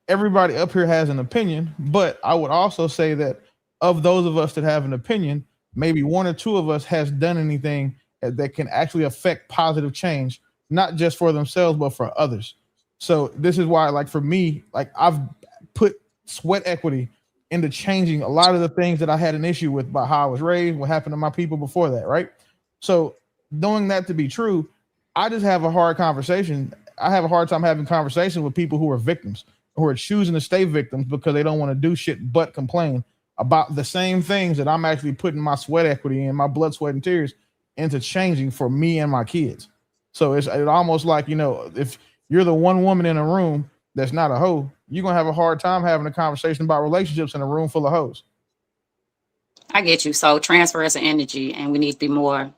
Everybody up here has an opinion, but I would also say that of those of us that have an opinion, maybe one or two of us has done anything that can actually affect positive change, not just for themselves, but for others. So this is why, like for me, like I've put sweat equity into changing a lot of the things that I had an issue with about how I was raised, what happened to my people before that, right? So knowing that to be true, I just have a hard conversation. I have a hard time having conversations with people who are victims, who are choosing to stay victims because they don't want to do shit but complain about the same things that I'm actually putting my sweat equity and my blood, sweat, and tears into changing for me and my kids. So it's almost like, if you're the one woman in a room that's not a hoe, you're gonna have a hard time having a conversation about relationships in a room full of hoes. I get you. So transference of energy, and we need to be more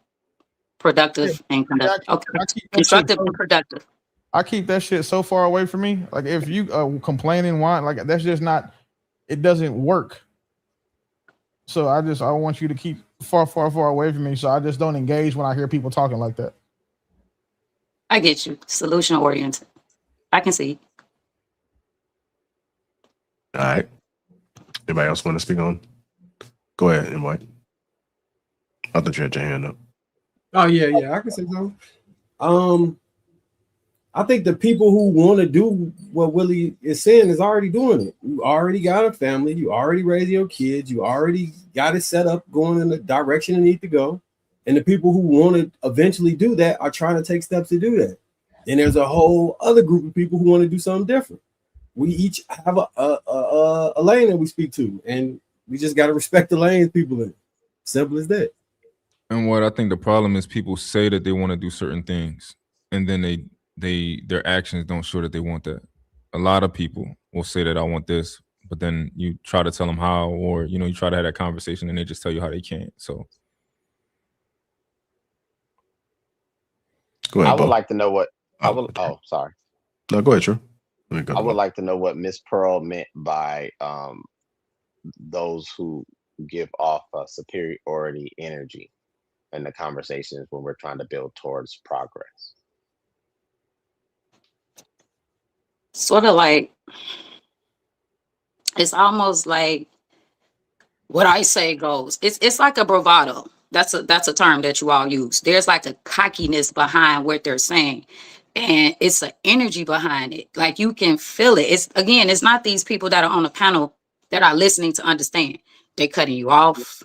productive and conductive. Okay, I keep that shit constructive and productive. I keep that shit so far away from me. Like if you complaining, whine, like that's just not. It doesn't work. So I want you to keep far away from me. So I just don't engage when I hear people talking like that. I get you. Solution oriented. I can see. All right. Anybody else want to speak on? Go ahead, NY. I thought you had your hand up. Oh yeah, I can say so. I think the people who want to do what Willie is saying is already doing it. You already got a family, you already raised your kids, you already got it set up going in the direction it need to go. And the people who want to eventually do that are trying to take steps to do that. And there's a whole other group of people who want to do something different. We each have a lane that we speak to, and we just got to respect the lanes people in. Simple as that. And what I think the problem is, people say that they want to do certain things, and then their actions don't show that they want that. A lot of people will say that I want this, but then you try to tell them how, or you try to have that conversation, and they just tell you how they can't. So go ahead. I would like to know what sorry. No, go ahead, True. I would like to know what Miss Pearl meant by those who give off a superiority energy in the conversations when we're trying to build towards progress. Sort of like, it's almost like what I say goes. It's like a bravado. That's a term that you all use. There's like a cockiness behind what they're saying. And it's an energy behind it. Like you can feel it. It's not these people that are on the panel that are listening to understand. They're cutting you off.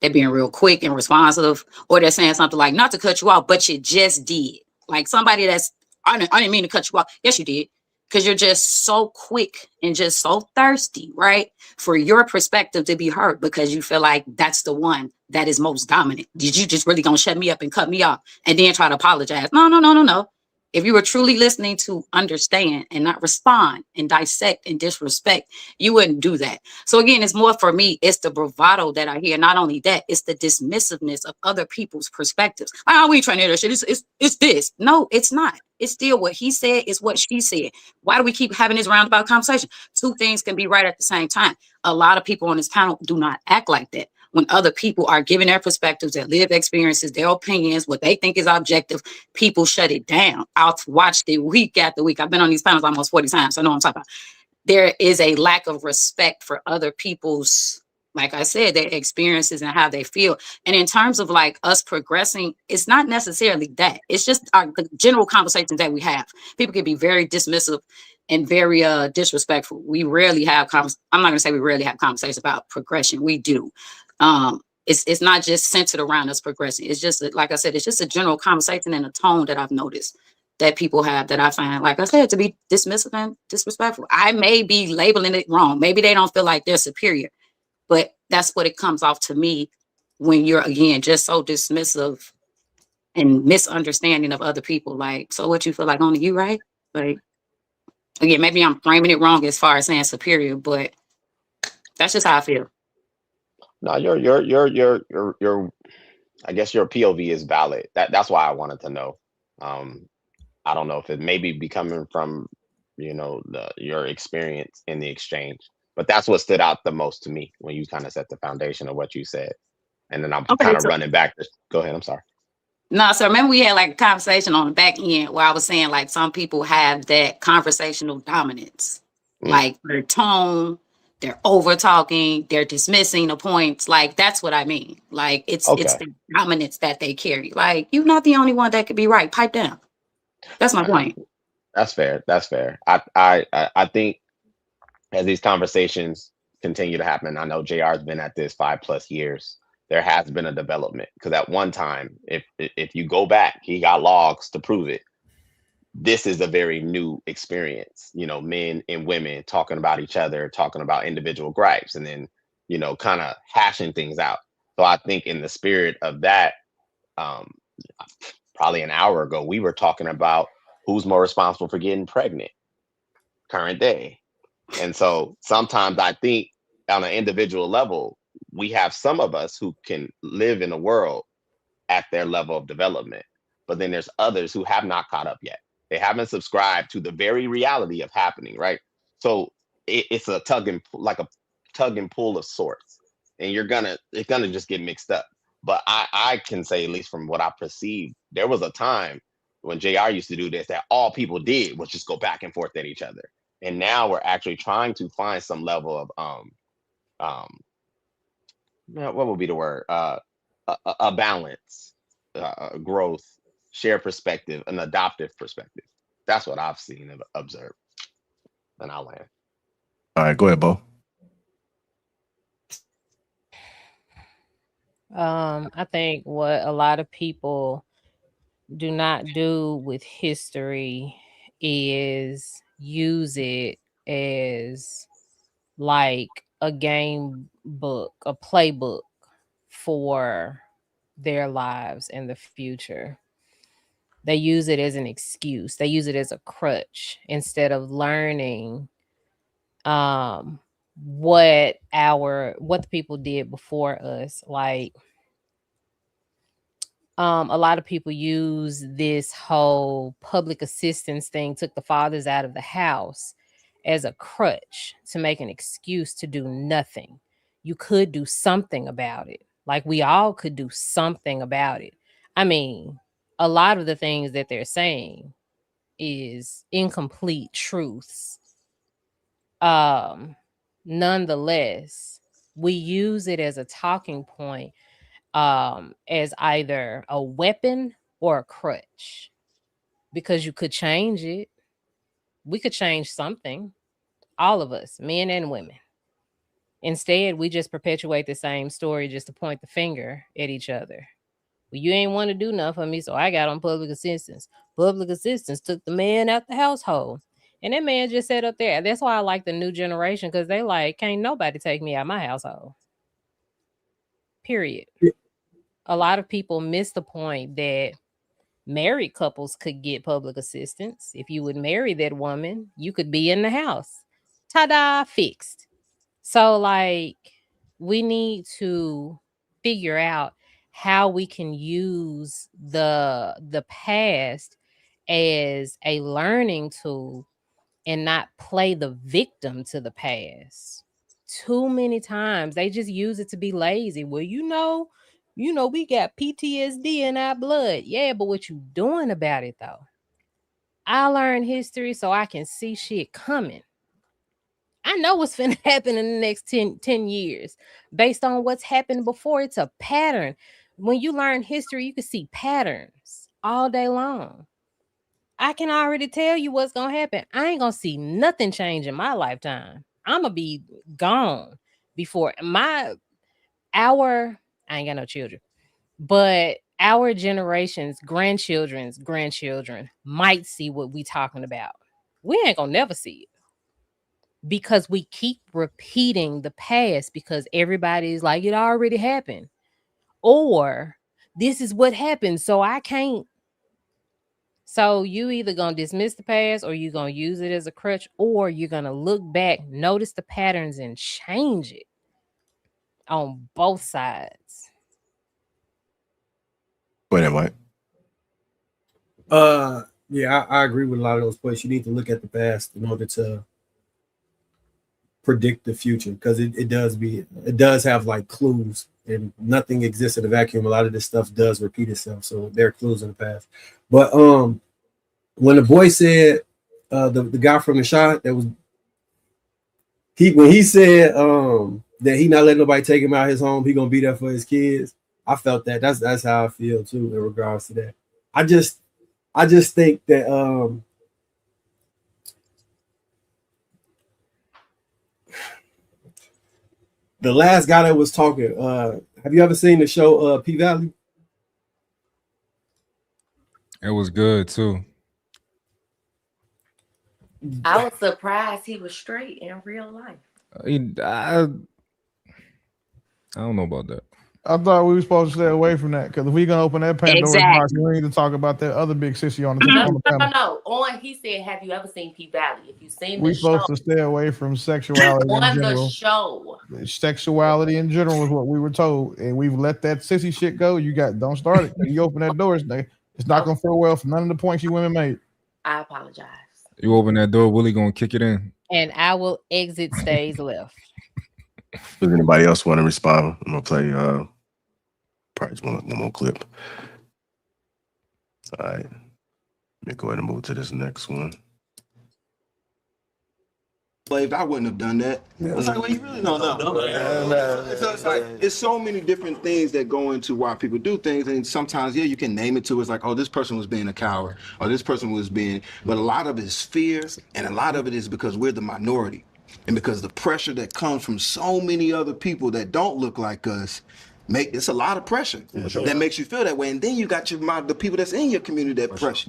They're being real quick and responsive, or they're saying something like, not to cut you off, but you just did. Like somebody I didn't mean to cut you off. Yes, you did. Because you're just so quick and just so thirsty, right? For your perspective to be heard, because you feel like that's the one that is most dominant. Did you just really gonna shut me up and cut me off and then try to apologize? No. If you were truly listening to understand and not respond and dissect and disrespect, you wouldn't do that. So again, it's more for me, it's the bravado that I hear. Not only that, it's the dismissiveness of other people's perspectives. Oh, we ain't trying to hear that shit. It's this. No, it's not. It's still what he said is what she said. Why do we keep having this roundabout conversation? Two things can be right at the same time. A lot of people on this panel do not act like that. When other people are giving their perspectives, their lived experiences, their opinions, what they think is objective, people shut it down. I've watched it week after week. I've been on these panels almost 40 times, so I know what I'm talking about. There is a lack of respect for other people's, like I said, their experiences and how they feel. And in terms of like us progressing, it's not necessarily that. It's just the general conversations that we have. People can be very dismissive and very disrespectful. We rarely have I'm not gonna say we rarely have conversations about progression. We do. It's not just centered around us progressing. It's just, like I said, it's just a general conversation and a tone that I've noticed that people have that I find, like I said, to be dismissive and disrespectful. I may be labeling it wrong. Maybe they don't feel like they're superior, but that's what it comes off to me when you're, again, just so dismissive and misunderstanding of other people. Like, so what you feel like only you, right? Like, again, maybe I'm framing it wrong as far as saying superior, but that's just how I feel. No, your I guess your POV is valid. That's why I wanted to know. I don't know if it may be coming from, your experience in the exchange, but that's what stood out the most to me when you kind of set the foundation of what you said. And then I'm kind of running back. Go ahead. I'm sorry. No, so remember we had like a conversation on the back end where I was saying like some people have that conversational dominance, like their tone, they're over talking, they're dismissing the points. Like that's what I mean. Like it's the dominance that they carry. Like you're not the only one that could be right. Pipe down. That's my point. That's fair. That's fair. I think as these conversations continue to happen, I know JR's been at this 5+ years. There has been a development, because at one time, if you go back, he got logs to prove it. This is a very new experience, men and women talking about each other, talking about individual gripes, and then, kind of hashing things out. So I think in the spirit of that, probably an hour ago, we were talking about who's more responsible for getting pregnant current day. And so sometimes I think on an individual level, we have some of us who can live in a world at their level of development, but then there's others who have not caught up yet. They haven't subscribed to the very reality of happening, right? So it's a tug and pull of sorts, and it's gonna just get mixed up. But I can say, at least from what I perceived, there was a time when JR used to do this that all people did was just go back and forth at each other. And now we're actually trying to find some level of what would be the word? A balance, growth, shared perspective, an adoptive perspective. That's what I've seen and observed. And I'll land. All right, go ahead, Bo. I think what a lot of people do not do with history is use it as like a game book, a playbook for their lives in the future. They use it as an excuse. They use it as a crutch instead of learning what the people did before us. Like a lot of people use this whole public assistance thing, took the fathers out of the house, as a crutch to make an excuse to do nothing. You could do something about it. Like we all could do something about it. I mean, a lot of the things that they're saying is incomplete truths. Nonetheless, we use it as a talking point, as either a weapon or a crutch, because you could change it. We could change something, all of us, men and women. Instead, we just perpetuate the same story just to point the finger at each other. Well, you ain't want to do nothing for me, so I got on public assistance. Public assistance took the man out the household. And that man just sat up there. That's why I like the new generation, because they like, can't nobody take me out of my household. Period. A lot of people miss the point that married couples could get public assistance. If you would marry that woman, you could be in the house. Ta-da, fixed. So like we need to figure out how we can use the past as a learning tool and not play the victim to the past. Too many times they just use it to be lazy. Well, we got PTSD in our blood. Yeah, but what you doing about it though? I learned history so I can see shit coming. I know what's finna happen in the next 10 years based on what's happened before. It's a pattern. When you learn history, you can see patterns all day long. I can already tell you what's gonna happen. I ain't gonna see nothing change in my lifetime. I'm gonna be gone before I ain't got no children, but our generation's grandchildren might see what we talking about. We ain't gonna never see it, because we keep repeating the past because everybody's like, it already happened, or this is what happened, so I can't. So you either gonna dismiss the past, or you're gonna use it as a crutch, or you're gonna look back, notice the patterns, and change it on both sides. Go ahead, Mike. Yeah, I agree with a lot of those points. You need to look at the past in order to predict the future, because it does have like clues, and nothing exists in a vacuum. A lot of this stuff does repeat itself, so there are clues in the past. But when the boy said, the guy from the shot that was when he said that he not letting nobody take him out of his home, he gonna be there for his kids. I felt that. That's how I feel too in regards to that. I just think that the last guy that was talking, have you ever seen the show P-Valley? It was good too. I was surprised he was straight in real life. I don't know about that. I thought we were supposed to stay away from that because if we're gonna open that Pandora's box, Exactly. we need to talk about that other big sissy on the No. panel. On he said, "Have you ever seen P Valley? If you've seen the We're supposed show, to stay away from sexuality in on the general. show, Sexuality in general is what we were told, and we've let that sissy shit go. Don't start it. You open that door, it's not gonna feel well for none of the points you women made. I apologize." You open that door, Willie gonna kick it in. And I will exit stage left. Does anybody else want to respond? I'm gonna play probably one more clip. All right. Let me go ahead and move to this next one. I wouldn't have done that. It's like, well, you really don't know. So it's like, it's so many different things that go into why people do things, and sometimes, yeah, you can name it to. It's like, oh, this person was being a coward, or this person was being, but a lot of it is fear, and a lot of it is because we're the minority, and because the pressure that comes from so many other people that don't look like us. It's a lot of pressure that makes you feel that way, and then you got the people that's in your community that oppress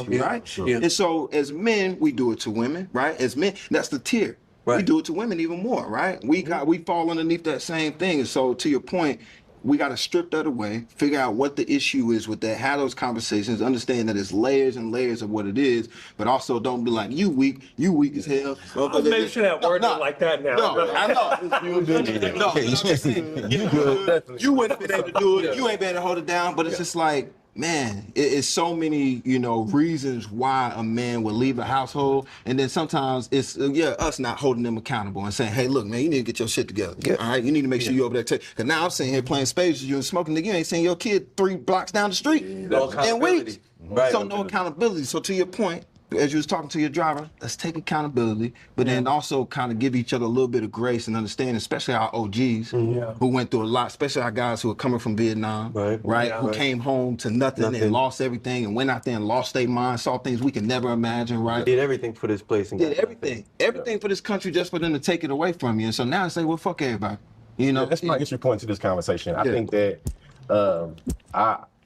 you, right? Sure. And so as men, we do it to women, right? As men, that's the tier. Right. We do it to women even more, right? We fall underneath that same thing, and so to your point, we got to strip that away, figure out what the issue is with that, have those conversations, understand that it's layers and layers of what it is, but also don't be like, you weak as hell. Maybe should have worded like that now. No, I know. You good. You wouldn't have been able to do it. You ain't been able to hold it down, but it's just like, man, it's so many, reasons why a man would leave a household, and then sometimes it's us not holding them accountable and saying, hey, look, man, you need to get your shit together. Yeah. All right, you need to make sure you over there. Because now I'm sitting here playing spades with you and smoking. You ain't seeing your kid 3 blocks down the street in weeks. Right. So no accountability. So to your point, as you was talking to your driver, let's take accountability, but then also kind of give each other a little bit of grace and understanding, especially our OGs who went through a lot, especially our guys who are coming from Vietnam, who came home to nothing and lost everything and went out there and lost their mind, saw things we could never imagine, right? Did everything for this place. And did everything for this country just for them to take it away from you. And so now I say, well, fuck everybody. That's my entry point to this conversation. I think that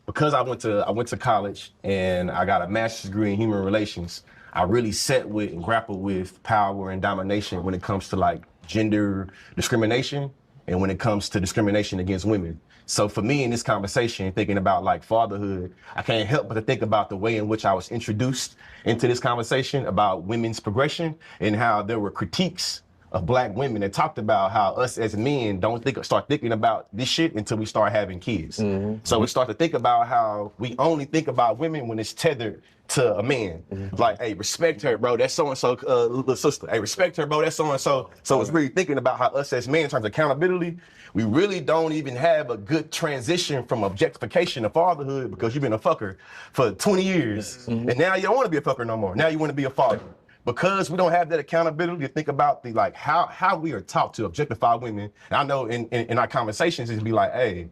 because I went to college and I got a master's degree in human relations, I really sat with and grappled with power and domination when it comes to like gender discrimination and when it comes to discrimination against women. So for me in this conversation, thinking about like fatherhood, I can't help but to think about the way in which I was introduced into this conversation about women's progression and how there were critiques of Black women that talked about how us as men don't start thinking about this shit until we start having kids. So we start to think about how we only think about women when it's tethered to a man. Like, hey, respect her, bro. That's so-and-so, little sister. Hey, respect her, bro. That's so-and-so. So it's really thinking about how us as men, in terms of accountability, we really don't even have a good transition from objectification to fatherhood because you've been a fucker for 20 years. And now you don't want to be a fucker no more. Now you want to be a father. Because we don't have that accountability to think about the how we are taught to objectify women. And I know in our conversations it'd be like, hey,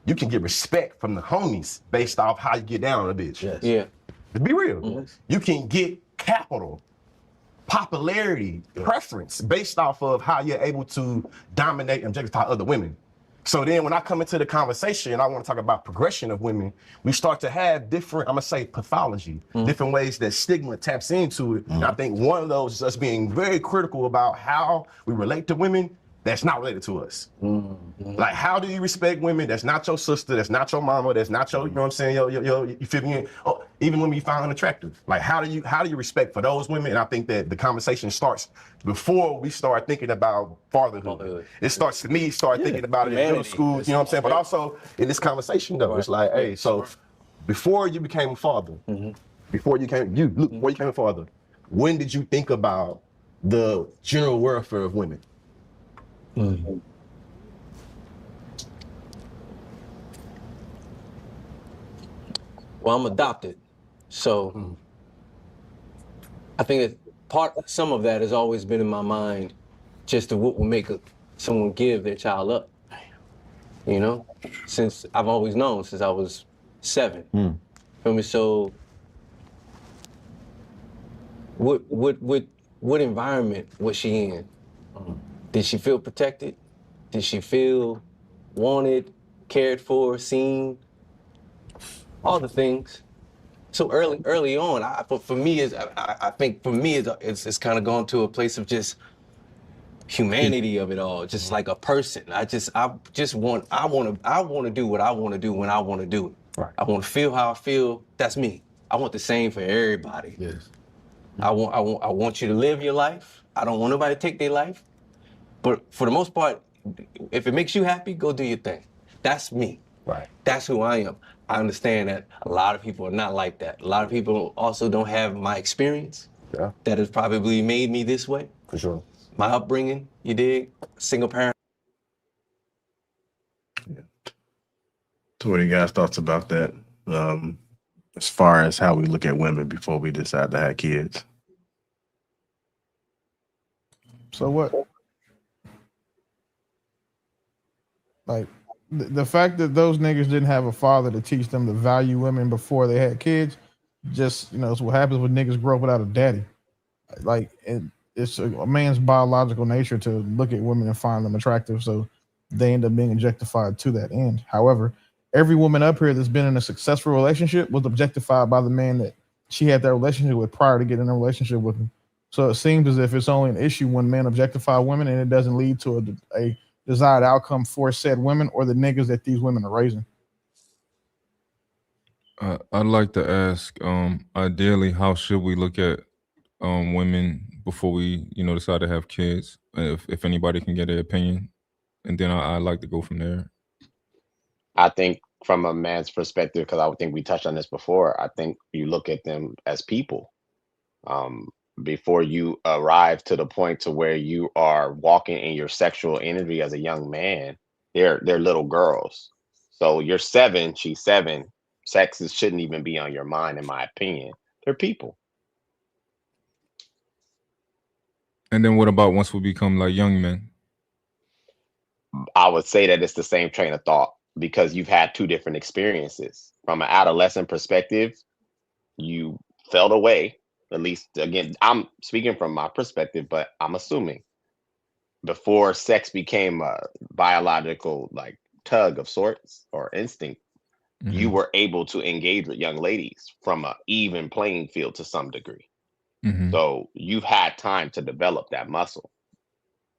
you can get respect from the homies based off how you get down on a bitch. Yes. Yeah. To be real, you can get capital, popularity, preference based off of how you're able to dominate and objectify other women. So then when I come into the conversation and I want to talk about progression of women, we start to have different, I'm gonna say pathology, different ways that stigma taps into it. And I think one of those is us being very critical about how we relate to women that's not related to us. Like, how do you respect women that's not your sister, that's not your mama, that's not your, you know what I'm saying, you feel me? Oh, even women you find attractive. Like, how do you respect for those women? And I think that the conversation starts before we start thinking about fatherhood. It starts to me, thinking about it in middle school, you know what I'm saying? But also in this conversation though, it's like, hey, so before you became a father, before you became a father, when did you think about the general welfare of women? Well, I'm adopted, so I think that some of that has always been in my mind, just to what will make someone give their child up. You know, since I've always known since I was 7. Feel me? So, what environment was she in? Did she feel protected? Did she feel wanted, cared for, seen? All the things. So early on, I think for me, it's kind of gone to a place of just humanity of it all, just like a person. I want to do what I want to do when I want to do it. Right. I want to feel how I feel. That's me. I want the same for everybody. Yes. I want you to live your life. I don't want nobody to take their life. But for the most part, if it makes you happy, go do your thing. That's me. Right. That's who I am. I understand that a lot of people are not like that. A lot of people also don't have my experience. Yeah. That has probably made me this way. For sure. My upbringing, you dig? Single parent. So what are you guys' thoughts about that? As far as how we look at women before we decide to have kids. So what? Like the fact that those niggas didn't have a father to teach them to value women before they had kids, just it's what happens when niggas grow up without a daddy. Like it's a man's biological nature to look at women and find them attractive, so they end up being objectified to that end. However, every woman up here that's been in a successful relationship was objectified by the man that she had that relationship with prior to getting in a relationship with him. So it seems as if it's only an issue when men objectify women and it doesn't lead to a desired outcome for said women or the niggas that these women are raising. I'd like to ask, ideally, how should we look at women before we, decide to have kids? If anybody can get their opinion, and then I'd like to go from there. I think from a man's perspective, because I would think we touched on this before, I think you look at them as people. Before you arrive to the point to where you are walking in your sexual energy as a young man, they're little girls. So you're 7, she's 7. Sex shouldn't even be on your mind, in my opinion. They're people. And then what about once we become like young men? I would say that it's the same train of thought because you've had 2 different experiences. From an adolescent perspective, you felt away. At least, again, I'm speaking from my perspective, but I'm assuming before sex became a biological like tug of sorts or instinct, you were able to engage with young ladies from an even playing field to some degree. So you've had time to develop that muscle.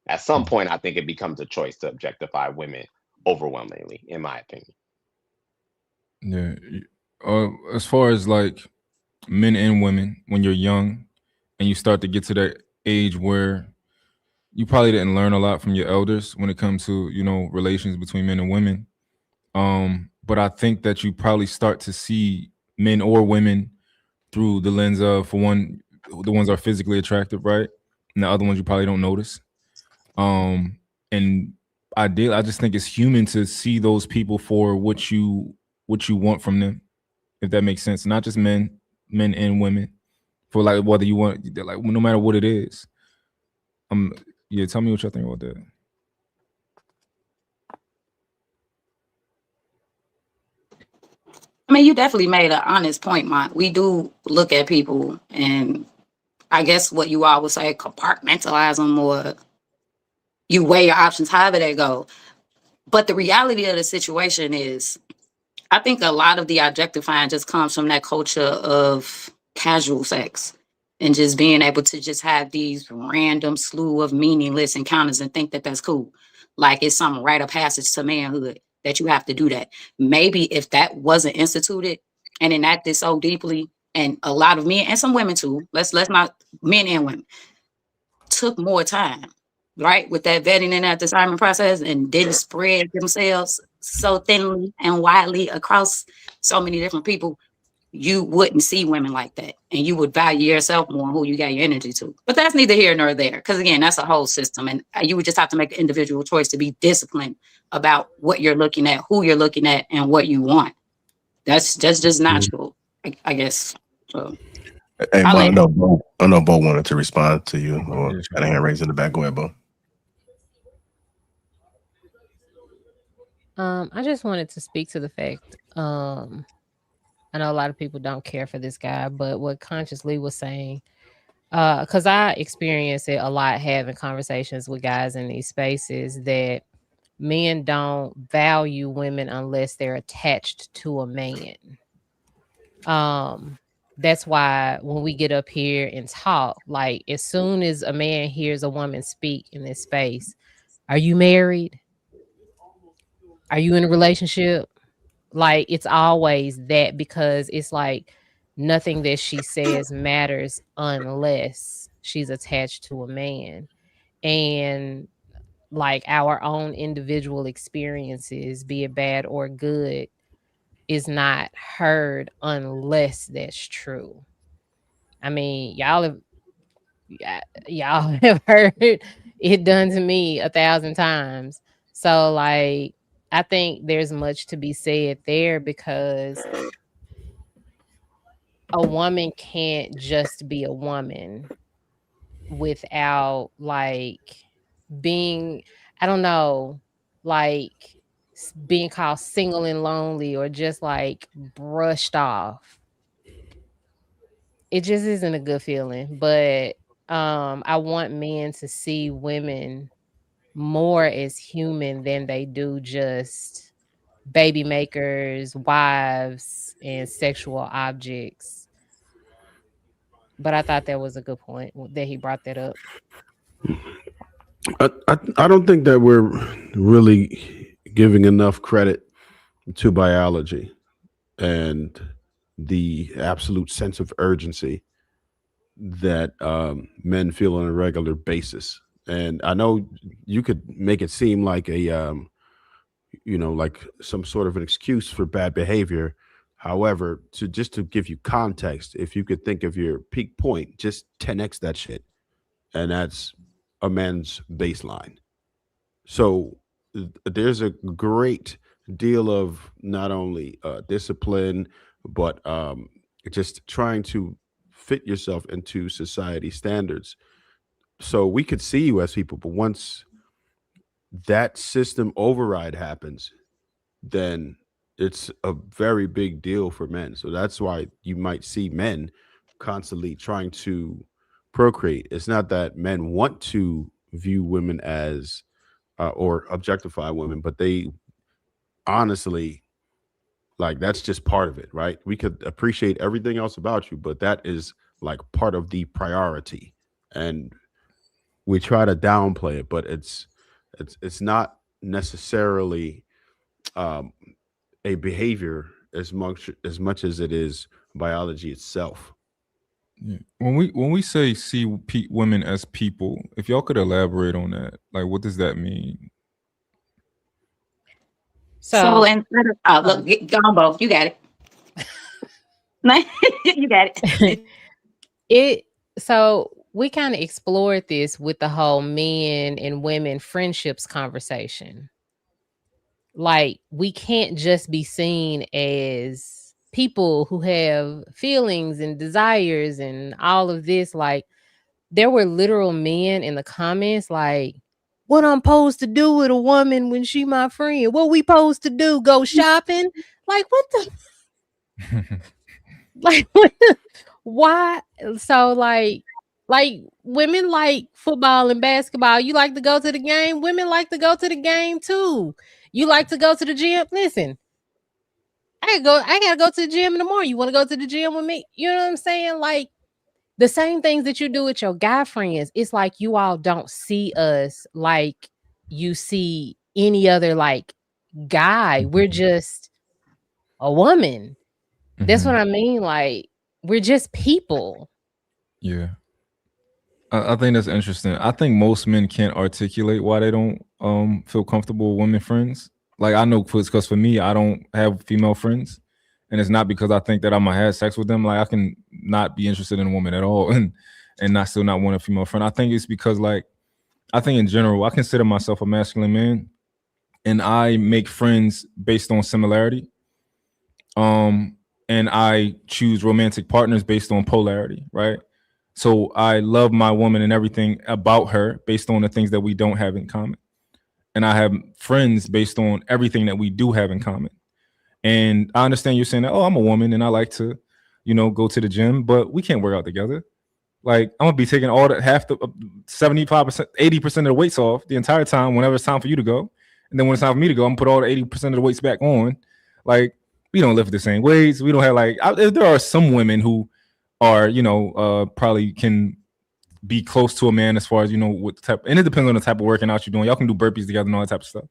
At some point, I think it becomes a choice to objectify women overwhelmingly, in my opinion. Yeah. As far as like men and women, when you're young and you start to get to that age where you probably didn't learn a lot from your elders when it comes to, relations between men and women. But I think that you probably start to see men or women through the lens of, for one, the ones that are physically attractive, right? And the other ones you probably don't notice. And I just think it's human to see those people for what you want from them, if that makes sense. Not just men and women, for like whether you want, like no matter what it is. Yeah, tell me what y'all think about that. I mean, you definitely made an honest point, Mont. We do look at people, and I guess what you all would say, compartmentalize them, or you weigh your options, however they go. But the reality of the situation is, I think a lot of the objectifying just comes from that culture of casual sex and just being able to just have these random slew of meaningless encounters and think that that's cool. Like it's some rite of passage to manhood that you have to do that. Maybe if that wasn't instituted and enacted so deeply, and a lot of men and some women too, let's not, men and women, took more time, right, with that vetting and that discernment process, and didn't spread themselves so thinly and widely across so many different people, you wouldn't see women like that, and you would value yourself more and who you got your energy to. But that's neither here nor there, because again, that's a whole system, and you would just have to make an individual choice to be disciplined about what you're looking at, who you're looking at, and what you want. That's just natural, I guess. So, hey, Bo, I know Bo wanted to respond to you, or got a hand raised in the back. Go ahead, Bo. I just wanted to speak to the fact, I know a lot of people don't care for this guy, but what Consciously was saying, because I experience it a lot having conversations with guys in these spaces, that men don't value women unless they're attached to a man. that's why when we get up here and talk, like as soon as a man hears a woman speak in this space, are you married? Are you in a relationship? Like it's always that, because it's like nothing that she says matters unless she's attached to a man. And like our own individual experiences, be it bad or good, is not heard unless that's true. I mean, y'all have heard it done to me 1,000 times. So like I think there's much to be said there, because a woman can't just be a woman without like being, I don't know, like being called single and lonely or just like brushed off. It just isn't a good feeling. But I want men to see women more as human than they do just baby makers, wives, and sexual objects. But I thought that was a good point that he brought that up. I don't think that we're really giving enough credit to biology and the absolute sense of urgency that men feel on a regular basis. And I know you could make it seem like a like some sort of an excuse for bad behavior. However, to give you context, if you could think of your peak point, just 10x that shit, and that's a man's baseline. So there's a great deal of not only discipline, but just trying to fit yourself into society standards. So we could see you as people, but once that system override happens, then it's a very big deal for men. So that's why you might see men constantly trying to procreate. It's not that men want to view women as or objectify women, but they honestly, like, that's just part of it, right? We could appreciate everything else about you, but that is like part of the priority, and we try to downplay it, but it's not necessarily a behavior as much as it is biology itself. Yeah. When we say see women as people, if y'all could elaborate on that, like what does that mean? So instead of look, go on both. You got it. You got it. So we kind of explored this with the whole men and women friendships conversation. Like we can't just be seen as people who have feelings and desires and all of this. Like there were literal men in the comments like, what I'm supposed to do with a woman when she my friend? What we supposed to do? Go shopping? Like what the like why? So like women like football and basketball. You like to go to the game. Women like to go to the game too. You like to go to the gym. Listen, I gotta go to the gym in the morning. You want to go to the gym with me? You know what I'm saying? Like the same things that you do with your guy friends. It's like you all don't see us like you see any other like guy. We're just a woman. That's what I mean. Like we're just people. Yeah. I think that's interesting. I think most men can't articulate why they don't feel comfortable with women friends. Like I know because for me, I don't have female friends, and it's not because I think that I'm gonna have sex with them. Like I can not be interested in a woman at all, and still not want a female friend. I think it's because like I think in general, I consider myself a masculine man, and I make friends based on similarity. And I choose romantic partners based on polarity, right? So I love my woman and everything about her based on the things that we don't have in common. And I have friends based on everything that we do have in common. And I understand you're saying that, oh, I'm a woman and I like to, go to the gym, but we can't work out together. Like I'm gonna be taking all the 75%, 80% of the weights off the entire time whenever it's time for you to go. And then when it's time for me to go, I'm gonna put all the 80% of the weights back on. Like we don't lift the same weights. We don't have there are some women who are, probably can be close to a man as far as, what type, and it depends on the type of working out you're doing. Y'all can do burpees together and all that type of stuff.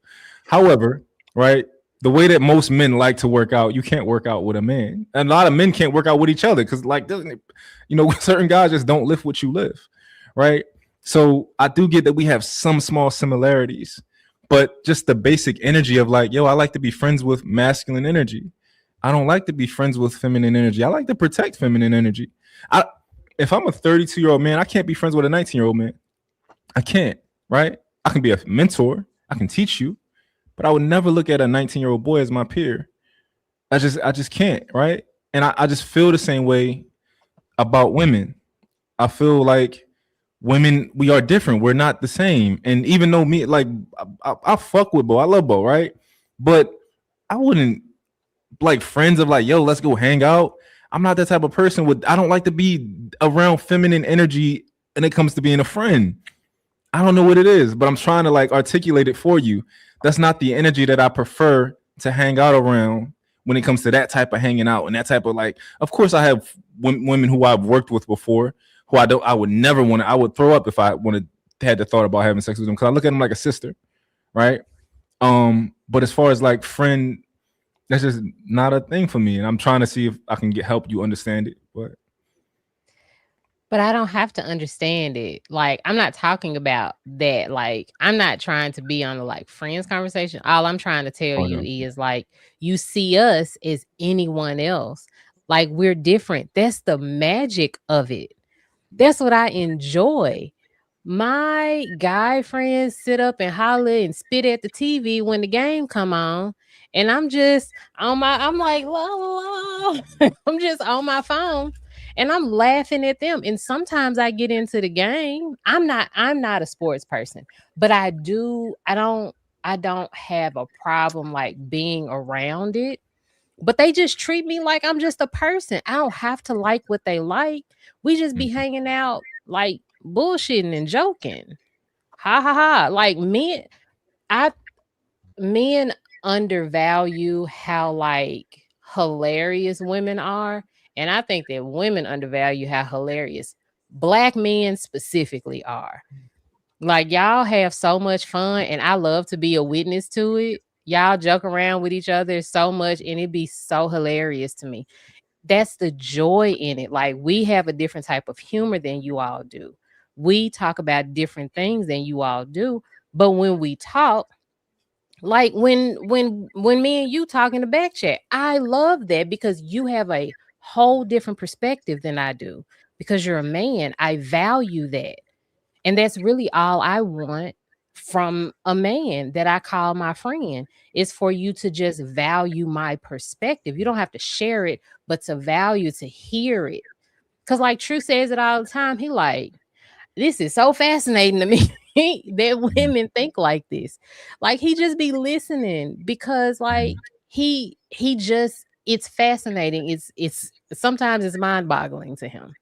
However, right, the way that most men like to work out, you can't work out with a man. And a lot of men can't work out with each other because, like, certain guys just don't lift what you lift, right? So I do get that we have some small similarities, but just the basic energy of like, yo, I like to be friends with masculine energy. I don't like to be friends with feminine energy. I like to protect feminine energy. If I'm a 32-year-old man, I can't be friends with a 19-year-old man. I can't, right? I can be a mentor. I can teach you, but I would never look at a 19-year-old boy as my peer. I just can't, right? And I just feel the same way about women. I feel like women, we are different. We're not the same. And even though me, like, I fuck with Bo, I love Bo, right? But I wouldn't like friends of like, yo, let's go hang out. I'm not that type of person. I don't like to be around feminine energy when it comes to being a friend. I don't know what it is, but I'm trying to like articulate it for you. That's not the energy that I prefer to hang out around when it comes to that type of hanging out and that type of like, of course I have women who I've worked with before who I would never want to, I would throw up if I had the thought about having sex with them because I look at them like a sister, right? But as far as like friend, that's just not a thing for me. And I'm trying to see if I can help you understand it. But I don't have to understand it. Like, I'm not talking about that. Like, I'm not trying to be on a like friends conversation. All I'm trying to tell you is like, you see us as anyone else. Like, we're different. That's the magic of it. That's what I enjoy. My guy friends sit up and holler and spit at the TV when the game come on. And I'm just I'm like, la, la, la. I'm just on my phone and I'm laughing at them. And sometimes I get into the game. I'm not a sports person, but I don't have a problem like being around it. But they just treat me like I'm just a person. I don't have to like what they like. We just be hanging out like bullshitting and joking. Ha ha ha. Like men undervalue how like hilarious women are. And I think that women undervalue how hilarious Black men specifically are. Like, y'all have so much fun, and I love to be a witness to it. Y'all joke around with each other so much, and it'd be so hilarious to me. That's the joy in it. Like, we have a different type of humor than you all do. We talk about different things than you all do. But when we talk, like when me and you talk in the back chat, I love that because you have a whole different perspective than I do. Because you're a man, I value that. And that's really all I want from a man that I call my friend, is for you to just value my perspective. You don't have to share it, but to value, to hear it. Because like True says it all the time. He like, this is so fascinating to me that women think like this. Like, he just be listening because like he just, it's fascinating. It's sometimes it's mind-boggling to him.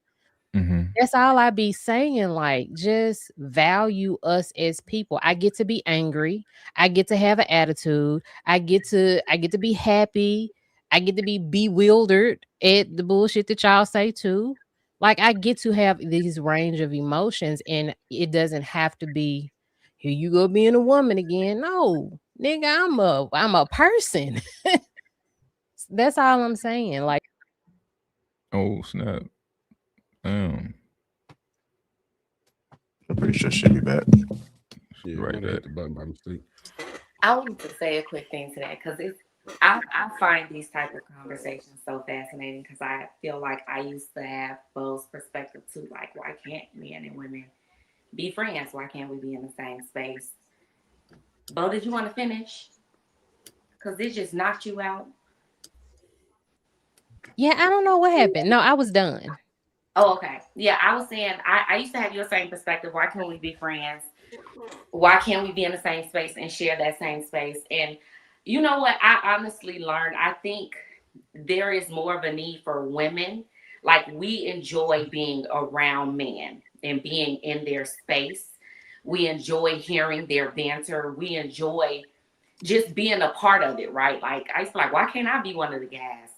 That's all I be saying. Like, just value us as people. I get to be angry. I get to have an attitude. I get to be happy. I get to be bewildered at the bullshit that y'all say too. Like, I get to have these range of emotions, and it doesn't have to be, here you go being a woman again. No, nigga, I'm a person. That's all I'm saying. Like, oh snap. I'm pretty sure she'll be back. Yeah, right there. Hit the button by mistake. I want to say a quick thing to that because I find these type of conversations so fascinating because I feel like I used to have Bo's perspective too. Like, why can't men and women be friends? Why can't we be in the same space? Bo, did you want to finish? Because it just knocked you out. Yeah, I don't know what happened. No, I was done. Oh, okay. Yeah, I was saying I used to have your same perspective. Why can't we be friends? Why can't we be in the same space and share that same space? And you know what? I honestly learned, I think there is more of a need for women. Like, we enjoy being around men and being in their space. We enjoy hearing their banter. We enjoy just being a part of it, right? Like, I used to be like, why can't I be one of the guys?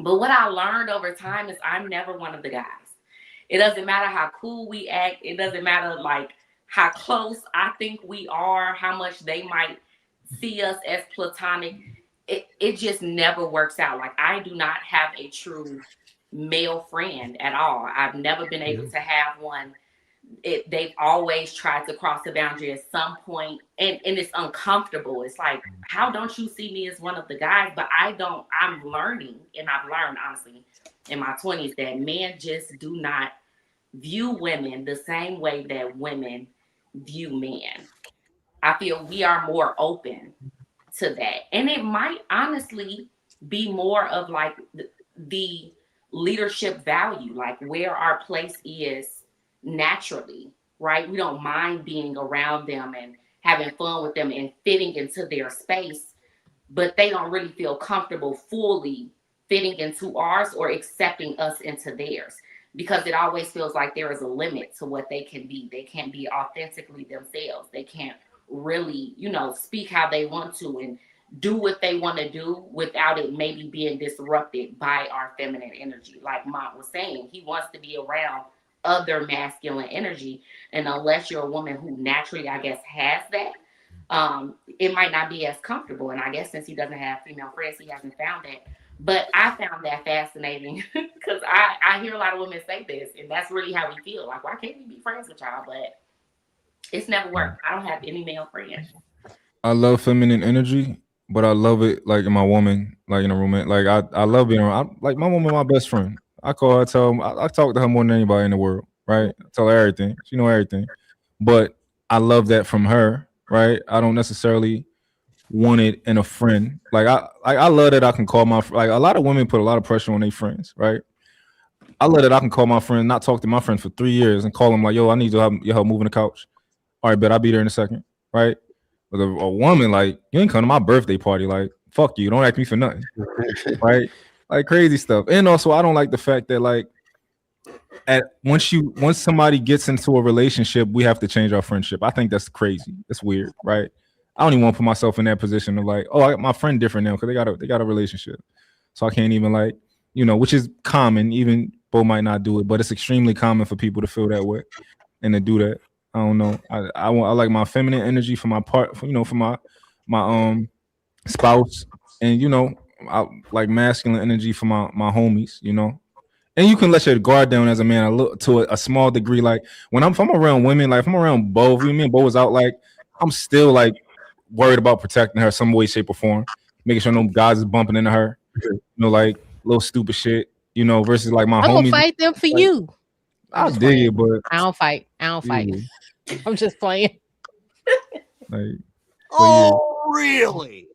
But what I learned over time is I'm never one of the guys. It doesn't matter how cool we act. It doesn't matter like how close I think we are, how much they might see us as platonic. It just never works out. Like I do not have a true male friend at all. I've never been able to have one. They've always tried to cross the boundary at some point, and it's uncomfortable. It's like, how don't you see me as one of the guys? But I don't. I'm learning, and I've learned honestly in my 20s that men just do not view women the same way that women view men. I feel we are more open to that, and it might honestly be more of like the leadership value, like where our place is naturally, right? We don't mind being around them and having fun with them and fitting into their space, but they don't really feel comfortable fully fitting into ours or accepting us into theirs, because it always feels like there is a limit to what they can be. They can't be authentically themselves. They can't really, speak how they want to and do what they want to do without it maybe being disrupted by our feminine energy. Like Mont was saying, he wants to be around other masculine energy. And unless you're a woman who naturally, I guess, has that, it might not be as comfortable. And I guess since he doesn't have female friends, he hasn't found that. But I found that fascinating because I hear a lot of women say this, and that's really how we feel. Like, why can't we be friends with y'all? But it's never worked. I don't have any male friends. I love feminine energy, but I love it like in my woman, like in a room. Like I love being around. Like my woman, my best friend. I call her, I talk to her more than anybody in the world, right? I tell her everything. She know everything. But I love that from her, right? I don't necessarily want it in a friend. Like I love that I can call my, like a lot of women put a lot of pressure on their friends, right? I love that I can call my friend, not talk to my friend for 3 years and call him like, yo, I need your help moving the couch. All right, bet I'll be there in a second, right? But a woman, like, you ain't come to my birthday party, like, fuck you, don't ask me for nothing, right? Like crazy stuff. And also, I don't like the fact that like, once somebody gets into a relationship, we have to change our friendship. I think that's crazy. It's weird, right? I don't even want to put myself in that position of like, oh, my friend different now because they got a relationship, so I can't even like, which is common. Even Bo might not do it, but it's extremely common for people to feel that way and to do that. I don't know. I like my feminine energy for my part, for my spouse, and I like masculine energy for my homies, And you can let your guard down as a man to a small degree. Like if I'm around women, like if I'm around Bo, me and Bo was out, like I'm still like worried about protecting her some way, shape, or form, making sure no guys is bumping into her, like little stupid shit, versus like my I'm homies. gonna fight them for you. I dig it, but I don't fight. I'm just playing. Like, oh, really?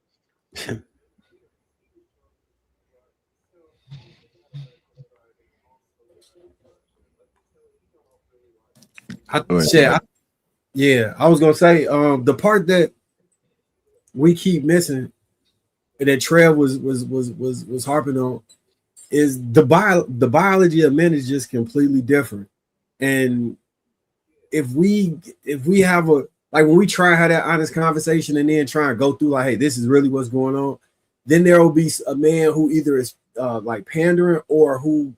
I was gonna say the part that we keep missing and that Trev was harping on is the biology of men is just completely different. And if we have when we try to have that honest conversation and then try and go through like, hey, this is really what's going on, then there will be a man who either is like pandering or who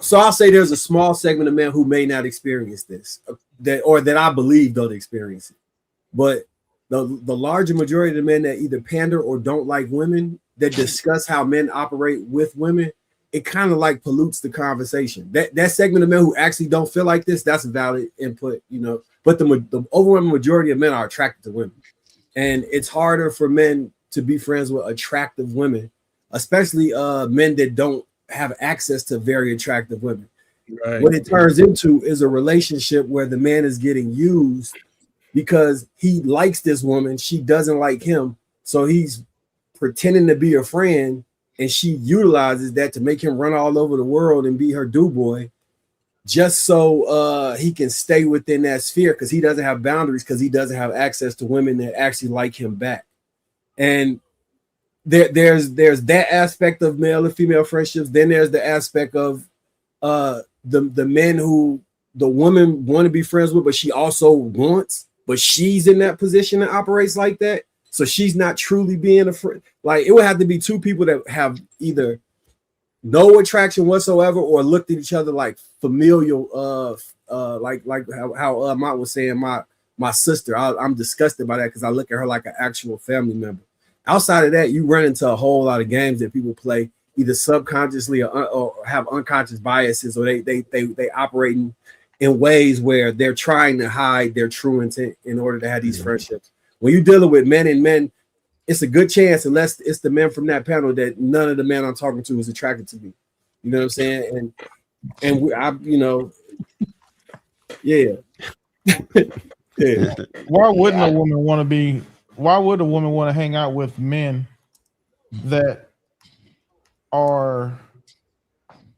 so I'll say there's a small segment of men who may not experience this, that I believe don't experience it. But the larger majority of the men that either pander or don't like women, that discuss how men operate with women, it kind of like pollutes the conversation. That segment of men who actually don't feel like this, that's a valid input, But the overwhelming majority of men are attracted to women. And it's harder for men to be friends with attractive women, especially men that don't have access to very attractive women. Right. What it turns into is a relationship where the man is getting used because he likes this woman, she doesn't like him, so he's pretending to be a friend, and she utilizes that to make him run all over the world and be her do-boy, just so he can stay within that sphere, because he doesn't have boundaries, because he doesn't have access to women that actually like him back. And there's that aspect of male and female friendships. Then there's the aspect of the men who the woman want to be friends with, but she also wants, but she's in that position that operates like that. So she's not truly being a friend. Like it would have to be two people that have either no attraction whatsoever or looked at each other like familial. Like how Mont was saying, my sister. I'm disgusted by that because I look at her like an actual family member. Outside of that, you run into a whole lot of games that people play either subconsciously or have unconscious biases, or they operate in ways where they're trying to hide their true intent in order to have these friendships. When you're dealing with men and men, it's a good chance, unless it's the men from that panel, that none of the men I'm talking to is attracted to me. You know what I'm saying? Yeah. Yeah. Why wouldn't a woman want to be? Why would a woman want to hang out with men that are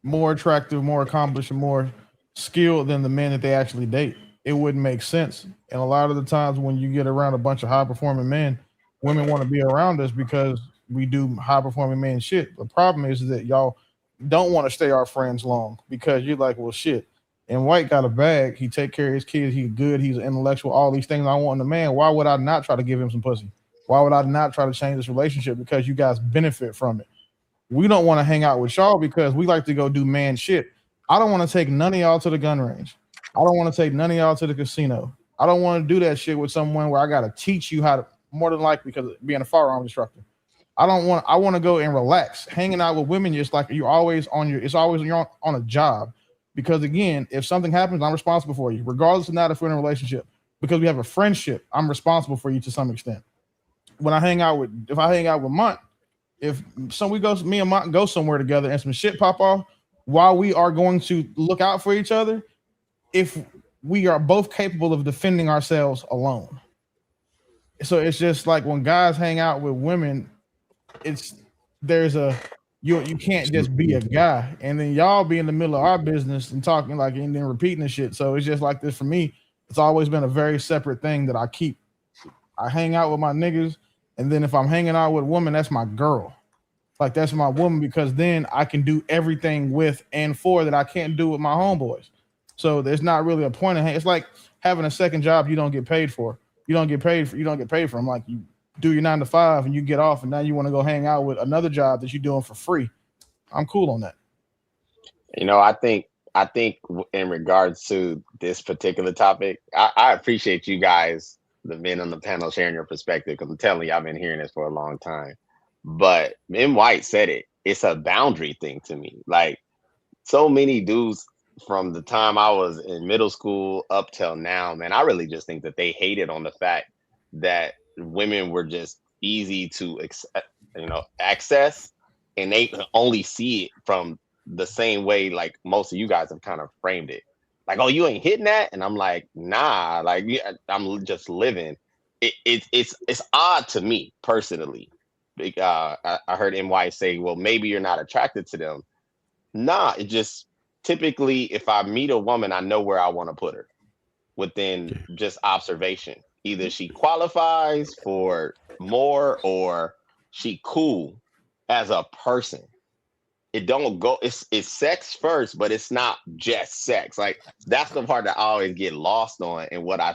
more attractive, more accomplished, and more skilled than the men that they actually date? It wouldn't make sense. And a lot of the times when you get around a bunch of high performing men, women want to be around us because we do high performing man shit. The problem is that y'all don't want to stay our friends long because you're like, well, shit. And White got a bag. He take care of his kids. He's good. He's intellectual. All these things I want in a man. Why would I not try to give him some pussy? Why would I not try to change this relationship? Because you guys benefit from it. We don't want to hang out with y'all because we like to go do man shit. I don't want to take none of y'all to the gun range. I don't want to take none of y'all to the casino. I don't want to do that shit with someone where I got to teach you how to, more than likely because of being a firearm instructor. I want to go and relax. Hanging out with women just like you're always you're on a job. Because again, if something happens, I'm responsible for you, regardless of not if we're in a relationship. Because we have a friendship, I'm responsible for you to some extent. If I hang out with Mont, me and Mont go somewhere together and some shit pop off, while we are going to look out for each other, if we are both capable of defending ourselves alone. So it's just like when guys hang out with women, you can't just be a guy, and then y'all be in the middle of our business and talking like and then repeating the shit. So it's just like this for me. It's always been a very separate thing that I keep. I hang out with my niggas, and then if I'm hanging out with a woman, that's my girl. Like that's my woman because then I can do everything with and for that I can't do with my homeboys. So there's not really a point in it's like having a second job you don't get paid for. You don't get paid for. I'm like you do your 9 to 5 and you get off and now you want to go hang out with another job that you're doing for free. I'm cool on that. You know, I think in regards to this particular topic, I appreciate you guys, the men on the panel, sharing your perspective, because I'm telling you, I've been hearing this for a long time. But M. White said it. It's a boundary thing to me. Like so many dudes from the time I was in middle school up till now, man, I really just think that they hated on the fact that women were just easy to access, and they only see it from the same way like most of you guys have kind of framed it, like, oh, you ain't hitting that, and I'm like, nah, like I'm just living. It's odd to me personally. I heard MY say, well, maybe you're not attracted to them. Nah, it just typically if I meet a woman, I know where I want to put her within just observation. Either she qualifies for more or she cool as a person. It don't go, it's sex first, but it's not just sex. Like that's the part that I always get lost on. And what I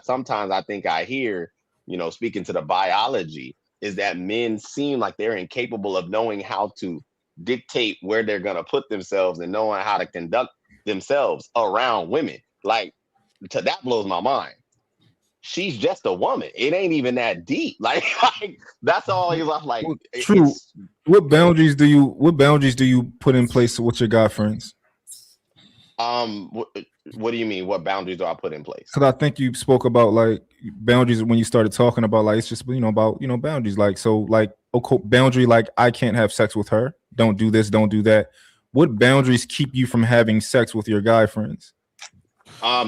think I hear, speaking to the biology, is that men seem like they're incapable of knowing how to dictate where they're gonna put themselves and knowing how to conduct themselves around women. Like that blows my mind. She's just a woman. It ain't even that deep. Like that's all he's like. True. What boundaries do you put in place with your guy friends? What do you mean? What boundaries do I put in place? Because I think you spoke about like boundaries when you started talking about like it's just about boundaries. Like so like boundary like I can't have sex with her. Don't do this. Don't do that. What boundaries keep you from having sex with your guy friends?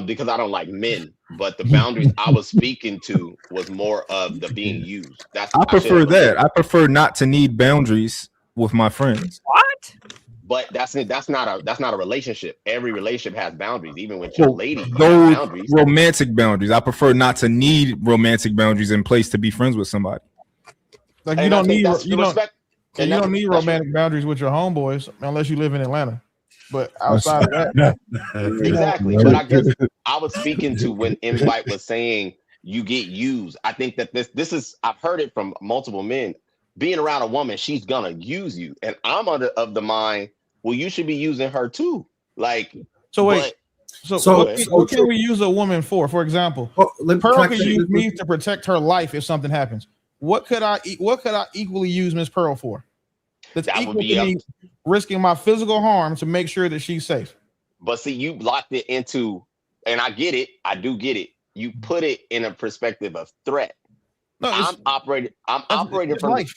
Because I don't like men, but the boundaries I was speaking to was more of the being used. I prefer that. I prefer not to need boundaries with my friends. What? But that's not a relationship. Every relationship has boundaries, even with your lady. Those boundaries. Romantic boundaries. I prefer not to need romantic boundaries in place to be friends with somebody. Like you don't need romantic boundaries with your homeboys unless you live in Atlanta. But outside of that, exactly. But I guess I was speaking to when M. White was saying, you get used. I think that this is, I've heard it from multiple men. Being around a woman, she's gonna use you, and I'm of the mind, well, you should be using her too. Like, so wait, what can we use a woman for? For example, Pearl could use me to protect her life if something happens. What could I equally use Miss Pearl for? That's equal to me risking my physical harm to make sure that she's safe. But see, you locked it into, and I get it. I do get it. You put it in a perspective of threat. No, I'm operating from life.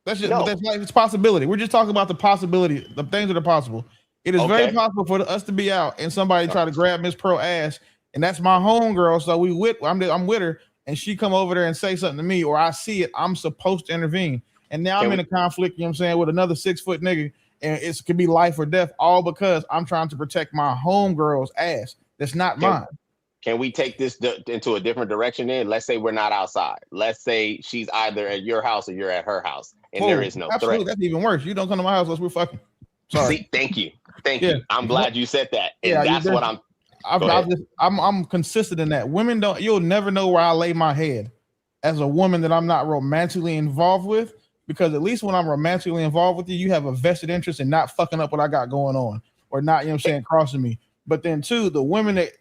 That's just that's life. It's possibility. We're just talking about the possibility, the things that are possible. It is very possible for us to be out and somebody try to grab Miss Pearl ass, and that's my homegirl. So I'm with her, and she come over there and say something to me, or I see it. I'm supposed to intervene, and now I'm in a conflict. You know what I'm saying, with another 6-foot nigga, and it could be life or death, all because I'm trying to protect my homegirl's ass. That's not mine. Can we take this into a different direction then? Let's say we're not outside. Let's say she's either at your house or you're at her house, and there is no threat. That's even worse. You don't come to my house unless we're fucking. Sorry. See, thank you. I'm glad you said that. And that's what I'm consistent in that. Women don't. You'll never know where I lay my head as a woman that I'm not romantically involved with, because at least when I'm romantically involved with you, you have a vested interest in not fucking up what I got going on, or not, you know what I'm saying, crossing me. But then too, the women that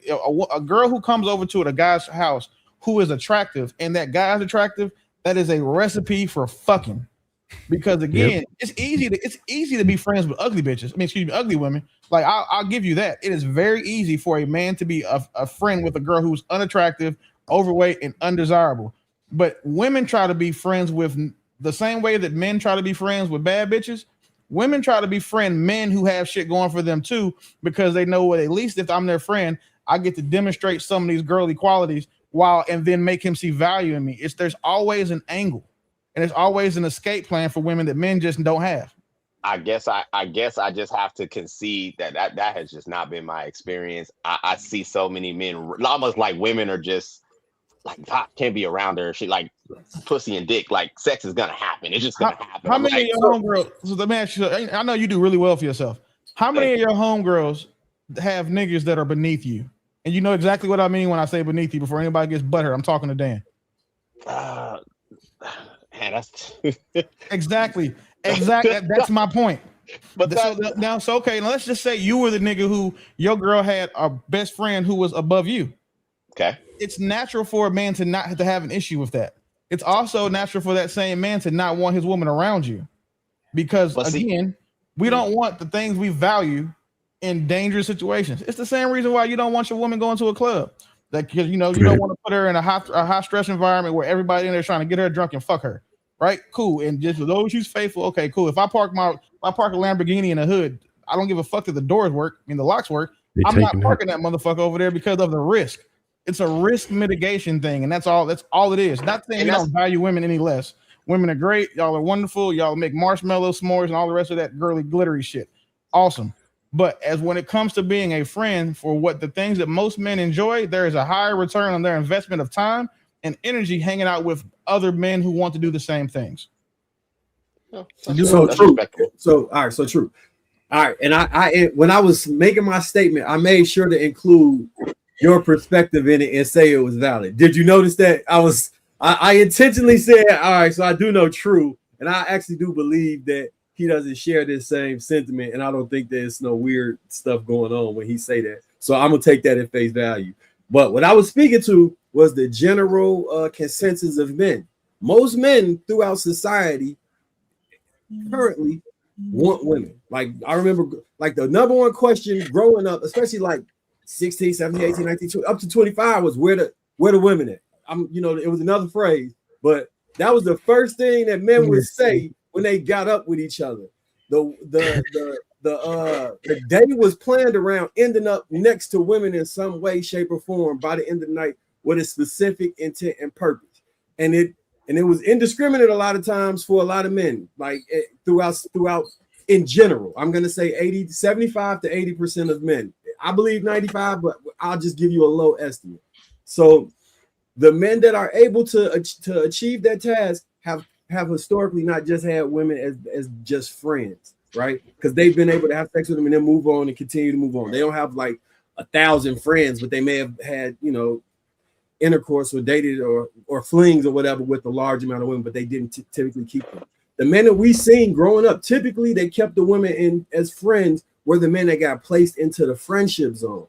a girl who comes over to a guy's house who is attractive, and that guy's attractive, that is a recipe for fucking. Because again, it's easy to be friends with ugly bitches. I mean, excuse me, ugly women. Like I'll give you that. It is very easy for a man to be a friend with a girl who's unattractive, overweight, and undesirable. But women try to be friends with the same way that men try to be friends with bad bitches. Women try to befriend men who have shit going for them too, because they know, well, at least if I'm their friend, I get to demonstrate some of these girly qualities and then make him see value in me. There's always an angle, and there's always an escape plan for women that men just don't have. I guess I just have to concede that has just not been my experience. I see so many men, almost like women are just like, God, can't be around her. She like pussy and dick. Like, sex is gonna happen. It's just gonna happen. How many of your homegirls? So the man, I know you do really well for yourself. How many of your homegirls have niggas that are beneath you? And you know exactly what I mean when I say beneath you. Before anybody gets butthurt, I'm talking to Dan. Man, that's exactly. That's my point. But okay. Now let's just say you were the nigga who your girl had a best friend who was above you. Okay. It's natural for a man to not to have an issue with that. It's also natural for that same man to not want his woman around you, because we don't want the things we value in dangerous situations. It's the same reason why you don't want your woman going to a club. Like, because you don't want to put her in a high stress environment where everybody in there trying to get her drunk and fuck her. Right? Cool. And just for those who's faithful, okay, cool. If I park a Lamborghini in the hood, I don't give a fuck that the doors work, the locks work. I'm not parking that motherfucker over there because of the risk. It's a risk mitigation thing, and that's all it is. Not saying we don't value women any less. Women are great. Y'all are wonderful. Y'all make marshmallow s'mores and all the rest of that girly glittery shit. Awesome. But as when it comes to being a friend, for what the things that most men enjoy, there is a higher return on their investment of time and energy hanging out with other men who want to do the same things. So true. So all right, so true. All right, and I when I was making my statement, I made sure to include your perspective in it and say it was valid. Did you notice that? I intentionally said, all right, so I do know true, and I actually do believe that he doesn't share this same sentiment, and I don't think there's no weird stuff going on when he say that. So I'm gonna take that at face value. But what I was speaking to was the general consensus of men. Most men throughout society currently want women. Like, I remember, like, the number one question growing up, especially like 16, 17, 18, 19, 20, up to 25, was where the women at? It was another phrase, but that was the first thing that men would say when they got up with each other. The day was planned around ending up next to women in some way, shape, or form by the end of the night with a specific intent and purpose. And it was indiscriminate a lot of times for a lot of men, like throughout in general. I'm gonna say 75 to 80% of men. I believe 95, but I'll just give you a low estimate. So the men that are able to achieve that task have historically not just had women as just friends, right? Because they've been able to have sex with them and then move on and continue to move on. They don't have like 1,000 friends, but they may have had, intercourse or dated or flings or whatever with a large amount of women, but they didn't typically keep them. The men that we seen growing up, typically they kept the women in as friends were the men that got placed into the friendship zone.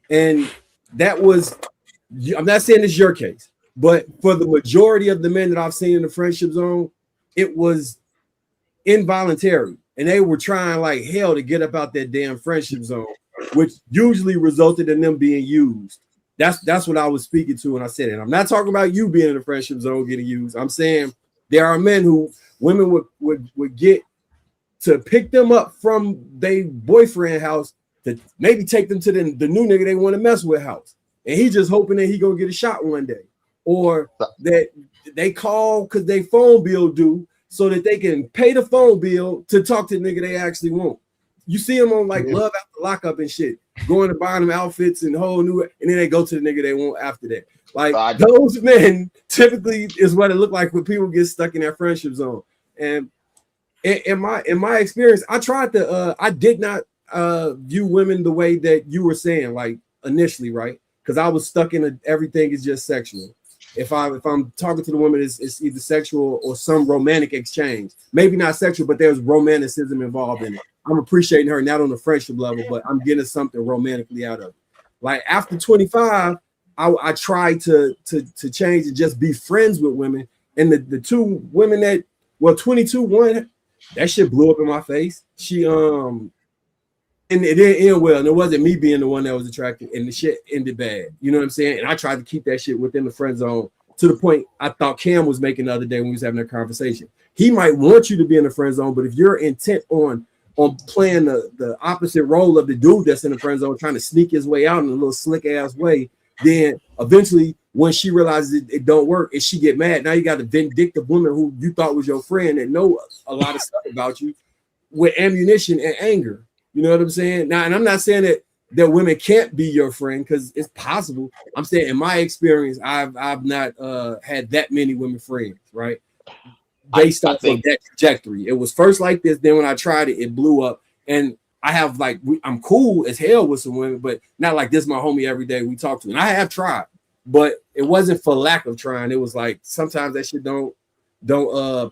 And that was, I'm not saying it's your case, but for the majority of the men that I've seen in the friendship zone, it was involuntary. And they were trying like hell to get up out that damn friendship zone, which usually resulted in them being used. That's what I was speaking to when I said it. I'm not talking about you being in the friendship zone getting used. I'm saying there are men who women would get to pick them up from their boyfriend house to maybe take them to the new nigga they want to mess with house. And he just hoping that he gonna get a shot one day. Or that they call because they phone bill due so that they can pay the phone bill to talk to the nigga they actually want. You see them on like Love After Lockup and shit, going to buy them outfits and whole new, and then they go to the nigga they want after that. Like those men typically is what it look like when people get stuck in that friendship zone. And in my experience, I tried to I did not view women the way that you were saying, like initially, right? Because I was stuck in everything is just sexual. If I'm talking to the woman, it's either sexual or some romantic exchange. Maybe not sexual, but there's romanticism involved in it. I'm appreciating her not on the friendship level, but I'm getting something romantically out of it. Like after 25, I tried to change and just be friends with women. And the two women that 22, one that shit blew up in my face. She and it didn't end well, and it wasn't me being the one that was attracted, and the shit ended bad. You know what I'm saying? And I tried to keep that shit within the friend zone to the point I thought Cam was making the other day when we was having that conversation. He might want you to be in the friend zone, but if you're intent on playing the opposite role of the dude that's in the friend zone, trying to sneak his way out in a little slick ass way, then eventually when she realizes it don't work and she get mad, now you got a vindictive woman who you thought was your friend and know a lot of stuff about you with ammunition and anger. You know what I'm saying? Now, and I'm not saying that women can't be your friend because it's possible. I'm saying in my experience, I've not had that many women friends, right? Based off of that trajectory. It was first like this, then when I tried it, it blew up. And I have like I'm cool as hell with some women, but not like this my homie every day we talk to. And I have tried, but it wasn't for lack of trying. It was like sometimes that shit don't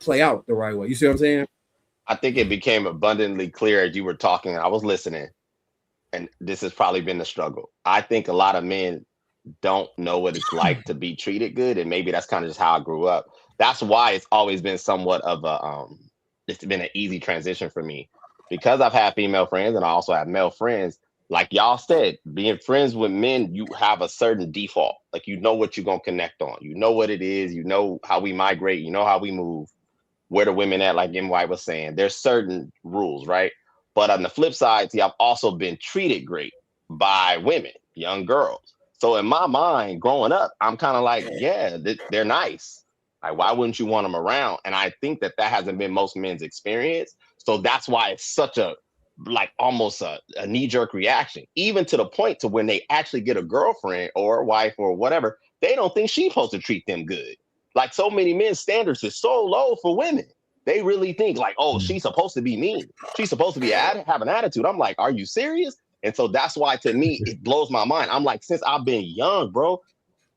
play out the right way. You see what I'm saying? I think it became abundantly clear as you were talking. I was listening, and this has probably been the struggle. I think a lot of men don't know what it's like to be treated good, and maybe that's kind of just how I grew up. That's why it's always been somewhat of a it's been an easy transition for me because I've had female friends and I also have male friends. Like y'all said, being friends with men, you have a certain default. Like you know what you're gonna connect on. You know what it is. You know how we migrate. You know how we move. Where the women at, like MY was saying, there's certain rules, right? But on the flip side, see, I've also been treated great by women, young girls. So in my mind, growing up, I'm kind of like, yeah, they're nice. Like, why wouldn't you want them around? And I think that hasn't been most men's experience. So that's why it's such a, like almost a knee-jerk reaction, even to the point to when they actually get a girlfriend or a wife or whatever, they don't think she's supposed to treat them good. Like so many men's standards is so low for women. They really think like, oh, she's supposed to be mean. She's supposed to be have an attitude. I'm like, are you serious? And so that's why to me, it blows my mind. I'm like, since I've been young, bro,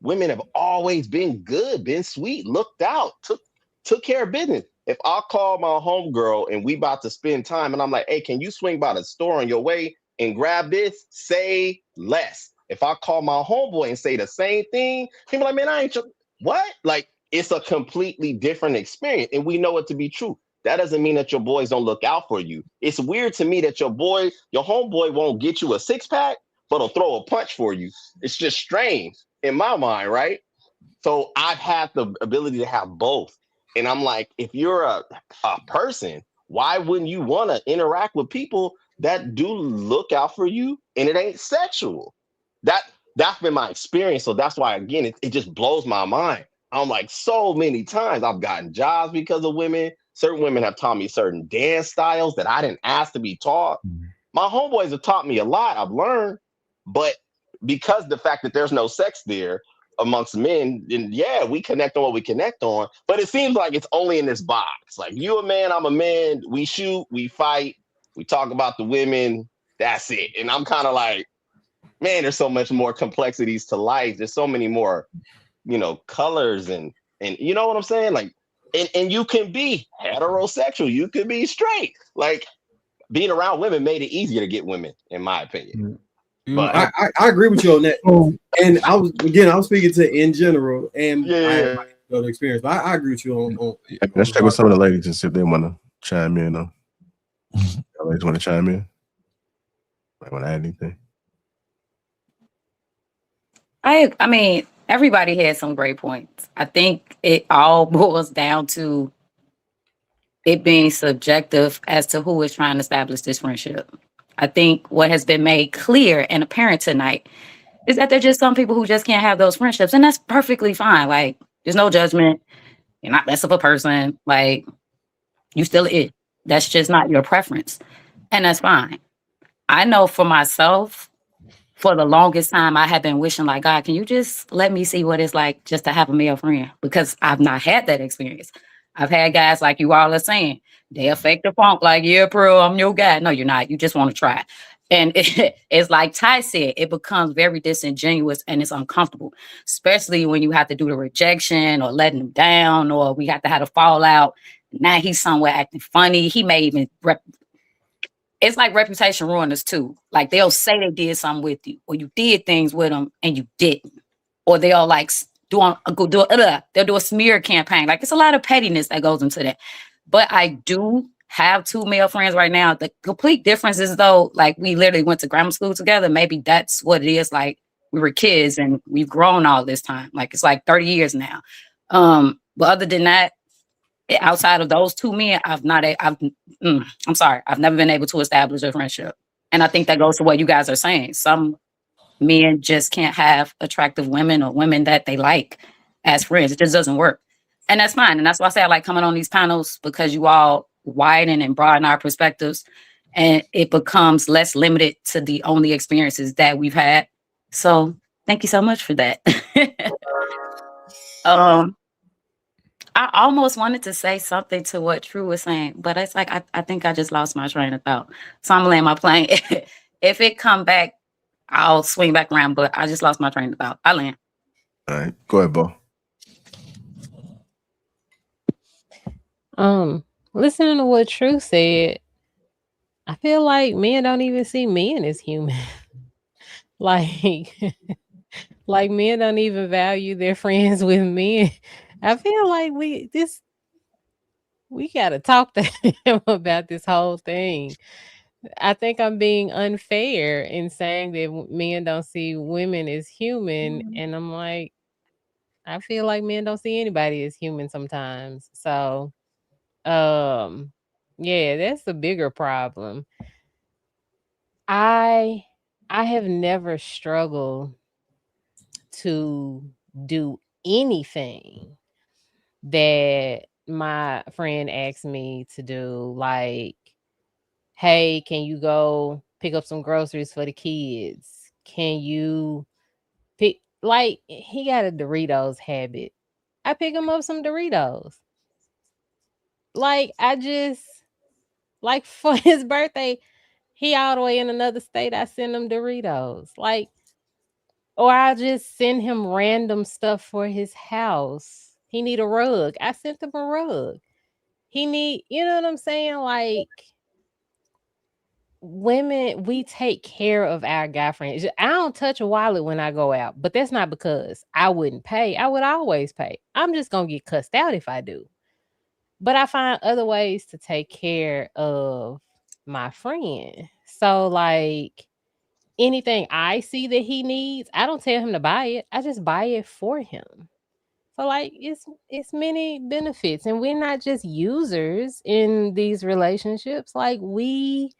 women have always been good, been sweet, looked out, took care of business. If I call my homegirl and we about to spend time and I'm like, hey, can you swing by the store on your way and grab this? Say less. If I call my homeboy and say the same thing, he'll be like, man, I ain't what? Like, it's a completely different experience, and we know it to be true. That doesn't mean that your boys don't look out for you. It's weird to me that your homeboy won't get you a six-pack, but will throw a punch for you. It's just strange in my mind, right? So I've had the ability to have both. And I'm like, if you're a person, why wouldn't you want to interact with people that do look out for you and it ain't sexual? That's been my experience. So that's why, again, it just blows my mind. I'm like, so many times I've gotten jobs because of women. Certain women have taught me certain dance styles that I didn't ask to be taught. My homeboys have taught me a lot. I've learned, but because the fact that there's no sex there amongst men, then yeah, we connect on what we connect on. But it seems like it's only in this box. Like you a man, I'm a man. We shoot, we fight, we talk about the women. That's it. And I'm kind of like, man, there's so much more complexities to life. There's so many more, colors and you know what I'm saying? Like, and you can be heterosexual, you could be straight. Like, being around women made it easier to get women, in my opinion. But I agree with you on that. And I was speaking to in general, and I had my experience. But I agree with you on let's check with some of the ladies and see if they want to chime in. Ladies want to chime in? Might want to add anything? I mean, everybody has some great points. I think it all boils down to it being subjective as to who is trying to establish this friendship. I think what has been made clear and apparent tonight is that there's just some people who just can't have those friendships, and that's perfectly fine. Like, there's no judgment. You're not less of a person. Like, you still it. That's just not your preference, and that's fine. I know for myself, for the longest time, I have been wishing, like, God, can you just let me see what it's like just to have a male friend? Because I've not had that experience. I've had guys like you all are saying, they affect the funk, like, yeah, bro, I'm your guy. No, you're not. You just want to try. And it's like Ty said, it becomes very disingenuous and it's uncomfortable, especially when you have to do the rejection or letting him down, or we have to have a fallout. Now he's somewhere acting funny. He may even it's like reputation ruiners too. Like, they'll say they did something with you, or you did things with them and you didn't, or they'll like they'll do a smear campaign. Like, it's a lot of pettiness that goes into that. But I do have 2 male friends right now. The complete difference is, though, like, we literally went to grammar school together. Maybe that's what it is. Like, we were kids and we've grown all this time. Like, it's like 30 years now. But other than that, outside of those 2 men, I'm sorry, I've never been able to establish a friendship. And I think that goes to what you guys are saying. Some men just can't have attractive women or women that they like as friends. It just doesn't work. And that's fine. And that's why I say I like coming on these panels, because you all widen and broaden our perspectives, and it becomes less limited to the only experiences that we've had. So thank you so much for that. I almost wanted to say something to what True was saying, but it's like I think I just lost my train of thought. So I'm gonna land my plane. If it come back, I'll swing back around, but I just lost my train of thought. I land. All right, go ahead, Bo. Listening to what True said, I feel like men don't even see men as human. like men don't even value their friends with men. I feel like we gotta talk to him about this whole thing. I think I'm being unfair in saying that men don't see women as human, and I'm like, I feel like men don't see anybody as human sometimes. So, yeah, that's the bigger problem. I have never struggled to do anything that my friend asked me to do, like, hey, can you go pick up some groceries for the kids? Can you pick, like, he got a Doritos habit. I pick him up some Doritos. Like, like, for his birthday, he all the way in another state, I send him Doritos. Like, or I just send him random stuff for his house. He need a rug. I sent him a rug. He need, you know what I'm saying? Like, women, we take care of our guy friends. I don't touch a wallet when I go out, but that's not because I wouldn't pay. I would always pay. I'm just gonna get cussed out if I do. But I find other ways to take care of my friend. So, like, anything I see that he needs, I don't tell him to buy it. I just buy it for him. So, like, it's many benefits, and we're not just users in these relationships. Like, we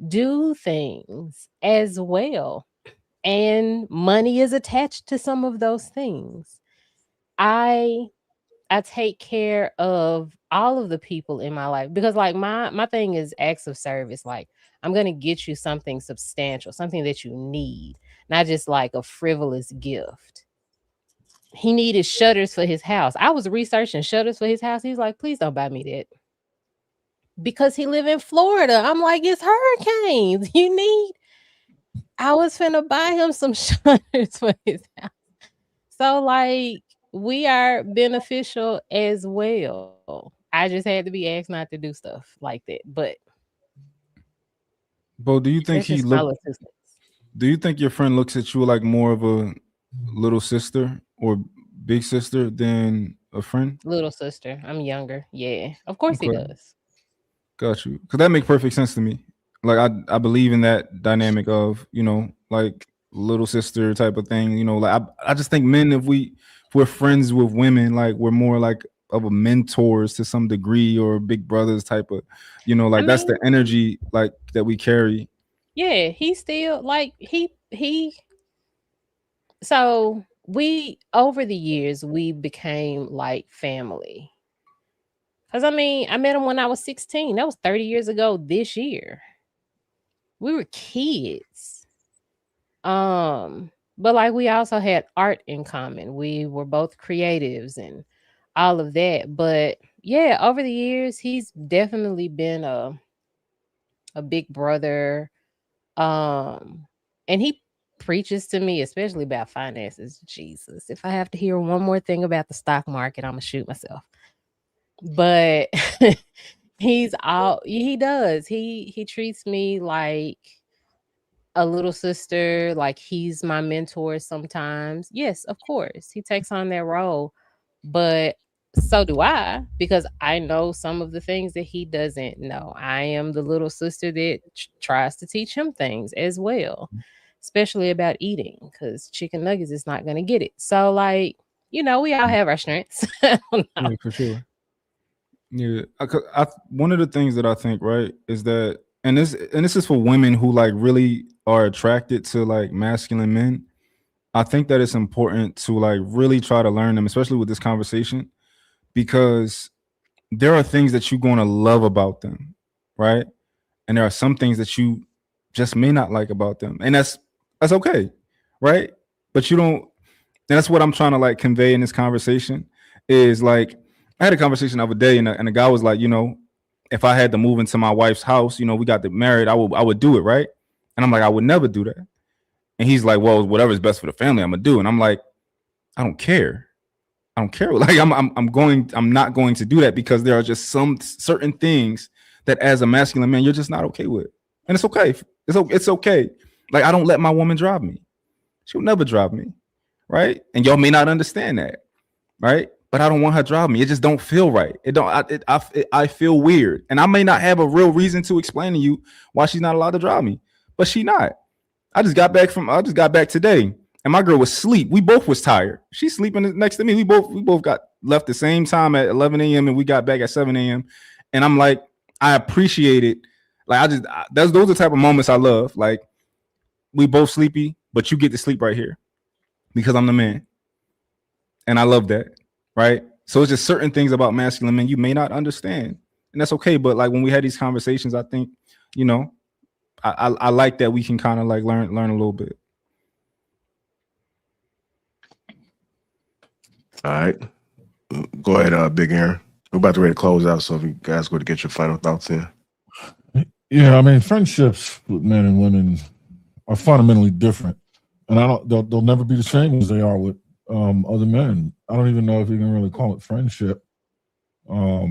do things as well, and money is attached to some of those things. I take care of all of the people in my life, because, like, my thing is acts of service. Like, I'm gonna get you something substantial, something that you need, not just like a frivolous gift. He needed shutters for his house. I was researching shutters for his house. He's like, please don't buy me that, because he live in Florida. I'm like, it's hurricanes. You need I was finna buy him some shutters for his house. So like we are beneficial as well. I just had to be asked not to do stuff like that. But Bo, do you think that's he just my look? little sister. Do you think your friend looks at you like more of a little sister or big sister than a friend? Little sister. I'm younger. Yeah. Of course he Okay, does. got you. Because that makes perfect sense to me. Like I believe in that dynamic of, you know, like little sister type of thing. You know, like I just think men, if we're friends with women, like we're more like of a mentors to some degree, or big brothers type of, you know, I like that's the mean, energy like that we carry. yeah, he still like he so we over the years we became like family. Cause I mean, I met him when I was 16. That was 30 years ago this year. We were kids. But like we also had art in common. We were both creatives and all of that. But yeah, over the years, he's definitely been a big brother. And he preaches to me, especially about finances. Jesus, if I have to hear one more thing about the stock market, I'm gonna shoot myself. But he does. He treats me like a little sister, like he's my mentor sometimes. Yes, of course. He takes on that role. But so do I, because I know some of the things that he doesn't know. I am the little sister that tries to teach him things as well, especially about eating, because chicken nuggets is not going to get it. So, like, you know, we all have our strengths. I don't know. Yeah, for sure. Yeah, one of the things that I think, right, is that, and this is for women who like really are attracted to like masculine men. I think that it's important to like really try to learn them, especially with this conversation, because there are things that you're going to love about them, right? And there are some things that you just may not like about them, and that's okay, right? But you don't. And that's what I'm trying to like convey in this conversation is like, I had a conversation the other day, and the guy was like, you know, if I had to move into my wife's house, you know, we got married, I would do it, right? And I'm like, I would never do that. And he's like, well, whatever's best for the family, I'm gonna do. And I'm like, I don't care. I don't care. Like I'm not going to do that, because there are just some certain things that as a masculine man, you're just not okay with. And it's okay. It's okay. Like I don't let my woman drive me. She'll never drive me. Right. And y'all may not understand that. Right. But I don't want her driving me. It just don't feel right. I feel weird. And I may not have a real reason to explain to you why she's not allowed to drive me, but she not. I just got back today, and my girl was asleep. We both was tired. She's sleeping next to me. We both got left the same time at 11 a.m. and we got back at 7 a.m. And I'm like, I appreciate it. Like those are the type of moments I love. Like we both sleepy, but you get to sleep right here because I'm the man. And I love that. Right. So it's just certain things about masculine men you may not understand. And that's okay. But like when we had these conversations, I think, you know, I like that we can kind of like learn a little bit. All right. Go ahead, Big Aaron. We're about to ready to close out. So if you guys go to get your final thoughts in. Yeah, I mean, friendships with men and women are fundamentally different. And they'll never be the same as they are with other men. I don't even know if you can really call it friendship. For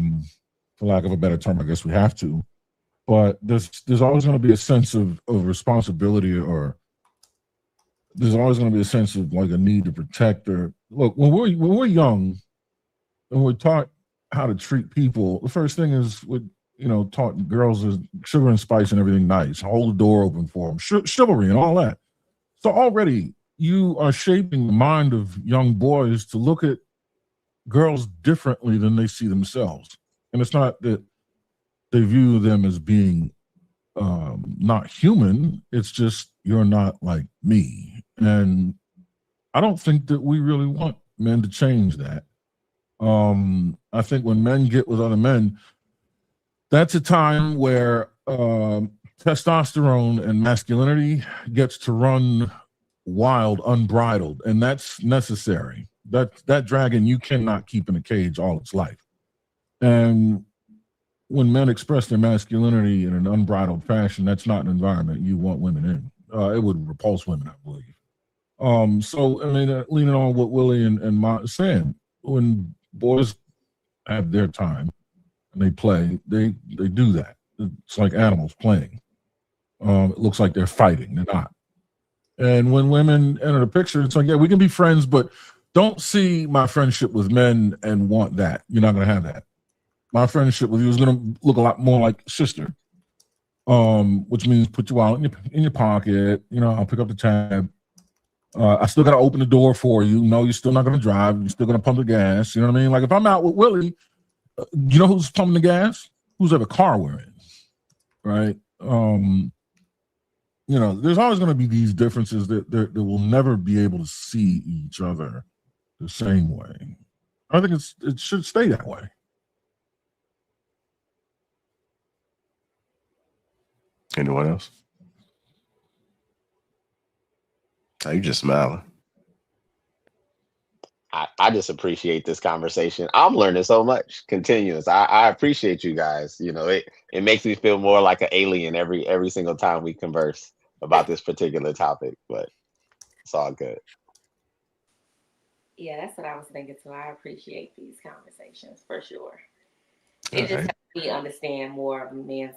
lack of a better term, I guess we have to. But there's always going to be a sense of responsibility, or there's always going to be a sense of like a need to protect. Or look, when we're young and we're taught how to treat people, the first thing is taught girls is sugar and spice and everything nice, hold the door open for them, chivalry and all that. So already you are shaping the mind of young boys to look at girls differently than they see themselves. And it's not that they view them as being not human. It's just, you're not like me. And I don't think that we really want men to change that. I think when men get with other men, that's a time where testosterone and masculinity gets to run wild, unbridled, and that's necessary. That dragon you cannot keep in a cage all its life. And when men express their masculinity in an unbridled fashion, that's not an environment you want women in. It would repulse women, I believe. So I mean, leaning on what Willie and Ma is saying, when boys have their time and they play, they do that. It's like animals playing. It looks like they're fighting. They're not. And when women enter the picture, it's like, yeah, we can be friends, but don't see my friendship with men and want that. You're not going to have that. My friendship with you is going to look a lot more like sister, which means put you out in your pocket. You know, I'll pick up the tab. I still got to open the door for you. No, you're still not going to drive. You're still going to pump the gas. You know what I mean? Like if I'm out with Willie, you know who's pumping the gas? Who's ever car we're in, right? You know, there's always going to be these differences that will never be able to see each other the same way. I think it should stay that way. Anyone else? Are you just smiling? I just appreciate this conversation. I'm learning so much. Continuous. I appreciate you guys. You know, it makes me feel more like an alien every single time we converse about this particular topic, but it's all good. Yeah, that's what I was thinking too. I appreciate these conversations for sure. It just helps me understand more of men's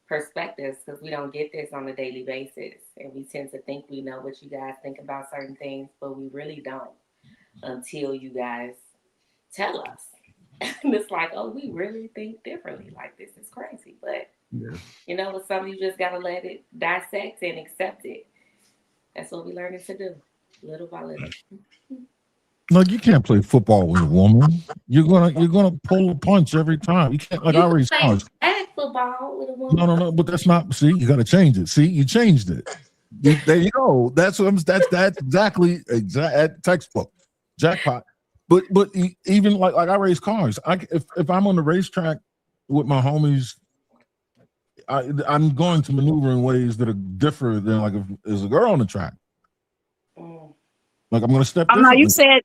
perspectives because we don't get this on a daily basis, and we tend to think we know what you guys think about certain things, but we really don't until you guys tell us. And it's like, oh, we really think differently. Like, this is crazy, but you know, with some you just gotta let it dissect and accept it. That's what we're learning to do, little by little. Like you can't play football with a woman. You're gonna pull a punch every time. You can't like I already saw. Football with a woman. No, but that's not. See, you got to change it. See, you changed it. There you go. That's what I'm. That's exactly textbook jackpot. But even like I race cars. If I'm on the racetrack with my homies, I'm going to maneuver in ways that are different than like if there's a girl on the track. Like I'm gonna step. Oh no, you said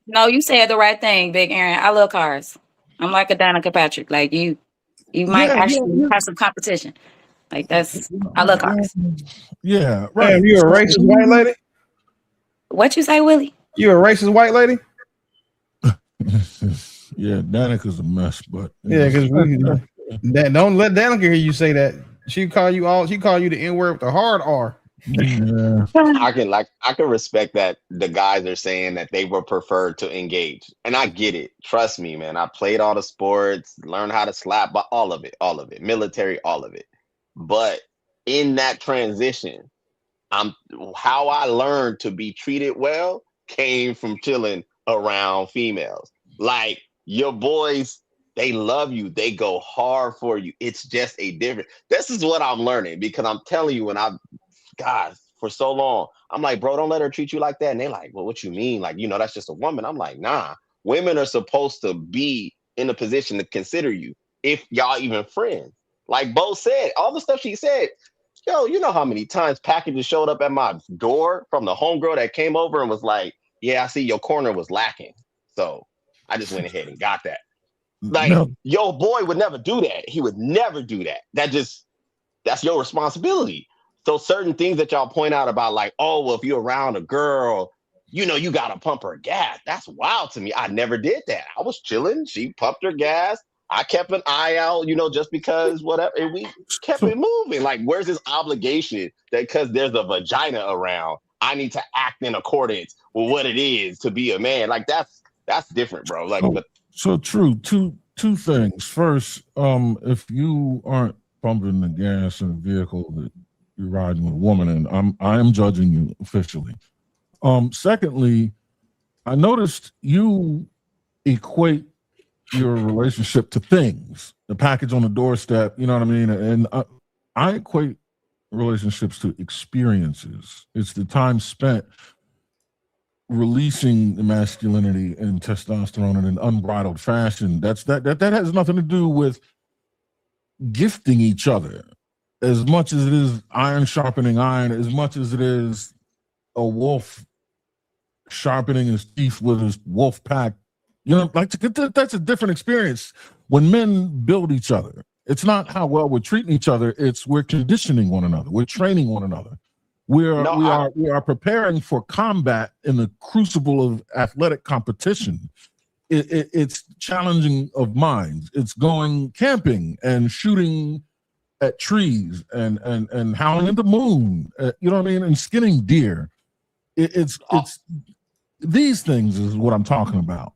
the right thing, Big Aaron. I love cars. I'm like a Danica Patrick. Like you might actually have some competition. Like I love cars. Yeah, right. Damn, you a racist white lady? What you say, Willie? You a racist white lady? Yeah, Danica's a mess, but yeah, because don't let Danica hear you say that. She call you the N-word with the hard R. Yeah. I can respect that the guys are saying that they would prefer to engage, and I get it. Trust me, man. I played all the sports, learned how to slap, but all of it, military, all of it. But in that transition, how I learned to be treated well came from chilling around females. Like your boys, they love you. They go hard for you. It's just a different. This is what I'm learning because I'm telling you, God, for so long, I'm like, bro, don't let her treat you like that. And they're like, well, what you mean? Like, you know, that's just a woman. I'm like, nah, women are supposed to be in a position to consider you if y'all even friends. Like Bo said, all the stuff she said, yo, you know how many times packages showed up at my door from the homegirl that came over and was like, yeah, I see your corner was lacking. So I just went ahead and got that. Like, your boy would never do that. He would never do that. That's your responsibility. So certain things that y'all point out about like, oh, well, if you're around a girl, you know, you got to pump her gas. That's wild to me. I never did that. I was chilling. She pumped her gas. I kept an eye out, you know, just because whatever. And we kept it moving. Like, where's this obligation that because there's a vagina around, I need to act in accordance with what it is to be a man? Like, that's different, bro. Like, so true. Two things. First, if you aren't pumping the gas in a vehicle that you're riding with a woman, and I am judging you officially. Secondly, I noticed you equate your relationship to things, the package on the doorstep, you know what I mean? And I equate relationships to experiences. It's the time spent releasing the masculinity and testosterone in an unbridled fashion. That has nothing to do with gifting each other as much as it is iron sharpening iron, as much as it is a wolf sharpening his teeth with his wolf pack. You know, like that's a different experience. When men build each other, it's not how well we're treating each other, it's we're conditioning one another, we're training one another. We are preparing for combat in the crucible of athletic competition. It's challenging of minds. It's going camping and shooting at trees and howling at the moon. You know what I mean? And skinning deer. It's these things is what I'm talking about.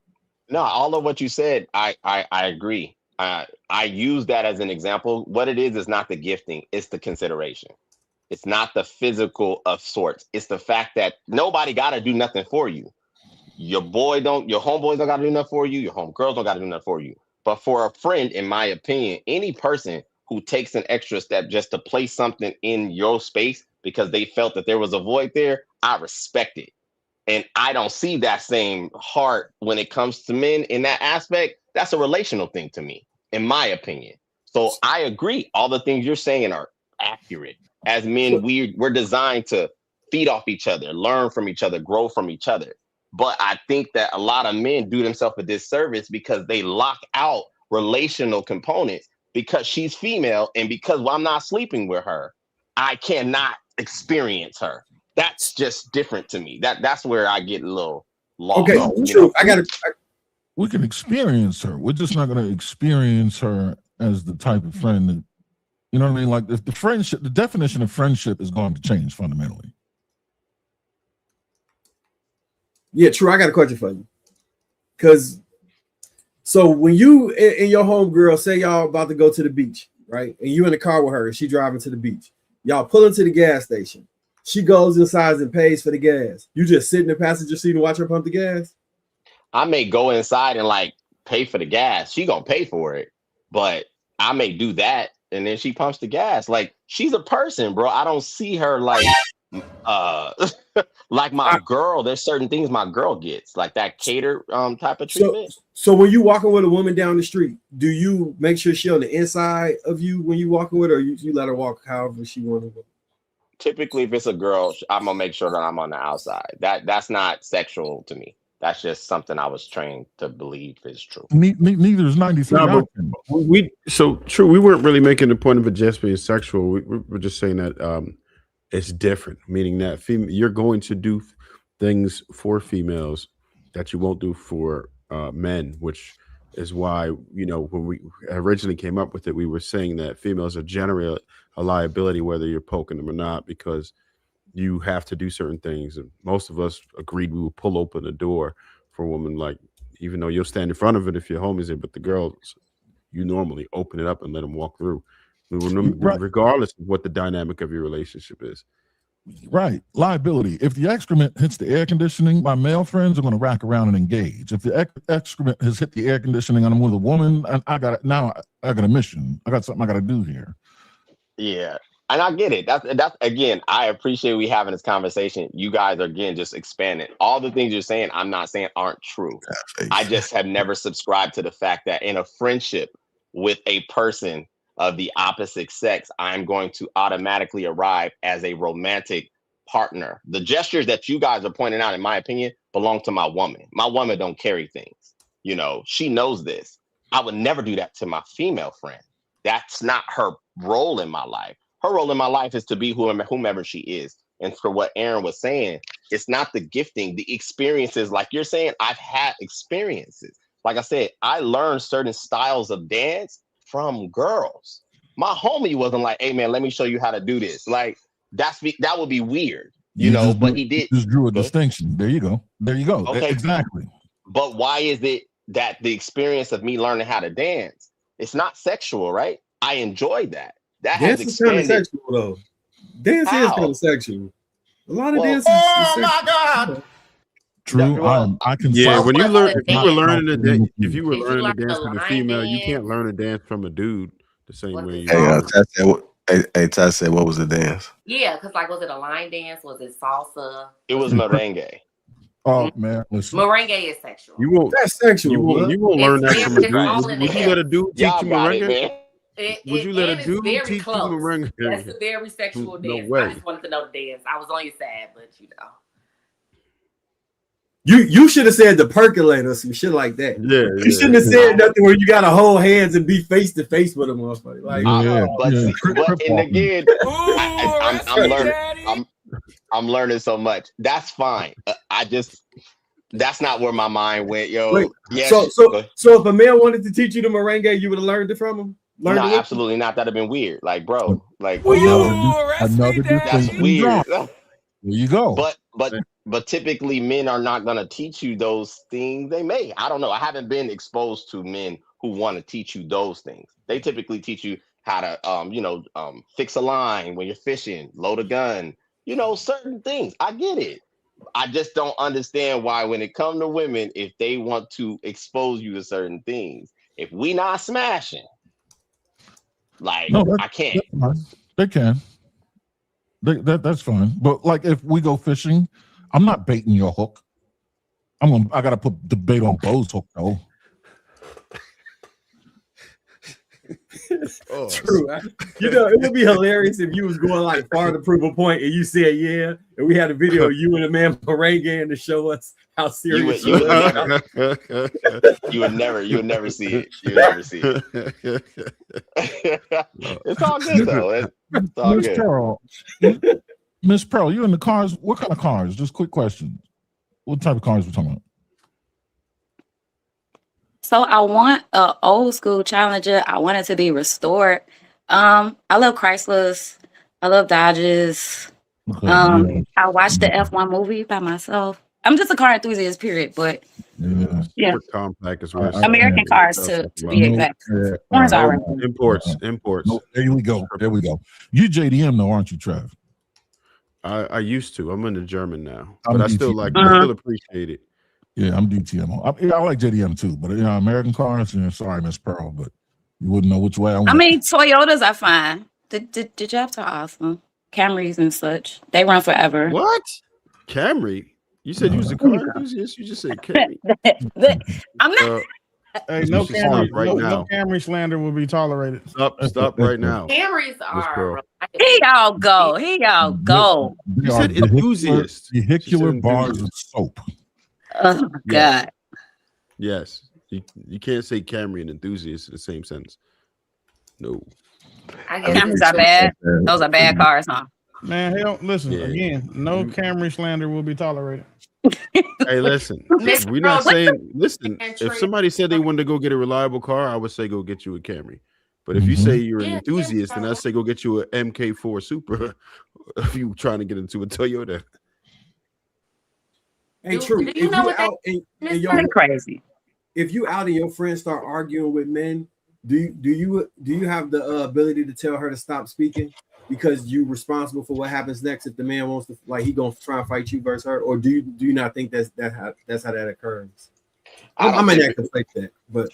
No, all of what you said, I agree. I use that as an example. What it is not the gifting, it's the consideration. It's not the physical of sorts. It's the fact that nobody got to do nothing for you. Your homeboys don't got to do nothing for you. Your homegirls don't got to do nothing for you. But for a friend, in my opinion, any person who takes an extra step just to place something in your space because they felt that there was a void there, I respect it. And I don't see that same heart when it comes to men in that aspect. That's a relational thing to me, in my opinion. So I agree. All the things you're saying are accurate. As men, we're designed to feed off each other, learn from each other, grow from each other. But I think that a lot of men do themselves a disservice because they lock out relational components because she's female and because I'm not sleeping with her, I cannot experience her. That's just different to me. That's where I get a little lost. Okay, true. We can experience her. We're just not going to experience her as the type of friend that, you know what I mean? Like if the definition of friendship is going to change fundamentally. Yeah, true. I got a question for you. So when you and your homegirl say y'all about to go to the beach, right? And you in the car with her, and she driving to the beach. Y'all pull into the gas station. She goes inside and pays for the gas. You just sit in the passenger seat and watch her pump the gas? I may go inside and pay for the gas. She gonna pay for it, but I may do that and then she pumps the gas. Like she's a person, bro. I don't see her like my girl. There's certain things my girl gets, like that cater type of treatment. So when you walking with a woman down the street, do you make sure she on the inside of you when you walking with her, or you let her walk however she want to go? Typically, if it's a girl, I'm gonna make sure that I'm on the outside. That's not sexual to me. That's just something I was trained to believe is true. Neither is 93. So true. We weren't really making the point of it just being sexual. We're just saying that it's different, meaning that you're going to do things for females that you won't do for men, which is why, when we originally came up with it, we were saying that females are generally a liability, whether you're poking them or not, because you have to do certain things. And most of us agreed we would pull open the door for a woman, like, even though you'll stand in front of it if your homie's there, but the girls, you normally open it up and let them walk through, regardless of what the dynamic of your relationship is. Right. Liability. If the excrement hits the air conditioning, my male friends are going to rack around and engage. If the excrement has hit the air conditioning and I'm with a woman, I got a mission. I got something I got to do here. Yeah. And I get it. That's again, I appreciate we having this conversation. You guys are again just expanding. All the things you're saying, I'm not saying aren't true. I just have never subscribed to the fact that in a friendship with a person of the opposite sex, I'm going to automatically arrive as a romantic partner. The gestures that you guys are pointing out, in my opinion, belong to my woman. My woman don't carry things. She knows this. I would never do that to my female friend. That's not her role in my life. Her role in my life is to be whomever she is. And for what Aaron was saying, it's not the gifting, the experiences. Like you're saying, I've had experiences. Like I said, I learned certain styles of dance from girls. My homie wasn't like, hey man, let me show you how to do this. Like that would be weird, but he did. Just drew a distinction. There you go. Okay. Exactly. But why is it that the experience of me learning how to dance, it's not sexual, right? I enjoyed that. That dance has is kind of expanded. sexual though. Dance is kind of sexual. A lot of dance is Oh my sexual. God. True. I can. Yeah, when you learn, if you were learning to dance the with a line female, you dance? can't learn to dance from a dude the same way you. Ty said, what was the dance? Yeah, because was it a line dance? Was it salsa? It was merengue. Oh man, listen. Merengue is sexual. You won't. That's sexual. You won't learn that from a dude. Would you let a dude teach you merengue? Would you let a dude teach you merengue? That's a very sexual No dance. way. I just wanted to know the dance. I was on your side, but You should have said the percolator or some shit like that. Yeah, you shouldn't have said nothing where you gotta hold hands and be face to face with a motherfucker. Like, But and again, I'm learning. I'm learning so much. That's fine. That's not where my mind went, yo. Wait, Yeah. so if a man wanted to teach you the merengue, you would have learned it from him? No, absolutely not. That'd have been weird. Like, bro, like Another that's distinction drawn. weird. There you go. But typically men are not gonna teach you those things. They may. I don't know. I haven't been exposed to men who want to teach you those things. They typically teach you how to fix a line when you're fishing, load a gun, certain things. I get it. I just don't understand why when it comes to women, if they want to expose you to certain things, if we not smashing, like I can't. They can. That's fine. But like if we go fishing, I'm not baiting your hook. I gotta put the bait on Bo's hook though. True. It would be hilarious if you was going like far to prove a point and you said yeah, and we had a video of you and a man merengue to show us how serious you would never see it. You would never see it. It's all good though. It's all Miss good. Pearl, Miss Pearl, you in the cars? What kind of cars? Just quick question. What type of cars we talking about? So I want an old school Challenger. I want it to be restored. I love Chryslers. I love Dodges. Okay, I watched the F1 movie by myself. I'm just a car enthusiast, period. But yeah, compact is American cars to be exact. Ones are imports. No, there we go. You JDM though, aren't you, Trev? I used to. I'm into German now, I'm but I still DTM. I still appreciate it. Yeah, I'm DTM. I like JDM too, but American cars. Sorry, Miss Pearl, but you wouldn't know which way I went. I mean, Toyotas are fine. The Jeffs are awesome. Camrys and such. They run forever. What? Camry? You said you was a car enthusiast. You just said Camry. I'm not. Hey, no Camry, right now. no Camry slander will be tolerated. Stop right now. Camrys are. Here y'all go. You said enthusiast. Vehicular bars of soap. Oh God. Yes. You can't say Camry and enthusiast in the same sentence. No. Camrys are bad. Those are bad cars, huh? Man, hell, listen again. No Camry slander will be tolerated. Hey, listen. We're not saying. Listen. If somebody said they wanted to go get a reliable car, I would say go get you a Camry. But if you say you're an enthusiast, then I say go get you a MK4 Supra. If you trying to get into a Toyota. Ain't true. Do you know what that's crazy? If you out and your friends start arguing with men, do you have the ability to tell her to stop speaking because you're responsible for what happens next if the man wants to, like, he gonna try and fight you versus her, or do you not think that's how that occurs? I may not conflate that, but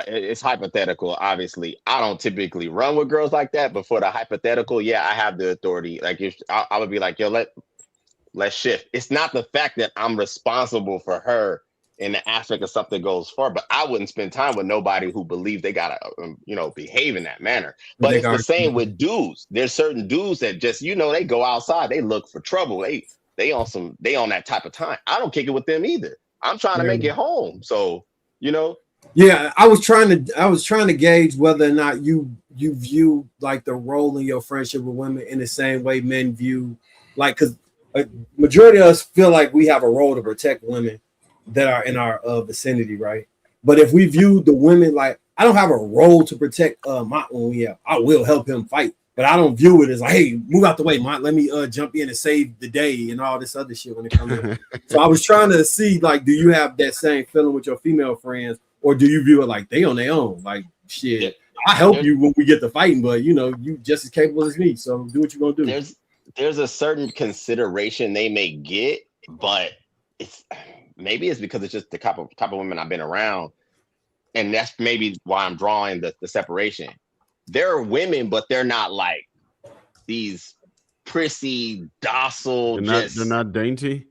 it's hypothetical. Obviously, I don't typically run with girls like that, but for the hypothetical, I have the authority. Like, if I would be like, yo, let's shift. It's not the fact that I'm responsible for her in the aspect of something goes far, but I wouldn't spend time with nobody who believes they gotta, behave in that manner. But it's the same with dudes. There's certain dudes that just, they go outside, they look for trouble. They on that type of time. I don't kick it with them either. I'm trying to make it home. So, Yeah, I was trying to gauge whether or not you view like the role in your friendship with women in the same way men view, like, because a majority of us feel like we have a role to protect women that are in our vicinity, right? But if we view the women like, I don't have a role to protect my own, I will help him fight, but I don't view it as like, hey, move out the way, Mont, let me jump in and save the day and all this other shit when it comes to So I was trying to see, like, do you have that same feeling with your female friends, or do you view it like they on their own? Like, shit, I help you when we get to fighting, but you just as capable as me, so do what you're gonna do. There's a certain consideration they may get, but it's because it's just the type of women I've been around, and that's maybe why I'm drawing the separation. There are women, but they're not like these prissy, docile. They're not dainty.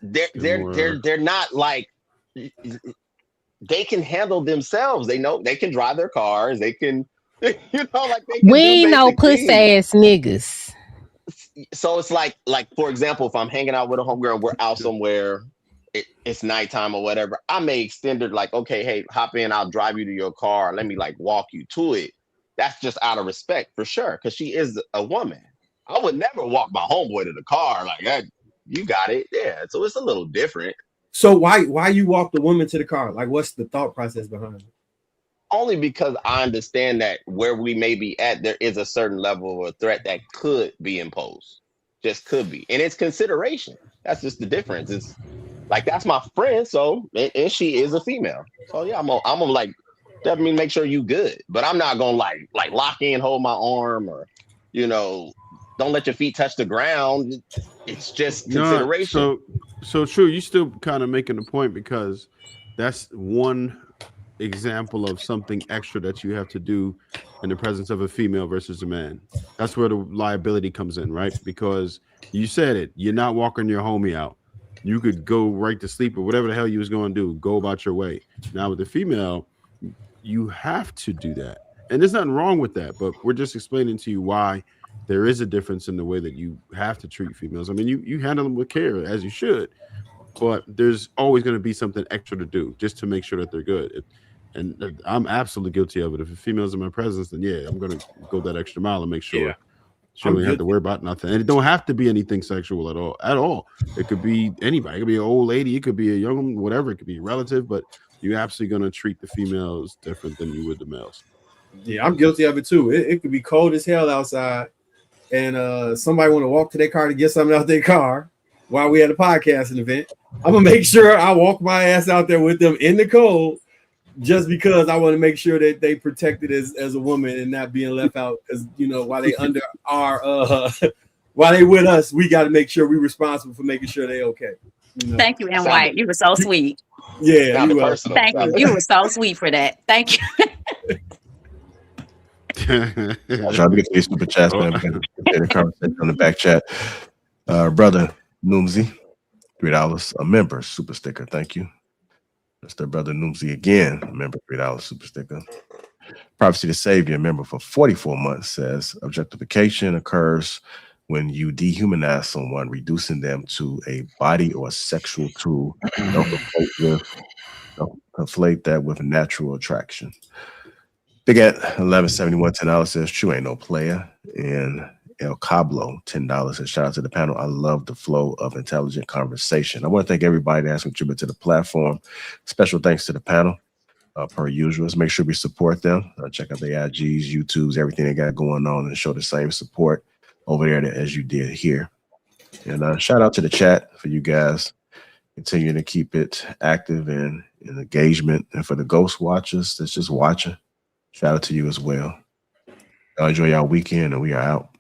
They're not like, they can handle themselves. They know they can drive their cars. They can, like, they can we ain't no pussy ass niggas. So it's like for example, if I'm hanging out with a homegirl, we're out somewhere, it's nighttime or whatever, I may extend it like, okay, hey, hop in, I'll drive you to your car. Let me like walk you to it. That's just out of respect for sure, because she is a woman. I would never walk my homeboy to the car like that. You got it. Yeah. So it's a little different. So why you walk the woman to the car? Like, what's the thought process behind it? Only because I understand that where we may be at, there is a certain level of a threat that could be imposed. Just could be. And it's consideration. That's just the difference. It's like, that's my friend. So, and she is a female. So yeah, I'm gonna like, definitely make sure you good. But I'm not gonna like lock in, hold my arm, or, you know, don't let your feet touch the ground. It's just consideration. No, so true. You still kind of making a point, because that's one example of something extra that you have to do in the presence of a female versus a man. That's where the liability comes in, right? Because you said it, you're not walking your homie out. You could go right to sleep or whatever the hell you was going to do, go about your way. Now with the female, you have to do that. And there's nothing wrong with that, but we're just explaining to you why there is a difference in the way that you have to treat females. I mean, you handle them with care, as you should, but there's always going to be something extra to do just to make sure that they're good. And I'm absolutely guilty of it. If a female's in my presence, then yeah, I'm going to go that extra mile and make sure she don't have to worry about nothing. And it don't have to be anything sexual at all. It could be anybody. It could be an old lady. It could be a young woman, whatever. It could be a relative, but you're absolutely going to treat the females different than you would the males. Yeah, I'm guilty of it too. It could be cold as hell outside, and somebody want to walk to their car to get something out their car while we had a podcasting event. I'm gonna make sure I walk my ass out there with them in the cold, just because I want to make sure that they protected as a woman and not being left out. Because, you know, while they under our while they with us, we got to make sure we're responsible for making sure they okay. You know? Thank you, and White. You were so sweet. Yeah, you were. Thank you. You were so sweet for that. Thank you. Trying to get these super chats, man. We got the conversation on the back chat. Brother Noomsy, $3, a member super sticker. Thank you. That's their brother Noomsy again, a member, $3 super sticker. Prophecy to Savior, member for 44 months, says objectification occurs when you dehumanize someone, reducing them to a body or a sexual tool. Don't conflate that with natural attraction. Big at 1171, $10 says true ain't no player. And El Cablo, $10 says shout out to the panel. I love the flow of intelligent conversation. I want to thank everybody that has contributed to the platform. Special thanks to the panel, per usual. Make sure we support them. Check out their IGs, YouTubes, everything they got going on, and show the same support over there as you did here. And shout out to the chat for you guys continuing to keep it active and in engagement. And for the ghost watchers that's just watching, shout out to you as well. Y'all enjoy y'all weekend, and we are out.